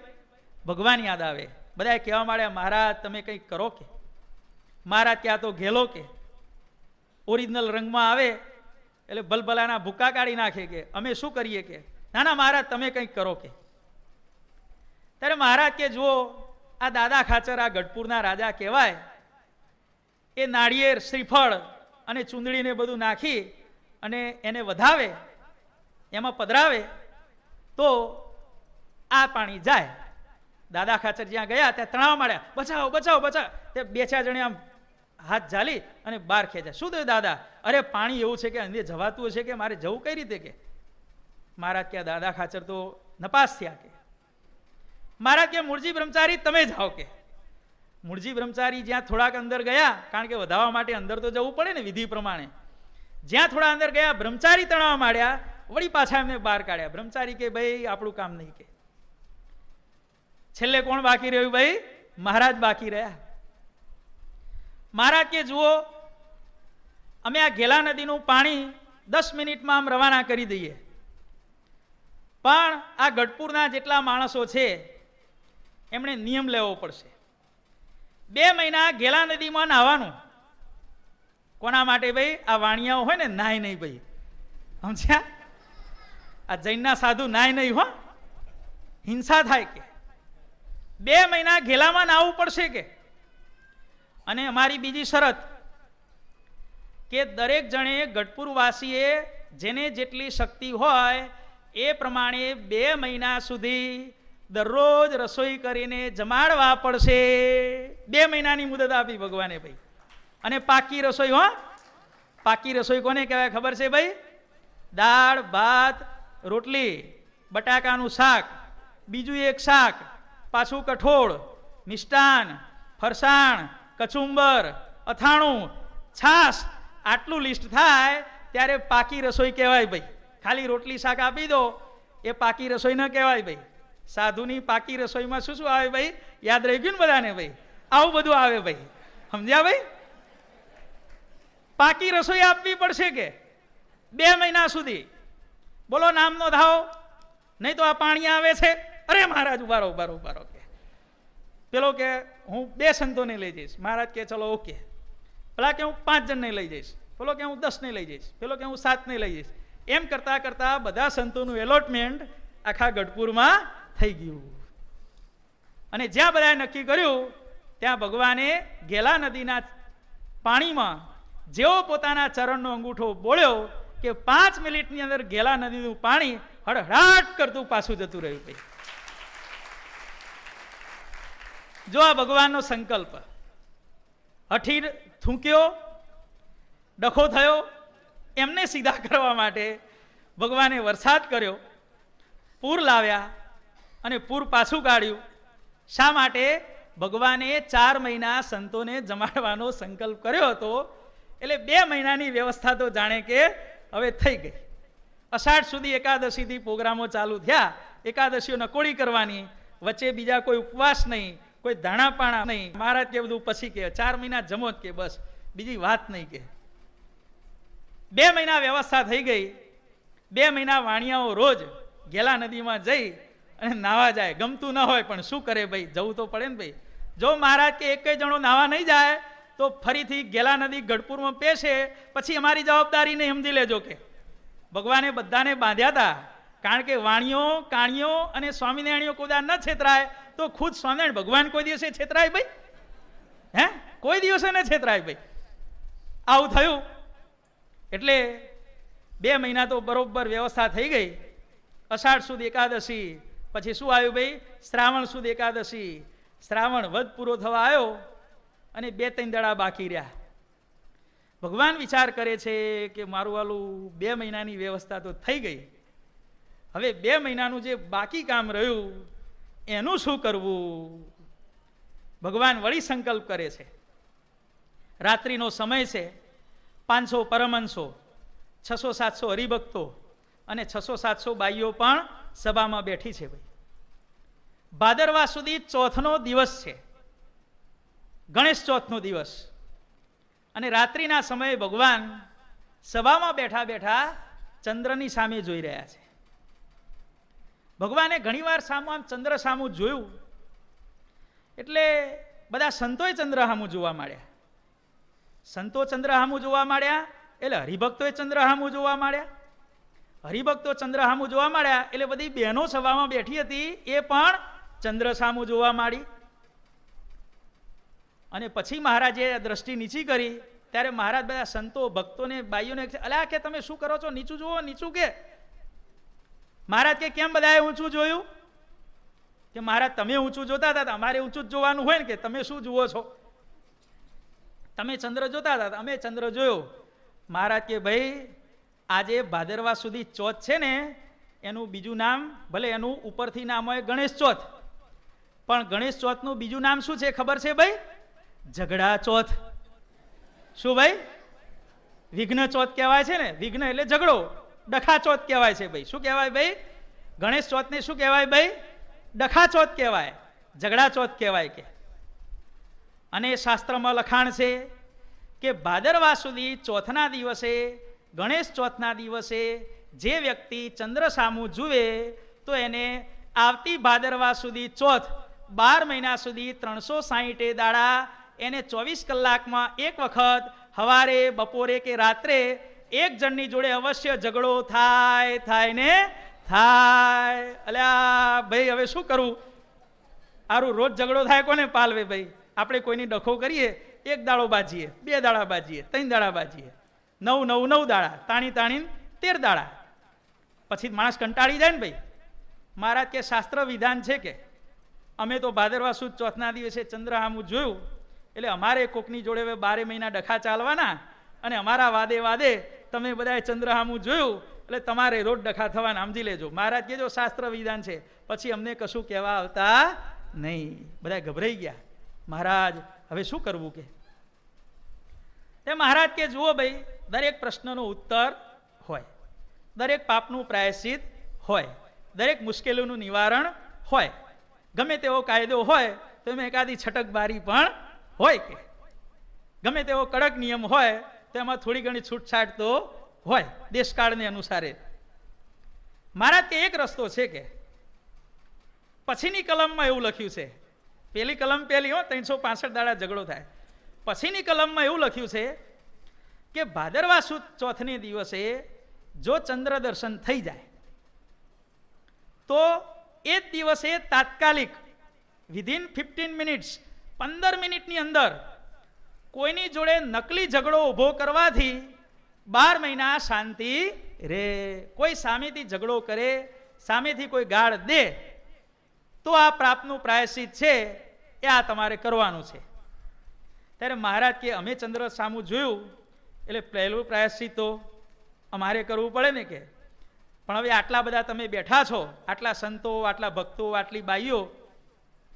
ભગવાન યાદ આવે. બધા કહેવા માંડ્યા મહારાજ તમે કંઈક કરો કે. મહારાજ કે આ તો ઘેલો કે ઓરિજિનલ રંગમાં આવે એટલે ભલભલાના ભૂકા કાઢી નાખે કે અમે શું કરીએ કે. ના ના મહારાજ તમે કંઈક કરો કે. ત્યારે મહારાજ કે જુઓ આ દાદા ખાચર આ ગઢપુરના રાજા કહેવાય, એ નાળિયેર શ્રીફળ અને ચૂંદડીને બધું નાખી અને એને વધાવે, એમાં પધરાવે તો આ પાણી જાય. દાદા ખાચર જ્યાં ગયા ત્યાં તણાવ માંડ્યા, બચાવો બચાવો બચાવો. તે 2-4 જણે આમ હાથ ઝાલી અને બહાર ખેંચ્યા. શું થયું દાદા? અરે પાણી એવું છે કે અંદર જવાતું હશે કે મારે જવું કઈ રીતે કે. મહારાજ કે દાદા ખાચર તો નપાસ થયા કે. મહારાજ કે મૂળજી બ્રહ્મચારી તમે જાઓ કે. મૂળજી બ્રહ્મચારી જ્યાં થોડાક અંદર ગયા, કારણ કે વધાવવા માટે અંદર તો જવું પડે ને વિધિ પ્રમાણે, જ્યાં થોડા અંદર ગયા બ્રહ્મચારી તણાવવા માંડ્યા, વળી પાછા એમને બહાર કાઢ્યા. બ્રહ્મચારી કે ભાઈ આપણું કામ નહીં કે. છેલ્લે કોણ બાકી રહ્યું ભાઈ? મહારાજ બાકી રહ્યા. મહારાજ કે જુઓ અમે આ ઘેલા નદીનું પાણી 10 મિનિટમાં આમ રવાના કરી દઈએ, પણ આ ગઢપુરના જેટલા માણસો છે એમણે નિયમ લેવો પડશે. 2 મહિના ઘેલા નદીમાં નાહવાનું. કોના માટે ભાઈ? આ વાણિયાઓ હોય ને નાય નહીં ભાઈ, સમજ્યા? આ જૈનના સાધુ નાય નહીં હો, હિંસા થાય કે. 2 મહિના ઘેલામાં નાહવું પડશે કે. અને અમારી બીજી શરત કે દરેક જણે ગઢપુરવાસીએ જેને જેટલી શક્તિ હોય એ પ્રમાણે 2 મહિના સુધી દરરોજ રસોઈ કરીને જમાડવા પડશે. 2 મહિનાની મુદત આપી ભગવાને ભાઈ. અને પાકી રસોઈ હો, પાકી રસોઈ કોને કહેવાય ખબર છે ભાઈ? દાળ ભાત રોટલી, બટાકાનું શાક, બીજું એક શાક, પાછું કઠોળ, મિષ્ટાન, ફરસાણ, કચુંબર, અથાણું, છાશ, આટલું લિસ્ટ થાય ત્યારે પાકી રસોઈ કહેવાય ભાઈ. ખાલી રોટલી શાક આપી દો એ પાકી રસોઈ ન કહેવાય ભાઈ. સાધુની પાકી રસોઈમાં શું શું આવે ભાઈ? યાદ રહી ગયું ને બધાને ભાઈ? આવું બધું આવે ભાઈ, સમજ્યા ભાઈ? પાકી રસોઈ આપવી પડશે કે 2 મહિના સુધી. બોલો નામનો ધાવો, નહીં તો આ પાણી આવે છે. અરે મહારાજ ઉભારો ઉભારો ઉભારો કે. પેલો કે હું 2 સંતોને લઈ જઈશ. મહારાજ કે ચલો ઓકે. પેલા કે હું 5 જણને લઈ જઈશ. પેલો કે હું 10 ને લઈ જઈશ. પેલો કે હું 7 ને લઈ જઈશ. એમ કરતા કરતા બધા સંતોનું એલોટમેન્ટ આખા ગઢપુરમાં થઈ ગયું. અને જ્યાં બધાએ નક્કી કર્યું ત્યાં ભગવાને ઘેલા નદીના પાણીમાં જેવો પોતાના ચરણનો અંગૂઠો બોળ્યો કે 5 મિનિટની અંદર ઘેલા નદીનું પાણી હળહળાટ કરતું પાછું જતું રહ્યું ભાઈ. જો આ ભગવાનનો સંકલ્પ. હઠી થૂંક્યો, ડખો થયો, એમને સીધા કરવા માટે ભગવાને વરસાદ કર્યો, પૂર લાવ્યા અને પૂર પાછું કાઢ્યું. શા માટે? ભગવાને 4 મહિના સંતોને જમાડવાનો સંકલ્પ કર્યો હતો. એટલે 2 મહિનાની વ્યવસ્થા તો જાણે કે હવે થઈ ગઈ. અષાઢ સુધી એકાદશીથી પ્રોગ્રામો ચાલુ થયા. એકાદશીઓ નકોડી કરવાની, વચ્ચે બીજા કોઈ ઉપવાસ નહીં, કોઈ ધાણાપાણા નહીં. મહારાજ કે બધું પછી કે 4 મહિના જમો જ કે બસ, બીજી વાત નહીં કે. 2 મહિના વ્યવસ્થા થઈ ગઈ. 2 મહિના વાણિયાઓ રોજ ગેલા નદીમાં જઈ અને નાવા જાય. ગમતું ન હોય પણ શું કરે ભાઈ, જવું તો પડે ને ભાઈ. જો મહારાજ કે એક જણો નાવા નહીં જાય તો ફરીથી ગેલા નદી ગઢપુરમાં પેશે, પછી અમારી જવાબદારી નહીં, સમજી લેજો કે. ભગવાને બધાને બાંધ્યા હતા, કારણ કે વાણીઓ કાણીઓ અને સ્વામિનારાયણીઓ કોઈ ન છેતરાય તો ખુદ સ્વામિનારાયણ ભગવાન કોઈ દિવસે છેતરાય ભાઈ? હે, કોઈ દિવસે ન છેતરાય ભાઈ. આવું થયું. એટલે 2 મહિના તો બરોબર વ્યવસ્થા થઈ ગઈ. અષાઢ સુદ એકાદશી, પછી શું આવ્યું ભાઈ? શ્રાવણ સુદ એકાદશી. શ્રાવણ વધ પૂરો થવા આવ્યો અને 2-3 દડા બાકી રહ્યા. ભગવાન વિચાર કરે છે કે મારું વાલું 2 મહિનાની વ્યવસ્થા તો થઈ ગઈ, હવે 2 મહિનાનું જે બાકી કામ રહ્યું એનું શું કરવું? ભગવાન વળી સંકલ્પ કરે છે. રાત્રિનો સમય છે, 500 પરમહંસો, 600-700 હરિભક્તો અને 600-700 બાઈઓ પણ સભામાં બેઠી છે ભાઈ. ભાદરવા સુધી ચોથનો દિવસ છે, ગણેશ ચોથનો દિવસ. અને રાત્રિના સમયે ભગવાન સભામાં બેઠા બેઠા ચંદ્રની સામે જોઈ રહ્યા છે. ભગવાને ઘણીવાર સામું આમ ચંદ્ર સામું જોયું એટલે બધા સંતોએ ચંદ્ર સામું જોવા માંડ્યા. સંતો ચંદ્ર સામું જોવા માંડ્યા એટલે હરિભક્તોએ ચંદ્ર સામું જોવા માંડ્યા. હરિભક્તો ચંદ્ર સામું જોવા માંડ્યા એટલે બધી બહેનો સભામાં બેઠી હતી એ પણ ચંદ્ર સામું જોવા માંડી. અને પછી મહારાજે દ્રષ્ટિ નીચી કરી ત્યારે મહારાજ બધા સંતો ભક્તોને બાઈઓને અલ્યા કે તમે શું કરો છો, નીચું જુઓ, નીચું કે. મહારાજ કે કેમ બધાએ ઊંચું જોયું? કે મહારાજ તમે ઊંચું જોતા હતા, અમારે ઊંચું જ જોવાનું હોય ને, કે તમે શું જુઓ છો? તમે ચંદ્ર જોતા હતા, અમે ચંદ્ર જોયો. મહારાજ કે ભાઈ આજે ભાદરવા સુધી ચોથ છે ને, એનું બીજું નામ, ભલે એનું ઉપરથી નામ હોય ગણેશ ચોથ, પણ ગણેશ ચોથનું બીજું નામ શું છે ખબર છે ભાઈ? ઝઘડા ચોથ. શું ભાઈ? વિઘ્ન ચોથ કહેવાય છે ને, વિઘ્ન એટલે ઝઘડો, ડખા ચોથ કહેવાય છે ભાઈ. શું કહેવાય ભાઈ? ગણેશ ચોથને શું કહેવાય ભાઈ? ડખા ચોથ કહેવાય, ઝઘડા ચોથ કહેવાય કે. અને શાસ્ત્રમાં લખાણ છે કે ભાદરવા સુધી ચોથના દિવસે, ગણેશ ચોથના દિવસે જે વ્યક્તિ ચંદ્ર સામું જુએ તો એને આવતી ભાદરવા સુધી ચોથ 12 મહિના સુધી 360 દાડા એને 24 કલાકમાં એક વખત સવારે, બપોરે કે રાત્રે એક જણની જોડે અવશ્ય ઝઘડો થાય ને થાય. અલ્યા ભાઈ હવે શું કરવું? આરું રોજ ઝઘડો થાય કોને પાલવે ભાઈ? આપણે કોઈની ડખો કરીએ, 1 દાડો બાજીએ, 2 દાડા બાજીએ, 3 દાડા બાજીએ, 9 દાડા, તાણી 13 દાડા. પછી માણસ કંટાળી જાય ને ભાઈ. મહારાજ કે શાસ્ત્ર વિધાન છે કે અમે તો ભાદરવા સુદ ચોથના દિવસે ચંદ્ર સામું જોયું એટલે અમારે કોકની જોડે 12 મહિના ડખા ચાલવાના, અને અમારા વાદે તમે બધાએ ચંદ્ર સામું જોયું એટલે તમારે રોજ ડખા થવાના, સમજી લેજો. મહારાજ કે જો શાસ્ત્ર વિધાન છે, પછી અમને કશું કહેવા આવતા નહીં. બધા ગભરાઈ ગયા. મહારાજ હવે શું કરવું કે? તે મહારાજ કે જુઓ ભાઈ, દરેક પ્રશ્નનો ઉત્તર હોય, દરેક પાપનું પ્રાયશ્ચિત હોય, દરેક મુશ્કેલીનું નિવારણ હોય. ગમે તેવો કાયદો હોય તો એમાં એકાદી છટકબારી પણ હોય કે, ગમે તેવો કડક નિયમ હોય તો એમાં થોડી ઘણી છૂટછાટ તો હોય દેશકાળને અનુસારે. મહારાજ કે એક રસ્તો છે કે પછીની કલમમાં એવું લખ્યું છે, પેલી કલમ પેલી 365 દાડા ઝઘડો થાય. પછીની કલમમાં એવું લખ્યું છે કે ભાદરવા સુદ ચોથને દિવસે જો ચંદ્ર દર્શન થઈ જાય તો એ જ દિવસે તાત્કાલિક વિધિન 15 મિનિટ્સ, 15 મિનિટની અંદર કોઈની જોડે નકલી ઝઘડો ઊભો કરવાથી 12 મહિના શાંતિ રે. કોઈ સામેથી ઝઘડો કરે, સામેથી કોઈ ગાળ દે તો આ પ્રાપનું પ્રાયશ્ચિત છે એ આ તમારે કરવાનું છે. ત્યારે મહારાજ કે અમે ચંદ્ર સામું જોયું એટલે પહેલું પ્રાયશ્ચિત તો અમારે કરવું પડે ને કે. પણ હવે આટલા બધા તમે બેઠા છો, આટલા સંતો, આટલા ભક્તો, આટલી બાઈઓ,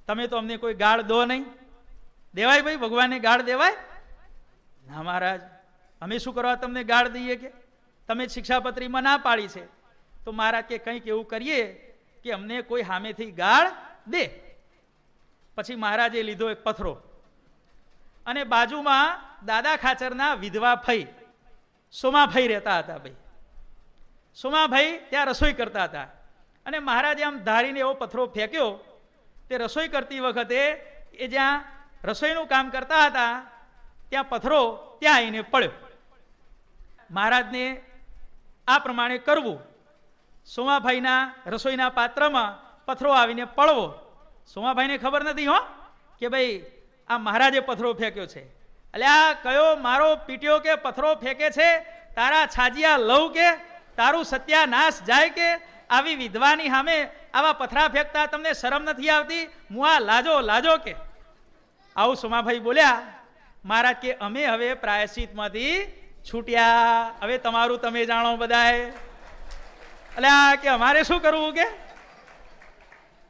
તમે તો અમને કોઈ ગાળ દો નહીં. દેવાય ભાઈ? ભગવાનને ગાળ દેવાય? ના મહારાજ, અમે શું કરવા તમને ગાળ દઈએ? કે તમે શિક્ષાપત્રીમાં ના પાડી છે તો મહારાજ કે કંઈક એવું કરીએ કે અમને કોઈ સામેથી ગાળ દે. પછી મહારાજે લીધો એક પથરો અને બાજુમાં દાદા ખાચરના વિધવા ફઈ સોમાભાઈ રહેતા હતા. ભાઈ સોમાભાઈ ત્યાં રસોઈ કરતા હતા અને મહારાજે આમ ધારીને એવો પથરો ફેંક્યો. તે રસોઈ કરતી વખતે એ જ્યાં રસોઈનું કામ કરતા હતા ત્યાં પથરો ત્યાં આવીને પડ્યો. મહારાજને આ પ્રમાણે કરવું. સોમાભાઈના રસોઈના પાત્રમાં પથરો આવીને પડવો. સોમાભાઈને ખબર નથી હો કે ભાઈ આ મહારાજે પથરો ફેંક્યો છે. એટલે આ કયો મારો પીટ્યો કે પથરો ફેંકે છે, તારા છાજિયા લઉં કે તારું સત્યાનાશ જાય કે, આવી વિધવાની સામે આવા પથરા ફેંકતા તમને શરમ નથી આવતી? મુઆ લાજો લાજો કે. આવું સોમાભાઈ બોલ્યા. મહારાજ કે અમે હવે પ્રાયશ્ચિતમાંથી છૂટ્યા, હવે તમારું તમે જાણો બધાએ. એટલે આ કે અમારે શું કરવું કે?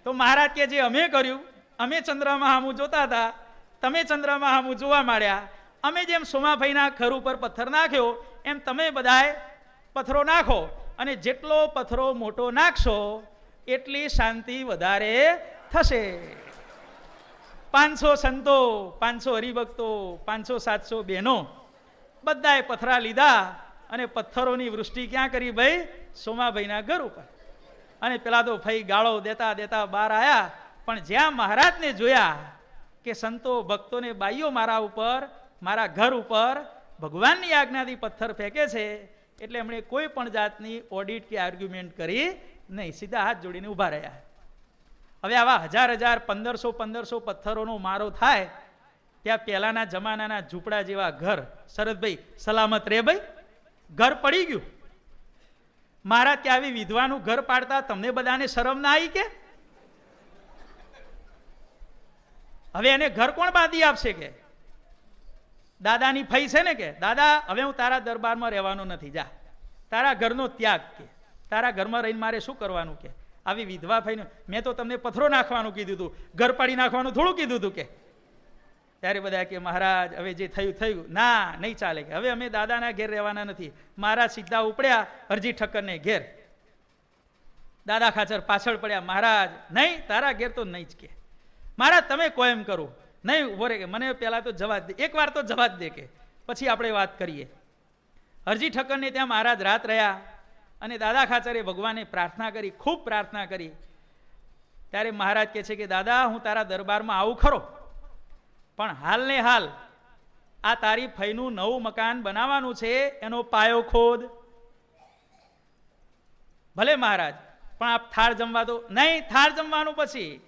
તો મહારાજ કે જે અમે કર્યું, અમે ચંદ્રમાં સામું જોતા હતા, તમે ચંદ્રમાં સામું જોવા માંડ્યા. અમે જેમ સોમાભાઈના ખર ઉપર પથ્થર નાખ્યો એમ તમે બધાએ પથ્થરો નાખો, અને જેટલો પથ્થરો મોટો નાખશો એટલી શાંતિ વધારે થશે. 500 સંતો, 500 હરિભક્તો, 500-700 બહેનો બધાએ પથરા લીધા અને પથ્થરોની વૃષ્ટિ ક્યાં કરી ભાઈ? સોમાભાઈના ઘર ઉપર. અને પેલા તો ભાઈ ગાળો દેતા દેતા બહાર આવ્યા. પણ જ્યાં મહારાજને જોયા કે સંતો ભક્તોને બાઈઓ મારા ઉપર, મારા ઘર ઉપર ભગવાનની આજ્ઞાથી પથ્થર ફેંકે છે, એટલે એમણે કોઈ પણ જાતની ઓડિટ કે આર્ગ્યુમેન્ટ કરી નહીં, સીધા હાથ જોડીને ઊભા રહ્યા. હવે આવા 1000 1500 પથ્થરોનો મારો થાય ત્યાં પહેલાના જમાનાના ઝૂંપડા જેવા ઘર, શરદભાઈ સલામત રે ભાઈ, ઘર પડી ગયું. મહારાજ કે આવી વિધવાનું ઘર પાડતા તમને બધાને શરમ ના આવી કે? હવે એને ઘર કોણ બાંધી આપશે કે? દાદાની ફઈ છે ને કે દાદા હવે હું તારા દરબારમાં રહેવાનો નથી, જા, તારા ઘરનો ત્યાગ કે, તારા ઘરમાં રહીને મારે શું કરવાનું કે? આવી વિધવા ફઈને મેં તો તમને પથ્થરો નાખવાનું કીધું હતું, ઘર પાડી નાખવાનું થોડું કીધું હતું કે? ત્યારે બધા કે મહારાજ હવે જે થયું થયું, ના નહીં ચાલે કે હવે અમે દાદાના ઘેર રહેવાના નથી. મહારાજ સીધા ઉપડ્યા હરજી ઠક્કરને ઘેર. દાદા ખાચર પાછળ પડ્યા. મહારાજ નહીં, તારા ઘેર તો નહીં જ કે. મહારાજ તમે કોઈ એમ કરો નહીં, ઉભો રે કે મને પહેલા તો જવા દે, એક વાર તો જવા દે કે પછી આપણે વાત કરીએ. હરજી ઠક્કરને ત્યાં મહારાજ રાત રહ્યા અને દાદા ખાચરે ભગવાને પ્રાર્થના કરી, ખૂબ પ્રાર્થના કરી. ત્યારે મહારાજ કહે છે કે દાદા હું તારા દરબારમાં આવું ખરો, પણ હાલ ને હાલ આ તારી ફઈનું નવું મકાન બનાવવાનું છે, એનો પાયો ખોદ. ભલે મહારાજ, પણ આપ થાળ જમવા દો. નહીં, થાળ જમવાનું પછી,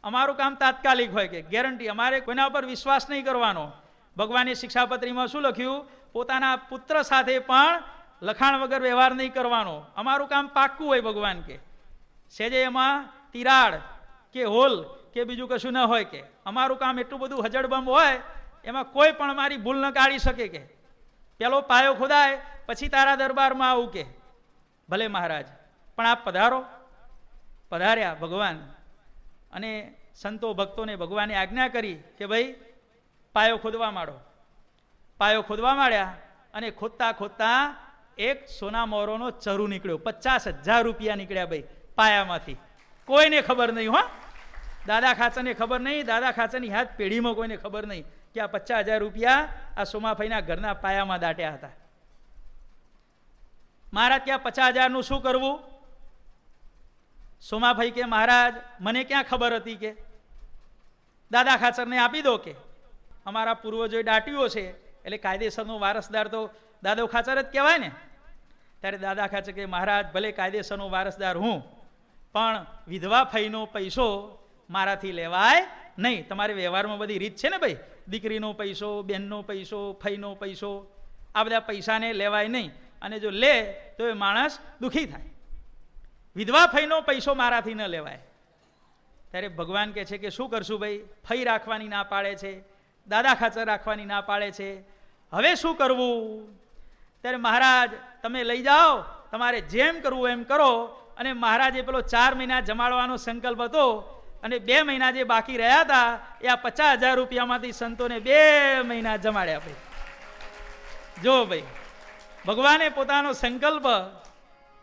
અમારું કામ તાત્કાલિક હોય કે ગેરંટી, અમારે કોઈના ઉપર વિશ્વાસ નહીં કરવાનો. ભગવાને શિક્ષાપત્રીમાં શું લખ્યું? પોતાના પુત્ર સાથે પણ લખાણ વગર વ્યવહાર નહીં કરવાનો. અમારું કામ પાક્કું હોય ભગવાન કે, સેજે એમાં તિરાડ કે હોલ કે બીજું કશું ન હોય કે. અમારું કામ એટલું બધું હજડબંબ હોય, એમાં કોઈ પણ અમારી ભૂલ ન કાઢી શકે કે. પેલો પાયો ખોદાય પછી તારા દરબારમાં આવું કે. ભલે મહારાજ, પણ આપ પધારો. પધાર્યા ભગવાન અને સંતો ભક્તોને ભગવાને આજ્ઞા કરી કે ભાઈ પાયો ખોદવા માંડો. પાયો ખોદવા માંડ્યા અને ખોદતા ખોદતા એક સોના મોરોનો ચરુ નીકળ્યો. 50,000 રૂપિયા નીકળ્યા ભાઈ પાયામાંથી. કોઈને ખબર નહીં હો, દાદા ખાચરને ખબર નહીં, દાદા ખાચરની હાથ પેઢીમાં કોઈને ખબર નહીં કે આ 50,000 રૂપિયા આ સોમાભાઈના ઘરના પાયામાં દાટ્યા હતા. મહારાજ ત્યાં 50,000નું શું કરવું? સોમાભાઈ કે મહારાજ મને ક્યાં ખબર હતી કે, દાદા ખાચરને આપી દો કે, અમારા પૂર્વજોએ દાટ્યો છે એટલે કાયદેસરનો વારસદાર તો દાદો ખાચર જ કહેવાય ને. ત્યારે દાદા ખાચર કે મહારાજ ભલે કાયદેસરનો વારસદાર હું, પણ વિધવા ફઈનો પૈસો મારાથી લેવાય નહીં. તમારે વ્યવહારમાં બધી રીત છે ને ભાઈ, દીકરીનો પૈસો, બહેનનો પૈસો, ફઈનો પૈસો, આ બધા પૈસાને લેવાય નહીં, અને જો લે તો એ માણસ દુઃખી થાય. વિધવા ફઈનો પૈસો મારાથી ન લેવાય. ત્યારે ભગવાન કહે છે કે શું કરશું ભાઈ? ફઈ રાખવાની ના પાડે છે, દાદા ખાચર રાખવાની ના પાડે છે, હવે શું કરવું? ત્યારે મહારાજ તમે લઈ જાઓ, તમારે જેમ કરવું એમ કરો. અને મહારાજે પેલો 4 મહિના જમાડવાનો સંકલ્પ હતો, અને 2 મહિના જે બાકી રહ્યા હતા એ આ 50,000 રૂપિયામાંથી સંતોને 2 મહિના જમાડ્યા. ભાઈ જો ભાઈ, ભગવાને પોતાનો સંકલ્પ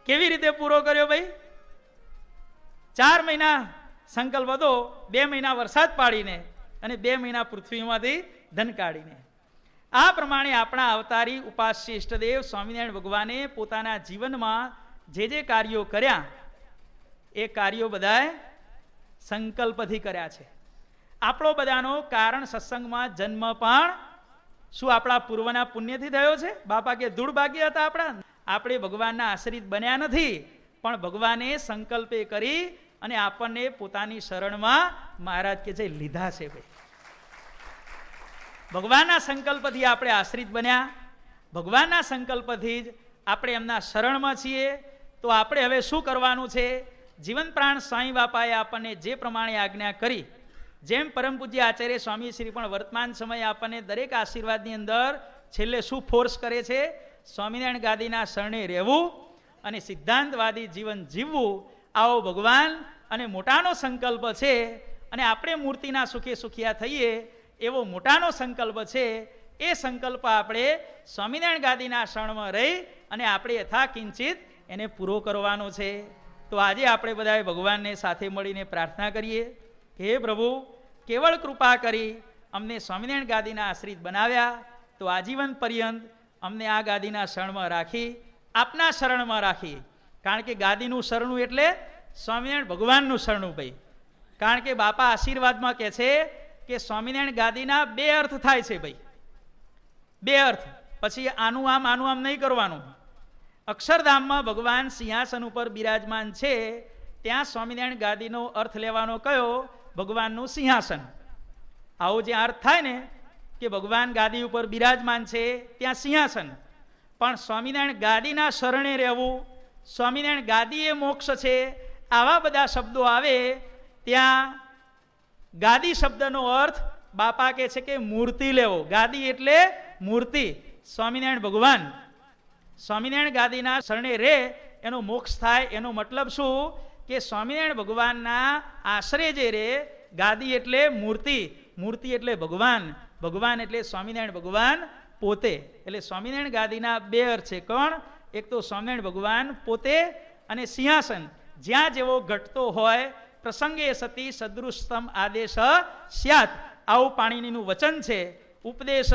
કેવી રીતે પૂરો કર્યો ભાઈ? 4 મહિના સંકલ્પ હતો, 2 મહિના વરસાદ પાડીને અને 2 મહિના પૃથ્વીમાંથી ધન કાઢીને. આ પ્રમાણે આપણા અવતારી ઉપાસ્ય ઇષ્ટદેવ સ્વામિનારાયણ ભગવાને પોતાના જીવનમાં જે કાર્યો કર્યા એ કાર્યો બધાએ સંકલ્પથી કર્યા છે. આપણો બધાનો કારણ સત્સંગમાં જન્મ પણ શું આપણા પૂર્વના પુણ્યથી થયો છે? બાપા કે ધૂળ ભાગ્ય હતા આપણા. આપણે ભગવાનના આશ્રિત બન્યા નથી, પણ ભગવાને સંકલ્પે કરી અને આપણને પોતાની શરણમાં મહારાજ કે જે લીધા છે ભાઈ. ભગવાનના સંકલ્પથી આપણે આશ્રિત બન્યા, ભગવાનના સંકલ્પથી જ આપણે એમના શરણમાં છીએ. તો આપણે હવે શું કરવાનું છે? જીવન પ્રાણ સ્વામી બાપાએ આપણને જે પ્રમાણે આજ્ઞા કરી, જેમ પરમ પૂજ્ય આચાર્ય સ્વામી શ્રી પણ વર્તમાન સમયે આપણને દરેક આશીર્વાદની અંદર છેલ્લે શું ફોર્સ કરે છે? સ્વામિનારાયણ ગાદીના શરણે રહેવું અને સિદ્ધાંતવાદી જીવન જીવવું. આવો ભગવાન અને મોટાનો સંકલ્પ છે, અને આપણે મૂર્તિના સુખે સુખિયા થઈએ એવો મોટાનો સંકલ્પ છે. એ સંકલ્પ આપણે સ્વામિનારાયણ ગાદીના શરણમાં રહી અને આપણે યથા કિંચિત એને પૂરો કરવાનો છે. તો આજે આપણે બધાએ ભગવાનને સાથે મળીને પ્રાર્થના કરીએ કે હે પ્રભુ, કેવળ કૃપા કરી અમને સ્વામિનારાયણ ગાદીના આશ્રિત બનાવ્યા, તો આજીવન પર્યંત અમને આ ગાદીના શરણમાં રાખી, આપના શરણમાં રાખી. કારણ કે ગાદીનું શરણું એટલે સ્વામિનારાયણ ભગવાનનું શરણું ભાઈ. કારણ કે બાપા આશીર્વાદમાં કહે છે કે સ્વામિનારાયણ ગાદીના 2 અર્થ થાય છે ભાઈ, 2 અર્થ. પછી આનું આમ નહીં કરવાનું. અક્ષરધામમાં ભગવાન સિંહાસન ઉપર બિરાજમાન છે, ત્યાં સ્વામિનારાયણ ગાદીનો અર્થ લેવાનો કયો? ભગવાનનું સિંહાસન. આવો જે અર્થ થાય ને કે ભગવાન ગાદી ઉપર બિરાજમાન છે, ત્યાં સિંહાસન. પણ સ્વામિનારાયણ ગાદીના શરણે રહેવું, સ્વામિનારાયણ ગાદી એ મોક્ષ છે, આવા બધા શબ્દો આવે ત્યાં ગાદી શબ્દનો અર્થ બાપા કહે છે કે મૂર્તિ લેવો. ગાદી એટલે મૂર્તિ, સ્વામિનારાયણ ભગવાન. સ્વામિનારાયણ ગાદીના શરણે રે એનો મોક્ષ થાય. એનો મતલબ શું? કે સ્વામિનારાયણ ભગવાનના આશરે જે રે, ગાદી એટલે મૂર્તિ, મૂર્તિ એટલે ભગવાન, ભગવાન એટલે સ્વામિનારાયણ ભગવાન પોતે. એટલે સ્વામિનારાયણ ગાદીના 2 અર્થ છે. કોણ? એક તો સ્વામિનારાયણ ભગવાન પોતે, અને સિંહાસન જ્યાં જેવો ઘટતો હોય પ્રસંગે સતી સદૃષ્ટમ આદેશ સ્યાત. આવું પાણીનીનું વચન છે. ઉપદેશ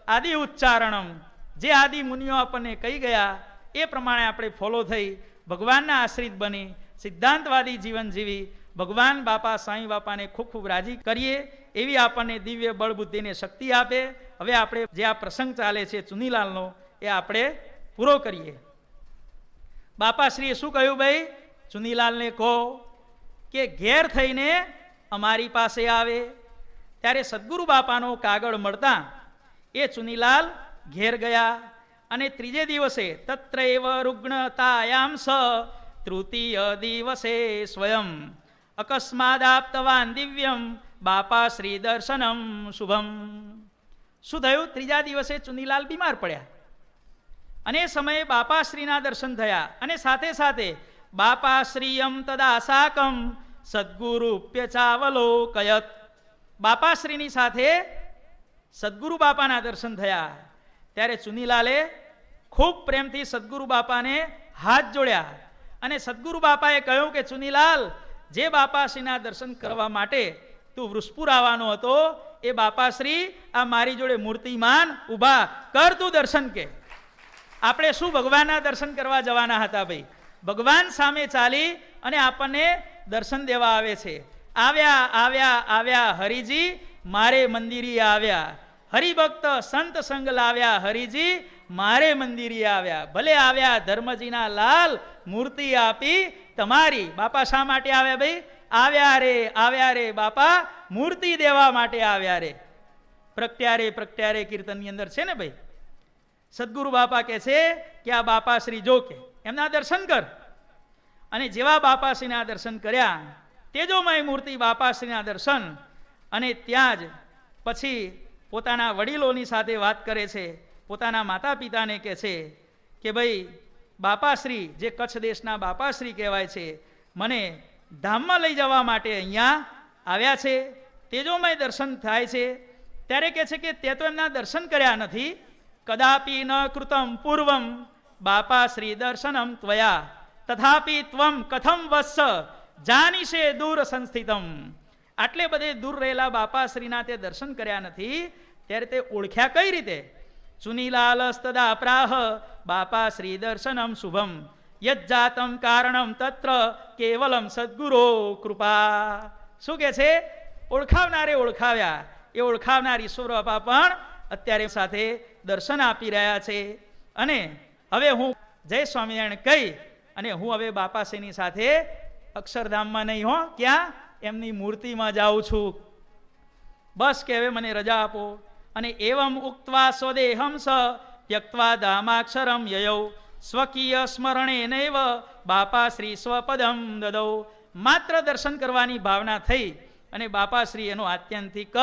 આદિ ઉચ્ચારણમ, જે આદિ મુનિઓ આપણને કહી ગયા એ પ્રમાણે આપણે ફોલો થઈ ભગવાનના આશ્રિત બની સિદ્ધાંતવાદી જીવન જીવી ભગવાન બાપા સાંઈ બાપાને ખૂબ ખૂબ રાજી કરીએ એવી આપણને દિવ્ય બળ બુદ્ધિને શક્તિ આપે. હવે આપણે જે આ પ્રસંગ ચાલે છે ચુનીલાલનો એ આપણે પૂરો કરીએ. બાપાશ્રીએ શું કહ્યું ભાઈ? ચુનીલાલને કહો કે ઘેર થઈને અમારી પાસે આવે. ત્યારે સદગુરુ બાપાનો કાગળ મળતા એ ચુનીલાલ ઘેર ગયા, અને 3જે દિવસે તત્રૈવ રુગ્ણતાયામ સ તૃતીય દિવસે સ્વયં અકસ્માદાપ્તવાન દિવ્યમ બાપા શ્રી દર્શનમ શુભમ. શું થયું? 3જા દિવસે ચુનીલાલ બીમાર પડ્યા, અને એ સમયે બાપાશ્રીના દર્શન થયા, અને સાથે સાથે બાપાશ્રીયમ તદાસાકમ સદગુરુપ્યચાવલોકયત. બાપાશ્રીની સાથે સદગુરુ બાપાના દર્શન થયા. ત્યારે ચુનીલાલે ખૂબ પ્રેમથી સદગુરુ બાપાને હાથ જોડ્યા, અને સદગુરુ બાપાએ કહ્યું કે ચુનીલાલ, જે બાપાશ્રીના દર્શન કરવા માટે તું વૃષપુર આવવાનો હતો એ બાપાશ્રી આ મારી જોડે મૂર્તિમાન ઊભા કર તું દર્શન. કે આપણે શું ભગવાનના દર્શન કરવા જવાના હતા ભાઈ? ભગવાન સામે ચાલી અને આપણને દર્શન દેવા આવે છે. આવ્યા આવ્યા આવ્યા હરિજી મારે મંદિરે આવ્યા, હરિભક્ત સંત સંગ લાવ્યા હરિજી મારે મંદિરે આવ્યા. ભલે આવ્યા ધર્મજીના લાલ મૂર્તિ આપી તમારી. બાપા શા માટે આવ્યા ભાઈ? આવ્યા રે બાપા મૂર્તિ દેવા માટે આવ્યા રે. પ્રગટ્યારે કીર્તનની અંદર છે ને ભાઈ. સદગુરુ બાપા કહે છે કે આ બાપાશ્રી જો કે એમના દર્શન કર. અને જેવા બાપાશ્રીના દર્શન કર્યા, તેજોમય મૂર્તિ બાપાશ્રીના દર્શન, અને ત્યાં જ પછી પોતાના વડીલોની સાથે વાત કરે છે. પોતાના માતા પિતાને કહે છે કે ભાઈ બાપાશ્રી, જે કચ્છ દેશના બાપાશ્રી કહેવાય છે, મને ધામમાં લઈ જવા માટે અહીંયા આવ્યા છે. તેજોમય દર્શન થાય છે. ત્યારે કહે છે કે તે તો એમના દર્શન કર્યા નથી. કદાપી ન કૃતમ પૂર્વમ બાપાશ્રી દર્શનમ ત્વયા. તથાપિ ત્વમ કથમ વત્સ જાનીશે દૂર સંસ્થિતમ. આટલે બધે દૂર રહેલા બાપાશ્રીના તે દર્શન કર્યા નથી, ત્યારે તે ઓળખ્યા કઈ રીતે? ચુનીલાલસ્તદા પ્રાહ બાપા શ્રી દર્શનમ શુભમ યજ્જાતમ કારણમ તત્ર કેવલમ સદ્ગુરો કૃપા. શું કે છે? ઓળખાવનારે ઓળખાવ્યા. એ ઓળખાવનાર ઈશ્વર બાપા પણ અત્યારે સાથે દર્શન આપી રહ્યા છે. અને હવે હું જય સ્વામિનારાયણ કહી અને હું હવે બાપાશ્રીની સાથે અક્ષરધામમાં નહીં હો, ક્યાં? એમની મૂર્તિમાં જાઉં છું. બસ કે હવે મને રજા આપો. અને એવમ ઉક્ત્વા સ્વદેહમ સ ત્યક્ત્વા ધામાક્ષરમ યયૌ સ્વકીય સ્મરણે નૈવ બાપાશ્રી સ્વપદમ દદૌ. માત્ર દર્શન કરવાની ભાવના થઈ અને બાપાશ્રી એનો આત્યંતિક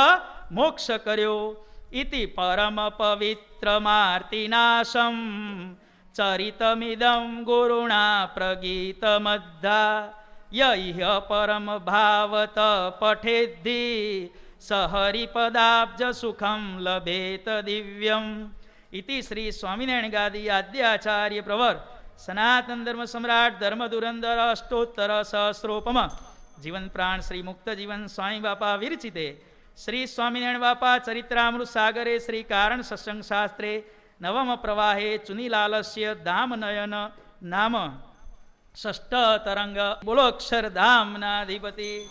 મોક્ષ કર્યો. ઇતિ પરમ પવિત્ર માર્તિનાશમ ચરિતમિદમ ગુરુણા પ્રગીત મધ્ધા યહ પરમ ભાવત પઠેદ્ધિ સહરિપદાબ્જ સુખમ લભેત દિવ્યમ. ઇતિ શ્રી સ્વામિનારાયણ ગાદી આદ્યાચાર્ય પ્રવર સનાતન ધર્મ સમ્રાટ ધર્મ ધુરંધર અષ્ટોત્તર સહસ્રોપમ જીવન પ્રાણ શ્રી મુક્ત જીવન સ્વામી બાપા વિરચિતે શ્રી સ્વામિનારાયણ બાપા ચરિત્રામૃત સાગરે શ્રી કારણ સત્સંગ શાસ્ત્રે નવમ પ્રવાહે ચુનીલાલસ્ય ધામ નયન નામ ષષ્ઠ તરંગ. બોલો અક્ષરધામનાધિપતિ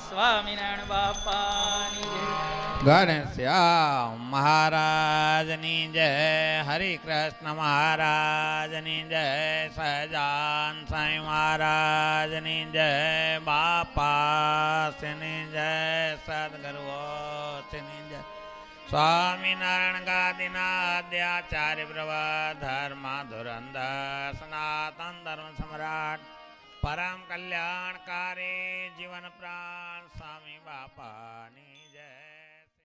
સ્વામિનારાયણ બાપાની જય. ઘનશ્યામ મહારાજની જય, હરિકૃષ્ણ મહારાજની જય, સહજાન સાંઈ મહારાજની જય, બાપાશ્રીની જય, સદગુરુઓની જય. સ્વામિનારાયણ ગાદીના આદ્યાચાર્ય પ્રવર ધર્મ ધુરંધર સનાતન ધર્મ સમ્રાટ પરમ કલ્યાણકારી જીવન પ્રાણ સ્વામી બાપાની